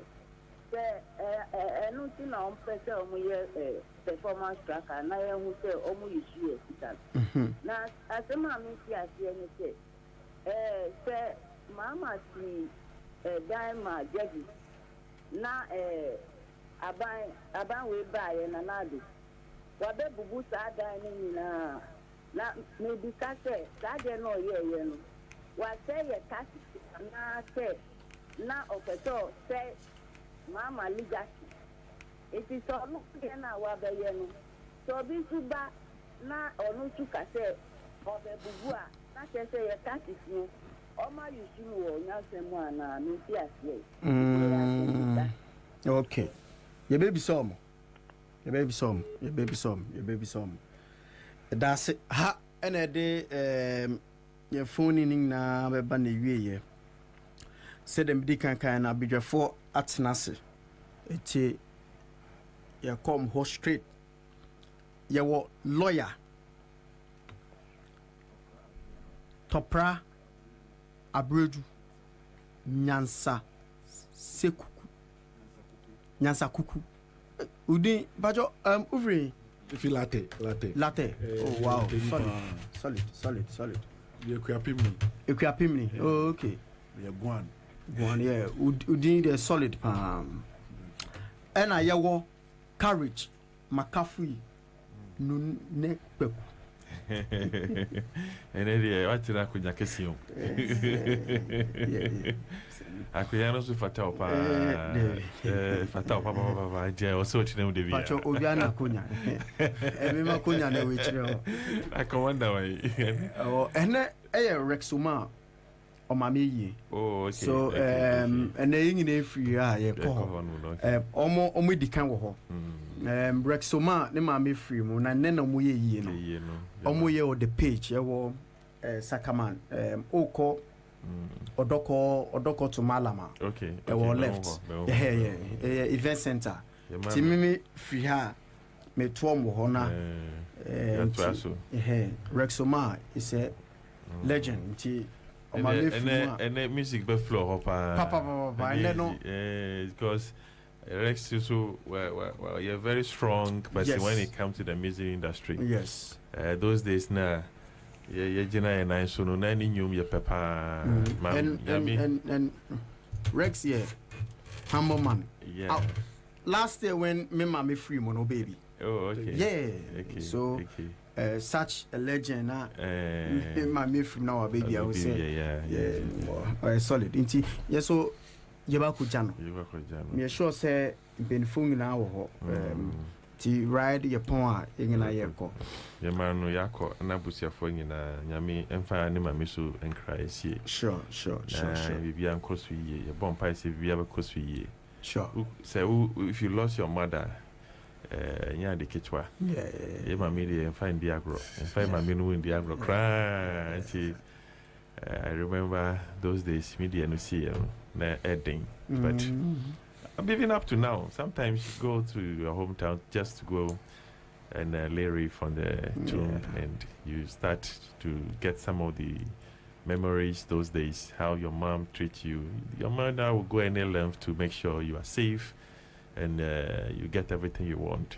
enu ti na on pese omo ye performance tracker na ye hu say omo yisu e na asema mi ti ase ni say say mama si daima judge na aban we buy na nado wa be bubu sa dan ni na me bi ka say sa de no ye no wa say ye kasi na say na opeto say mama legacy it is so no na wa be ye no so bi suba na onu tu ka say obe bubu a na say ye kasi no Oma yusimu wo nyasemu ana nti asiye. Okay. Ye baby some. That's it. Ha ene de ye phone ni na be ba na wie ye. Se dem di kan na bidwefo atnase. Eti ye come ho straight. Ye wo lawyer. Topra Abredu Nyansa Sekuku Nyansa Kuku Udin Bajo Uvri if you latte oh wow solid you equipment oh okay we are Guan yeah Udin the solid and I yawo courage McCaffrey no ne peku And then what did I could not kiss you? I could also fatal fatal papa, or so to know the Obiana Cunha. Emma Cunha, which I can wonder why. Oh, and Rexuma. Omami. Oh, okay. So, and then in free, almost the can go. Rexoma, the mammy free moon, and then Omuye, Omuye or the page, Sakaman, Oko, Odoko to Malama. Okay. Left. Event center. Timmy free her, me Tuomo Hona. Rexoma is a legend. And music be flow papa because Rex so well you're very strong but when it comes to the music industry those days now yeah nice so no nani nyum ye papa and Rex humble man last year when me mama free mono baby so such a legend my me from now baby I would say solid inti yes so yebaku jano me sure say been phone na wo ti ride your pon engina yeko ye man no yakọ na busiafo nyina nyame emfa ne ma me so enkra esie sure bibia nkoso yie ye bompa se bibia be koso yie sure say if you lost your mother yeah, the kitwa. Yeah, my media and find the agro. And find my menu in the agro. Cry. I remember those days, media no see editing. But I'm even up to now. Sometimes you go to your hometown just to go and lay reef on the tomb, and you start to get some of the memories those days. How your mom treats you. Your mother will go any length to make sure you are safe. And you get everything you want.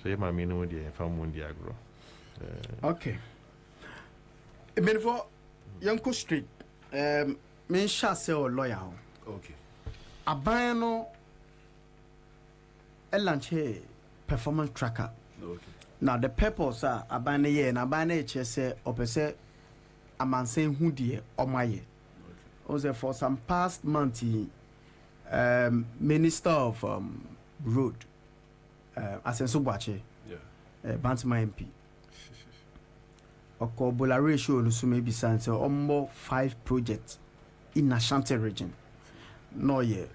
So you might know the farm the agro. Okay. Before Yanko Street, me shall say or lawyer. Okay. Abano a lunch performance tracker. Okay. Now the purpose are abane ye and abane chese opese a man saying who dear or my ye. Also for some past month Minister of Road, Asenso Boache, Bantama MP. Okobola ratio no so maybe say almost 5 projects in Ashanti region. No yeah.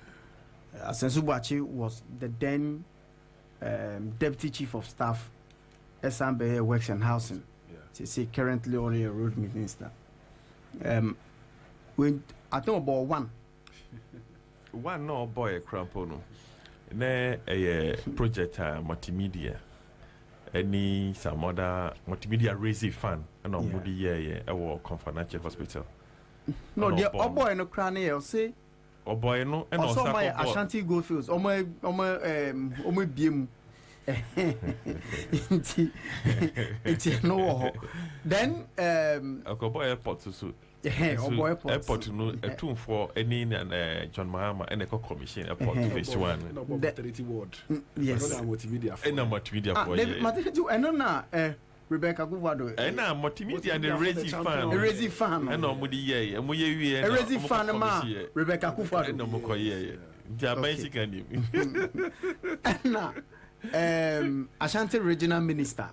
Asenso Boache was the then Deputy Chief of Staff, SMBA Works and Housing. Say currently only a road minister. When I think about one no boy a crampono. Ne a project multimedia. Any some other multimedia raising fund and on body year our Confanache Hospital. No, the boy no cranny I'll say. Oh boy no and also my Ashanti Goldfields. Oh my beam. It's no. Then a boy airport to suit. Airport no a tune for any John Mahama and a commission airport phase 1 no maternity ward yes multimedia for maternity and no Rebecca Guvado and now multimedia and the raising fan and no mudi ye and we a raising fan ma Rebecca Guvado no more ye basic and now Ashanti Regional Minister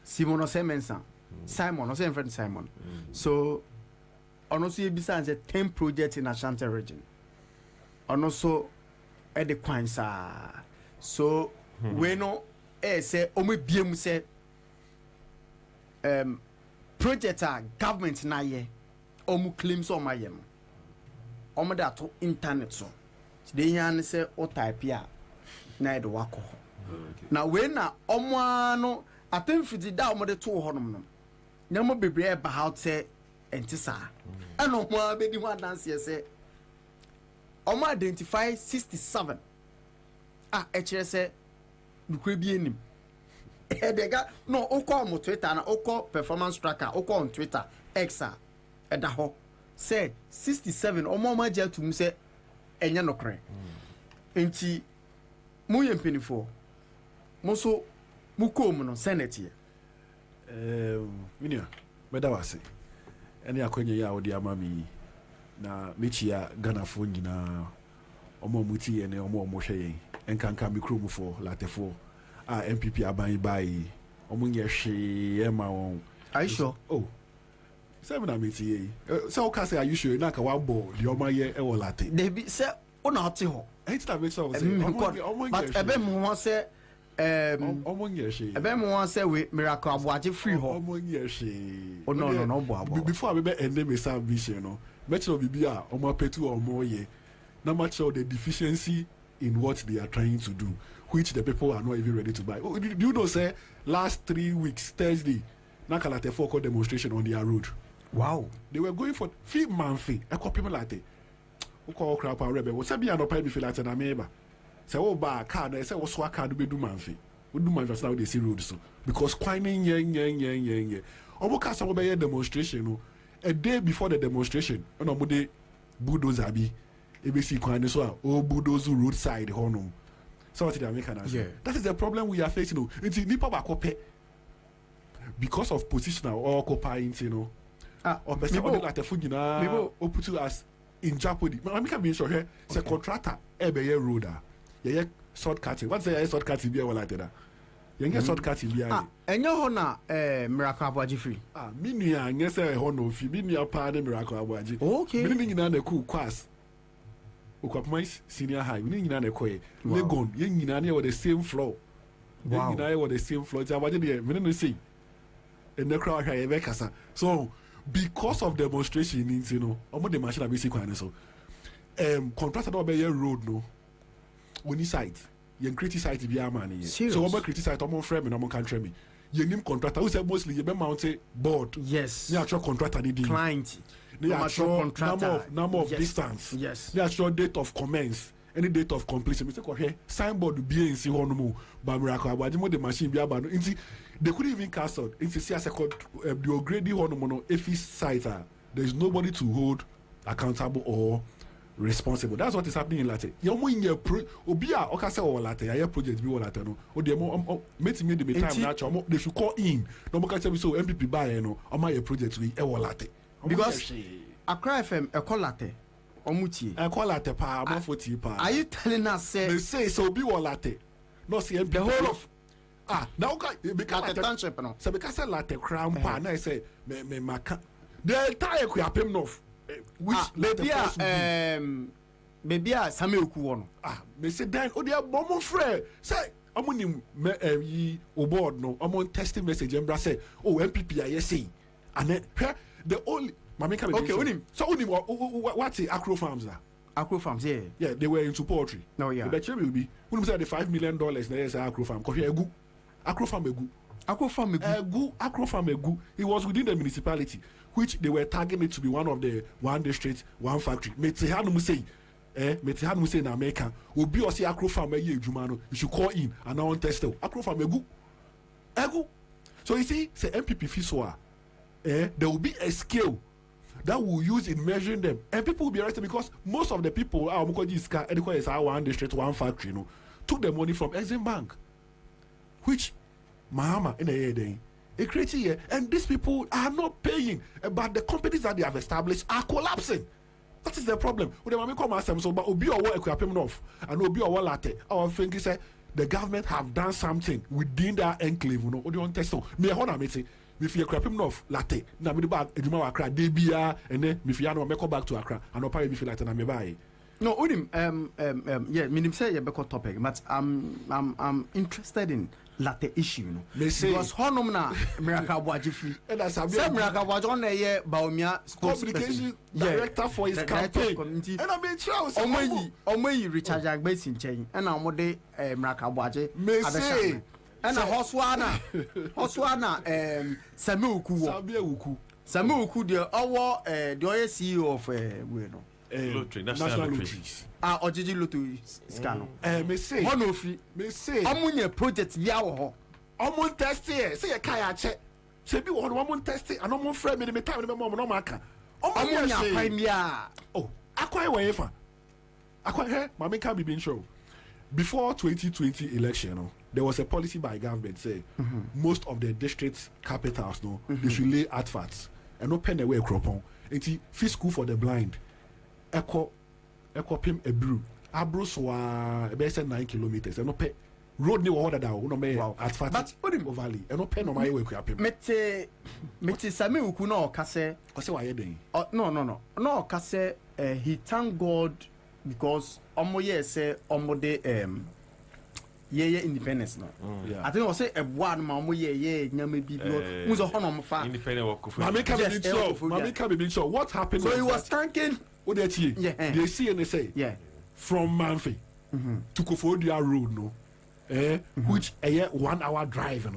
Simon Osemensa Simon, or same friend Simon. So, on also besides 10 projects in Ashanti region. And also at the Kwanza. So, we know say Omi BM say project government na ye Omu claims on my yem. Omo that to internet so. Today yan say o type ya na the wako. Now when na omo no atem fiti da omo de to honom no. Nyamo bebre ba how say entisa and no more be one dance say omo identify 67 ekere say nukwe bi enim edega no okọ mo Twitter na okọ performance tracker okọ on Twitter X eda ho say 67 omo ma je to mu say enye nokre enti mu ye mpenifo mo so mu ko mu no senate Minia, Medawasi. Any akonye ya odi amami na mechia Ghana phone na omo muti ene omo hwe enkanka mikro for latefo MPP aban bai omo nye hwe e ma won. Are you sure? Oh. Seven amiti so o ka say are you sure na ka wa bo the omo ye e wo late. Debi say una ati ho. Ain't that make so say omo but ebe mu ho say omo nye hwe. Ebe mu ho say we miracle aboaje free ho. Omo nye hwe. Oh no bo. Before I be ende me sam vision no. Metro bibia omo petu omo ye. Not much of the deficiency in what they are trying to do, which the people are not even ready to buy. Oh, do you know, say, last 3 weeks, Thursday, Nakalate 4 called demonstration on their road. Wow. They were going for fee monthly. I call people like that. Who call crap and rebel? What's a be an open me feel like an ameba? Say, oh, by car, they say, what's what car do we do monthly? We do monthly now, they see roads. So. Because quining, yeah. Almost some of demonstration, a day before the demonstration, on a day, bulldozer be. ABC Kwan so bulldoze roadside honum. So what did I make an answer? Yeah. That is the problem we are facing. It's nipa bakope because of positional or occupying, or person like the food or put you as in jeopardy. I can be sure here. Say contractor ebe roader. Yeah, shortcutting. What's the shortcutting be like that? You get shortcutting be. Enyo ho na miracle aboaje free. Minua nye say ho no fi minua pa de miracle aboaje. Okay. Mini nyina na cool class. Ukapmais senior high, we need to koye. Legon, yen yina ne the same floor. Yen yina the same floor. Jawaje de, we no say. And the crowd here kasa. So because of demonstration, omo the machine basic kwan so. Contractor no be road no. Oni site. Yen criticize bi amani. So omo criticize omo frame me no omo country me. Yen nim contractor who say mostly you be mount board. Yes. Ni actual contractor ni client. They are sure number of distance. Yes. They are sure date of commence. Any date of completion. Mr. Kohe, signboard be in see one by miracle. But the machine be about. They couldn't even cancel. It's see as a the upgrading one if it's site. There is nobody to hold accountable or responsible. That's what is happening in Latte. You in your obia okase or Latte. Your project be or Latte no. O dey mo meet me the time now. They should call in. No more can so MPP buy no. Am your project we e or Latte. Because Accra FM ekolate omutie ekolate pa amafoti pa. Are you telling us say they say so be walate no see the whole of now because latte township no so because latte crown pa na say me maka the entire kuapem no which later maybe Same Oku no me say then o dey bomo frɛ say omonim yi board no omon testing message embra say oh MPP aye say and the only okay, unim. So unim what's the Acro Farms are? Acro Farms, yeah. Yeah, they were into poultry. No, yeah. The bet will be unim say the $5 million there is Acro Farm. Cause egu. Acro Farm egu. Acro Farm egu. Acro Farm egu. It was within the municipality, which they were targeting it to be one of the one district, one factory. Metehanu say, Metehanu say in America, obi or say Acro Farm ye jumano. You should call in and now on test. Acro Farm egu. Egu. So you see, say MPP fiswa. There will be a scale that will use in measuring them, and people will be arrested because most of the people one district, one factory, took the money from Exim Bank, which Mahama in a year day, a crazy year, and these people are not paying, but the companies that they have established are collapsing. That is the problem. When they come ask them, so but obi or equipment off, and obi or latte, our think is the government have done something within their enclave. You know, what do you want to test? Me a meeting. If you crap him off latte, na me back eduma Accra debia and then if you me go back to Accra and no pay me feel like na me buy. No, unim yeah, minim say you beko topic, but I'm interested in latte issue, you know. Because honum na miracle aboaje free. And that's say miracle aboaje on ye Baumia communication director for his campaign. And I mean Charles omoyi Richard Agbesi nchen and na omode miracle aboaje abesha. And a Hoswana Same Oku Same Oku the CEO of Lottery, National Lottery. Ojiji Lottery Scano. Me say Honofi me say Omunye project yawo Omun test here say kaya che se bi wo Omun test and Omun frame me time me mom no maka Omunya premier oh akwai wefa akwai he mama can be being show before 2020 election no there was a policy by government say most of the district capitals they should lay adverts and no pen away cropon. It's free school for the blind. Echo pim a brew. Abroswa about 9 kilometers and no pay road ni order that no me advert. But valley and no pen on my way cropim. Mete same uku no kase. Kase wa yeden. No kase he thank God because omoye say omode yeah independence no. I think I say a one ma omoye nyame bibio. Muzo hono mfa. Independent work. Mami can be sure what happened. So he was thanking they see and they say from Manfi to Kofodia Road which a 1 hour drive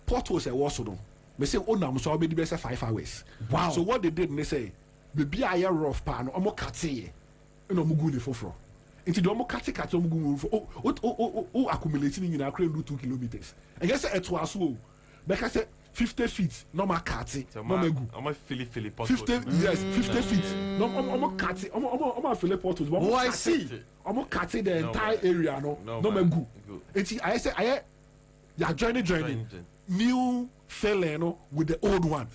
Port was a was no. They say so be the 5 hours. Wow. So what they did they say be a rough pan omo kate no mugu ne foforo. Into the omo kate mugu accumulating in accra do 2 kilometers. I guess it was so because 50 feet normal kate no megu. Omo fili 50 yes 50 feet no omo kate omo fili portos. Oh I see. Omo kate the entire area no megu. Enti I say you are joining new fellow with the old one.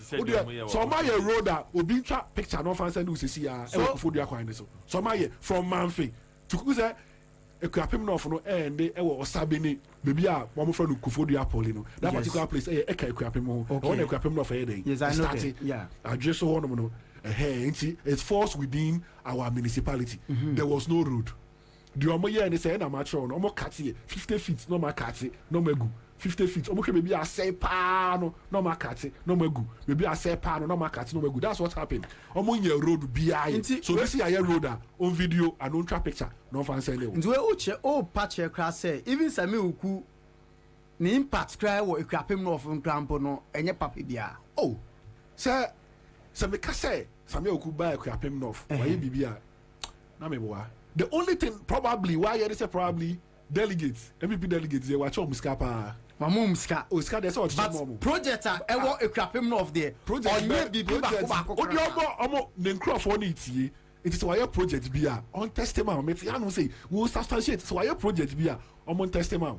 So my road obi twa picture no fan send we see ya e for dia kwan so. So my from Manfi to say ekwapem no no and e wo Osabeni baby a mo fra no Kufodua Poli no that particular place e ka ekwapem ho on ekwapem no for here. Yes, I know. Yeah. Address so one no it falls within our municipality. There was no road. The omo here and say na match on omo kate 50 feet no ma kate no megu 50 feet omo ke baby a say pa no ma kate no megu baby a say pa no ma kate no megu. That's what happened. Omo nye road bi so this is a road on video and on traffic picture no fan say nti we uche patch kra say even same uku ni impact kra wo ekwapem no of nkrampo no enye papa bia say me ka say same uku ba ekwapem no of why bibia na me boa. The only thing probably why you say probably delegates MPP delegates they watch muska pa muska oska dey say but project e wo ekwapem no of there project bibi ba odi omo ne nkrofo na itie it is why project bia on testimony me ya no say we substantiate so why project bia omo testimony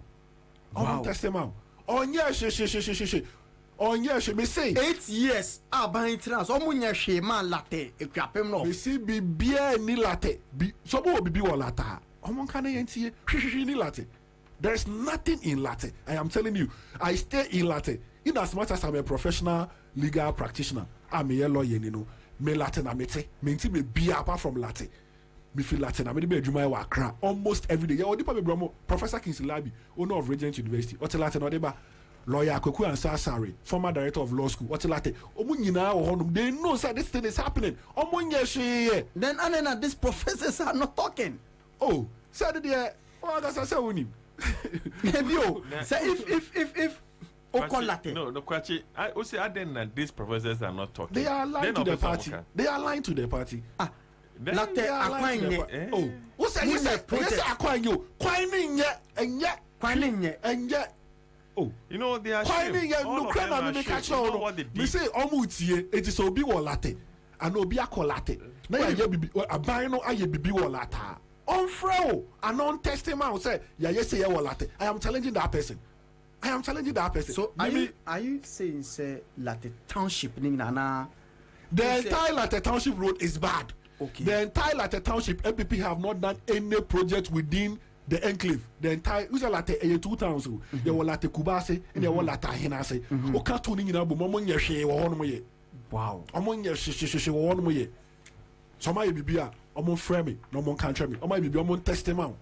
onye she onye she me say 8 years aban trans omo nya hwe man latte ekwapem no me see bibia ni latte bi so bo bibi wo lata omo kan na yentie hwe ni latte. There is nothing in latte. I am telling you, I stay in latte in as much as I'm a professional legal practitioner. I'm a lawyer, you know. Me latte na mete me nti me bia apart from latte me feel latte na me be adwuma wa Accra almost every day. Odi pa me bromo Professor Kingsley Labi, owner of Regent University. Oti latte no dey ba lawyer Akweku Ansari, former director of law school. Oti latte omo nyina wo honum. They know say this thing is happening. Omo nye then anena these professors are not talking. Oh, say there that's say we maybe say if no, Kwachi. I also add that these professors are not talking. They are lying to the party. They are lying to the party. Latte akwan oh, who say akwan you? Kwan oh, you know they are ashamed. No crime na me catch on. Me say omutie it is obi wo latte. And obi akolate. Na ya bibi aban no aye bibi wo lata. On fro and on testimony say ya say ya wo latte. I am challenging that person. So are you saying say Latte Township ning na the entire Latte Township road is bad. Okay. The entire Latte Township MPP have not done any project within the enclave. The entire usa Latte 2 towns. There were Latte Kubase and there were Latte Hinase. O ka to ni na bo mo nya hwe wo hono mo ye. Wow. Omo nya hwe wo hono mo ye. So my bibia omo frame me no mo kan twa me. Omo bibia omo testimony.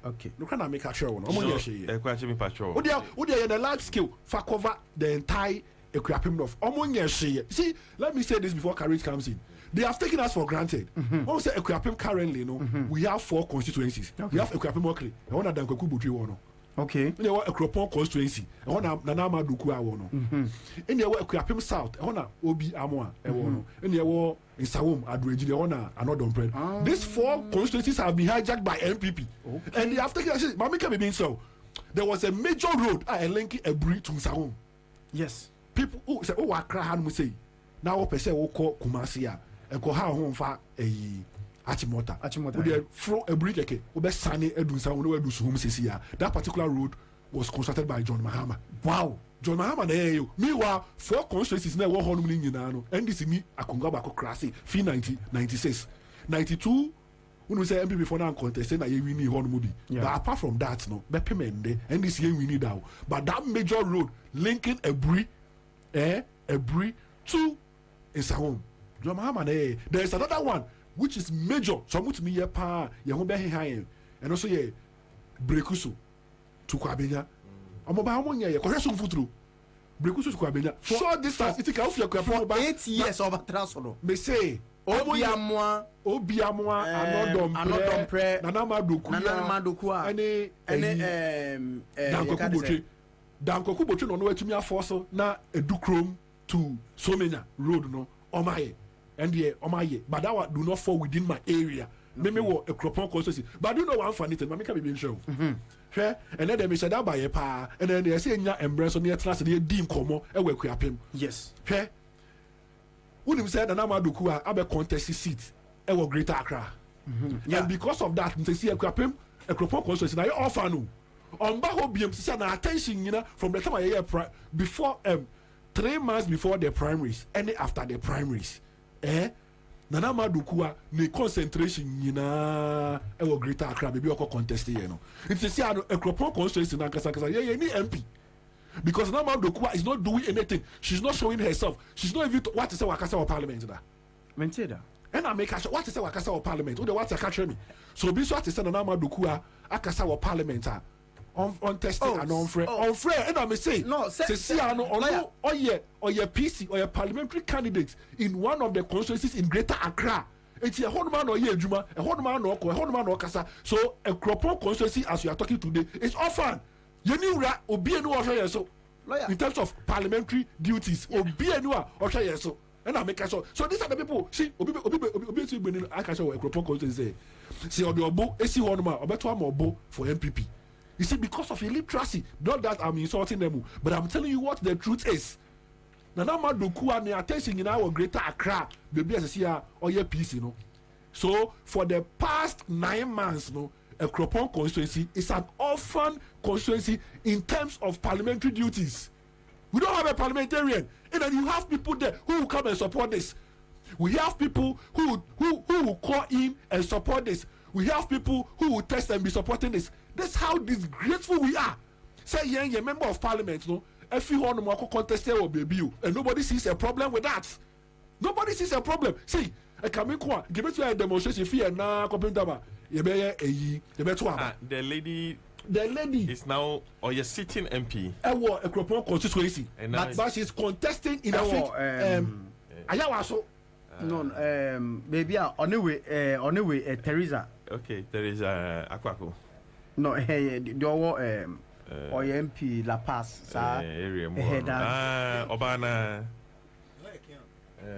Okay. No can I make a sure one? Would you the large scale for cover the entire equipment of See, let me say this before Courage comes in. They have taken us for granted. When we say equipment currently, we have 4 constituencies. We have equipment Mokri, and one of them Kokubu. Okay. In the Ekropon constituency, and one of Nanama Duku Awono. In the equipment south, and one Obi Amoa, and in the in Sawum, Adreji, another bread. These 4 constituencies have been hijacked by MPP. Okay. And they have taken us. Mami can be so. There was a major road linking a bridge to Sawum. Yes. People who say, oh, Accra, Han say, now, per se, Oko Kumasia, and go home for a Achimota. Achimota. Would they throw a bridge, okay, Obe Sani, Edun Sawum, where do home says here. That particular road was constructed by John Mahama. Wow. John Mahama meanwhile 4 constituencies na wo honum ni nyina no NDC ni akonga ba ko krase fi 1996 92 when say MPP for now contest na ye win honum bi. But apart from that no be pemende NDC ye win down. But that major road linking Ebri to Isahom. John Mahama there is another one which is major. So much me ye pa ye ho be high and also ye Brekuso to Kwabenya. Omoba homonya ye kohwe so futuro Brekuso to Kwabenya short distance it can ofia kwa for 8 years over transfer me say obiamoa anodompre nana madoku ene danko kubotwe no atumi aforce na edukrom to Somenya road no omaye and ye omaye but that do not fall within my area. Maybe what a Cropon constituency, but you know one funny thing, Mamma can be show. And then they said that by a pa, and then they say, yeah, embrace on the class, and they deem como, and we quap him. Yes. When you said, and I'm a Dukua, I'm a contest seat, and we're Greater Accra. And because of that, they see a crap him, a Cropon constituency, now you offer no. On Baho BM, attention, you know, from the time I hear before 3 months before the primaries, and after the primaries. Nana Madukua ne concentration nyina e wo Greater Accra be oko contest here no. It's say a Cropon constituency na kasa ye ni MP. Because Nana Madukua is not doing anything. She's not showing herself. She's not even what to say wakasa or parliament da. Mentida. And I make her what to say wakasa or parliament. O de what to catch me. So be so what to say Nana Madukua akasa or parliament on testing and on free and I may say no say or your PC or your parliamentary candidate in one of the constituencies in Greater Accra. It's a whole man or ye Juma, a whole man or Kasa. So a Cropon constituency as you are talking today is often you knew obi enu so in terms of parliamentary duties obi enu so and I make so these are the people see obi I can show a Cropon constituency see obi obo esi one man obeto am obo for MPP. You see, because of illiteracy, not that I'm insulting them, but I'm telling you what the truth is. Nana Madoku and the attention in our Greater Accra, baby as a or your piece, you know. So for the past 9 months, a Cropon constituency is an orphan constituency in terms of parliamentary duties. We don't have a parliamentarian, and then you have people there who will come and support this. We have people who will call in and support this. We have people who will test and be supporting this. That's how disgraceful we are. Say, you're member of parliament, no? Everyone will contest or baby, and nobody sees a problem with that. Nobody sees a problem. See, a coming give it to a demonstration fee and now the lady is now or you're sitting MP. A Cropon constituency, but she's contesting in a no, baby, on the way, Teresa. Okay, Teresa Aquaco. No, hey, the or MP La Paz, area Obana.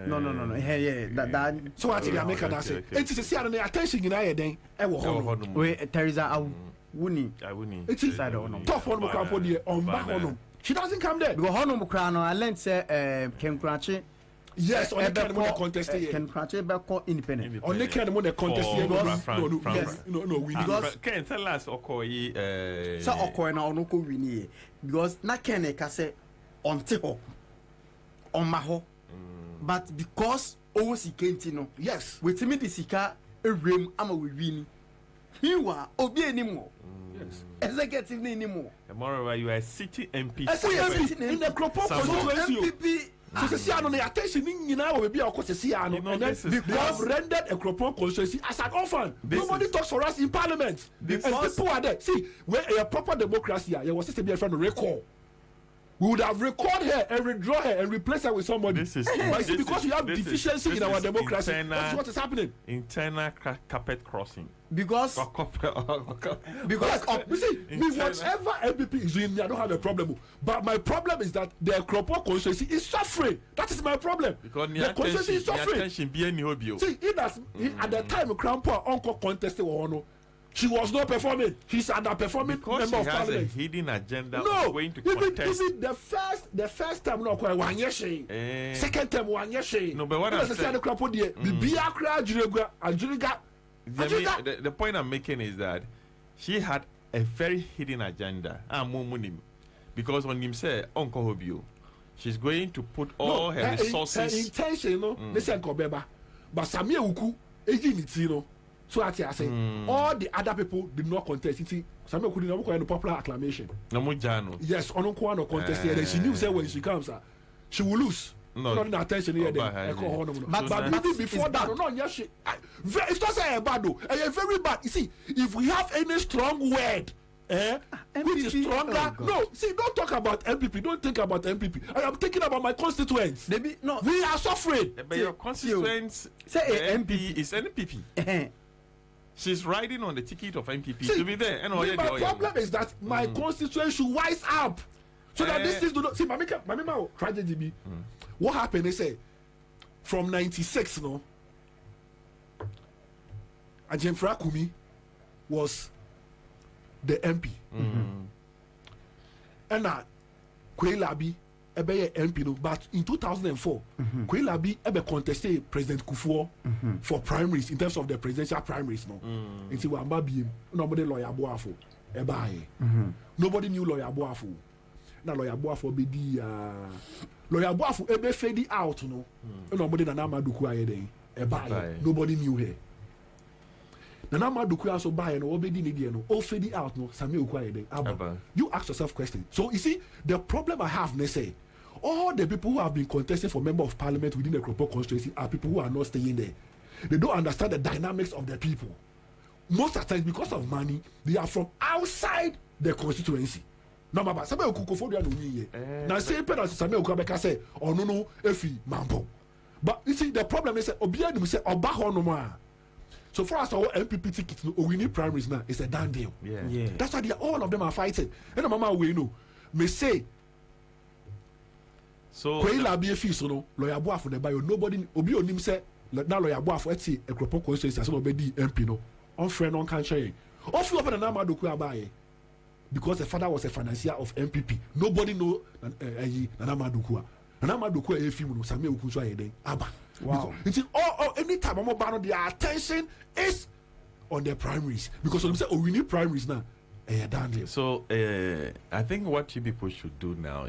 No. Hey, that. So what did I make her say? It is a see the attention in I then. Wait, Teresa, I wouldn't. It is I don't know. Tough on Mokrapo she doesn't come there. Go home, Mokrano. I learned say, Ken Cratchit. Yes, on the kind of contest here. Can Cratchit back independent. On the kind of contest here. No, we because can tell us Okoye. So Okoye na onoko wini because na Ken kase on teho on maho, but because owo sikenti no. Yes. With me the sika ewrem ama we wini. Hiwa obi enimo. Yes. Executive ni anymore. Moreover, you are city MP. In the Cropon constituency. So see, I know the attention in now will be of course see, and then because rendered a Cropon constituency as an orphan. Nobody talks for us in Parliament. And people are there. See, where a proper democracy, there was to be a friend recall. We would have recalled her and withdraw her and replace her with somebody. This is because we have deficiency in our democracy. That's what is happening. Internal carpet crossing. Because whatever MPP is doing, I don't have a problem. But my problem is that the Cropon constituency is suffering. That is my problem. Because the constituency is suffering. See, at the time Grandpa Uncle contested or she was not performing. She's underperforming because member of parliament. A hidden agenda. No, going to contest. Even the first time no quite 1 year she. Second time 1 year she. No, but what I'm saying, the point I'm making is that she had a very hidden agenda. Because when him say Uncle Hobio, she's going to put all her resources. Her intention, they say Kobeba, but Samia Uku, Ejinitino. So I say, all the other people did not contest. Samia Uku did not go popular acclamation. Yes, Onoko no contest. And she knew say when she comes, she will lose. No, not attention here. But even before that, no, yes, it's not say bad though. Very bad. You see, if we have any strong word. Which is stronger? No, see, don't talk about MPP. Don't think about MPP. I am thinking about my constituents. Maybe no. We are suffering. But your constituents say MP is NPP. She's riding on the ticket of MPP to be there. My problem is that my constituents should wise up so that these things do not. See, my tragedy be. What happened? They say from '96, no. Ajemfra Kumi was the MP. And Kwelabi ebe MP no, but in 2004 Kwelabi ebe contested President Kufuor for primaries in terms of the presidential primaries no. Nti wa mabiem nobody lawyer Boafo ebe nobody knew lawyer Boafo. Na lawyer Boafo be di lawyer Boafo ebe fade out no. Nobody na Maduku ayede ebe nobody knew her. Nana Maduku also buy no obedi ni no all fade out no Samia Ukwayede. You ask yourself question. So you see the problem I have they say all the people who have been contesting for member of parliament within the Kropo constituency are people who are not staying there. They don't understand the dynamics of the people. Most of the times because of money they are from outside the constituency. No baba Samia Ukufo no ye. Na say pen as Samia Ukwabeka say oh no efi mambo. But you see the problem is obiya dem say oba ho no ma. So for us, our MPP tickets, we need primaries now. It's a done deal. Yeah. That's why all of them are fighting. And mama we know. Me say. So. Kwela be a fee so no lawyer Boafo the bio nobody obi onim say now lawyer Boafo eti Ekropo constituency as obedi MP no. On friend on can share. All few of them na Maduku abaye. Because the father was a financier of MPP. Nobody know Nana Maduku. Nana Maduku e film no Samia Ukunso ayede aba. Wow. It's anytime I'm about their attention is on their primaries because when they say we need primaries now. So I think what you people should do now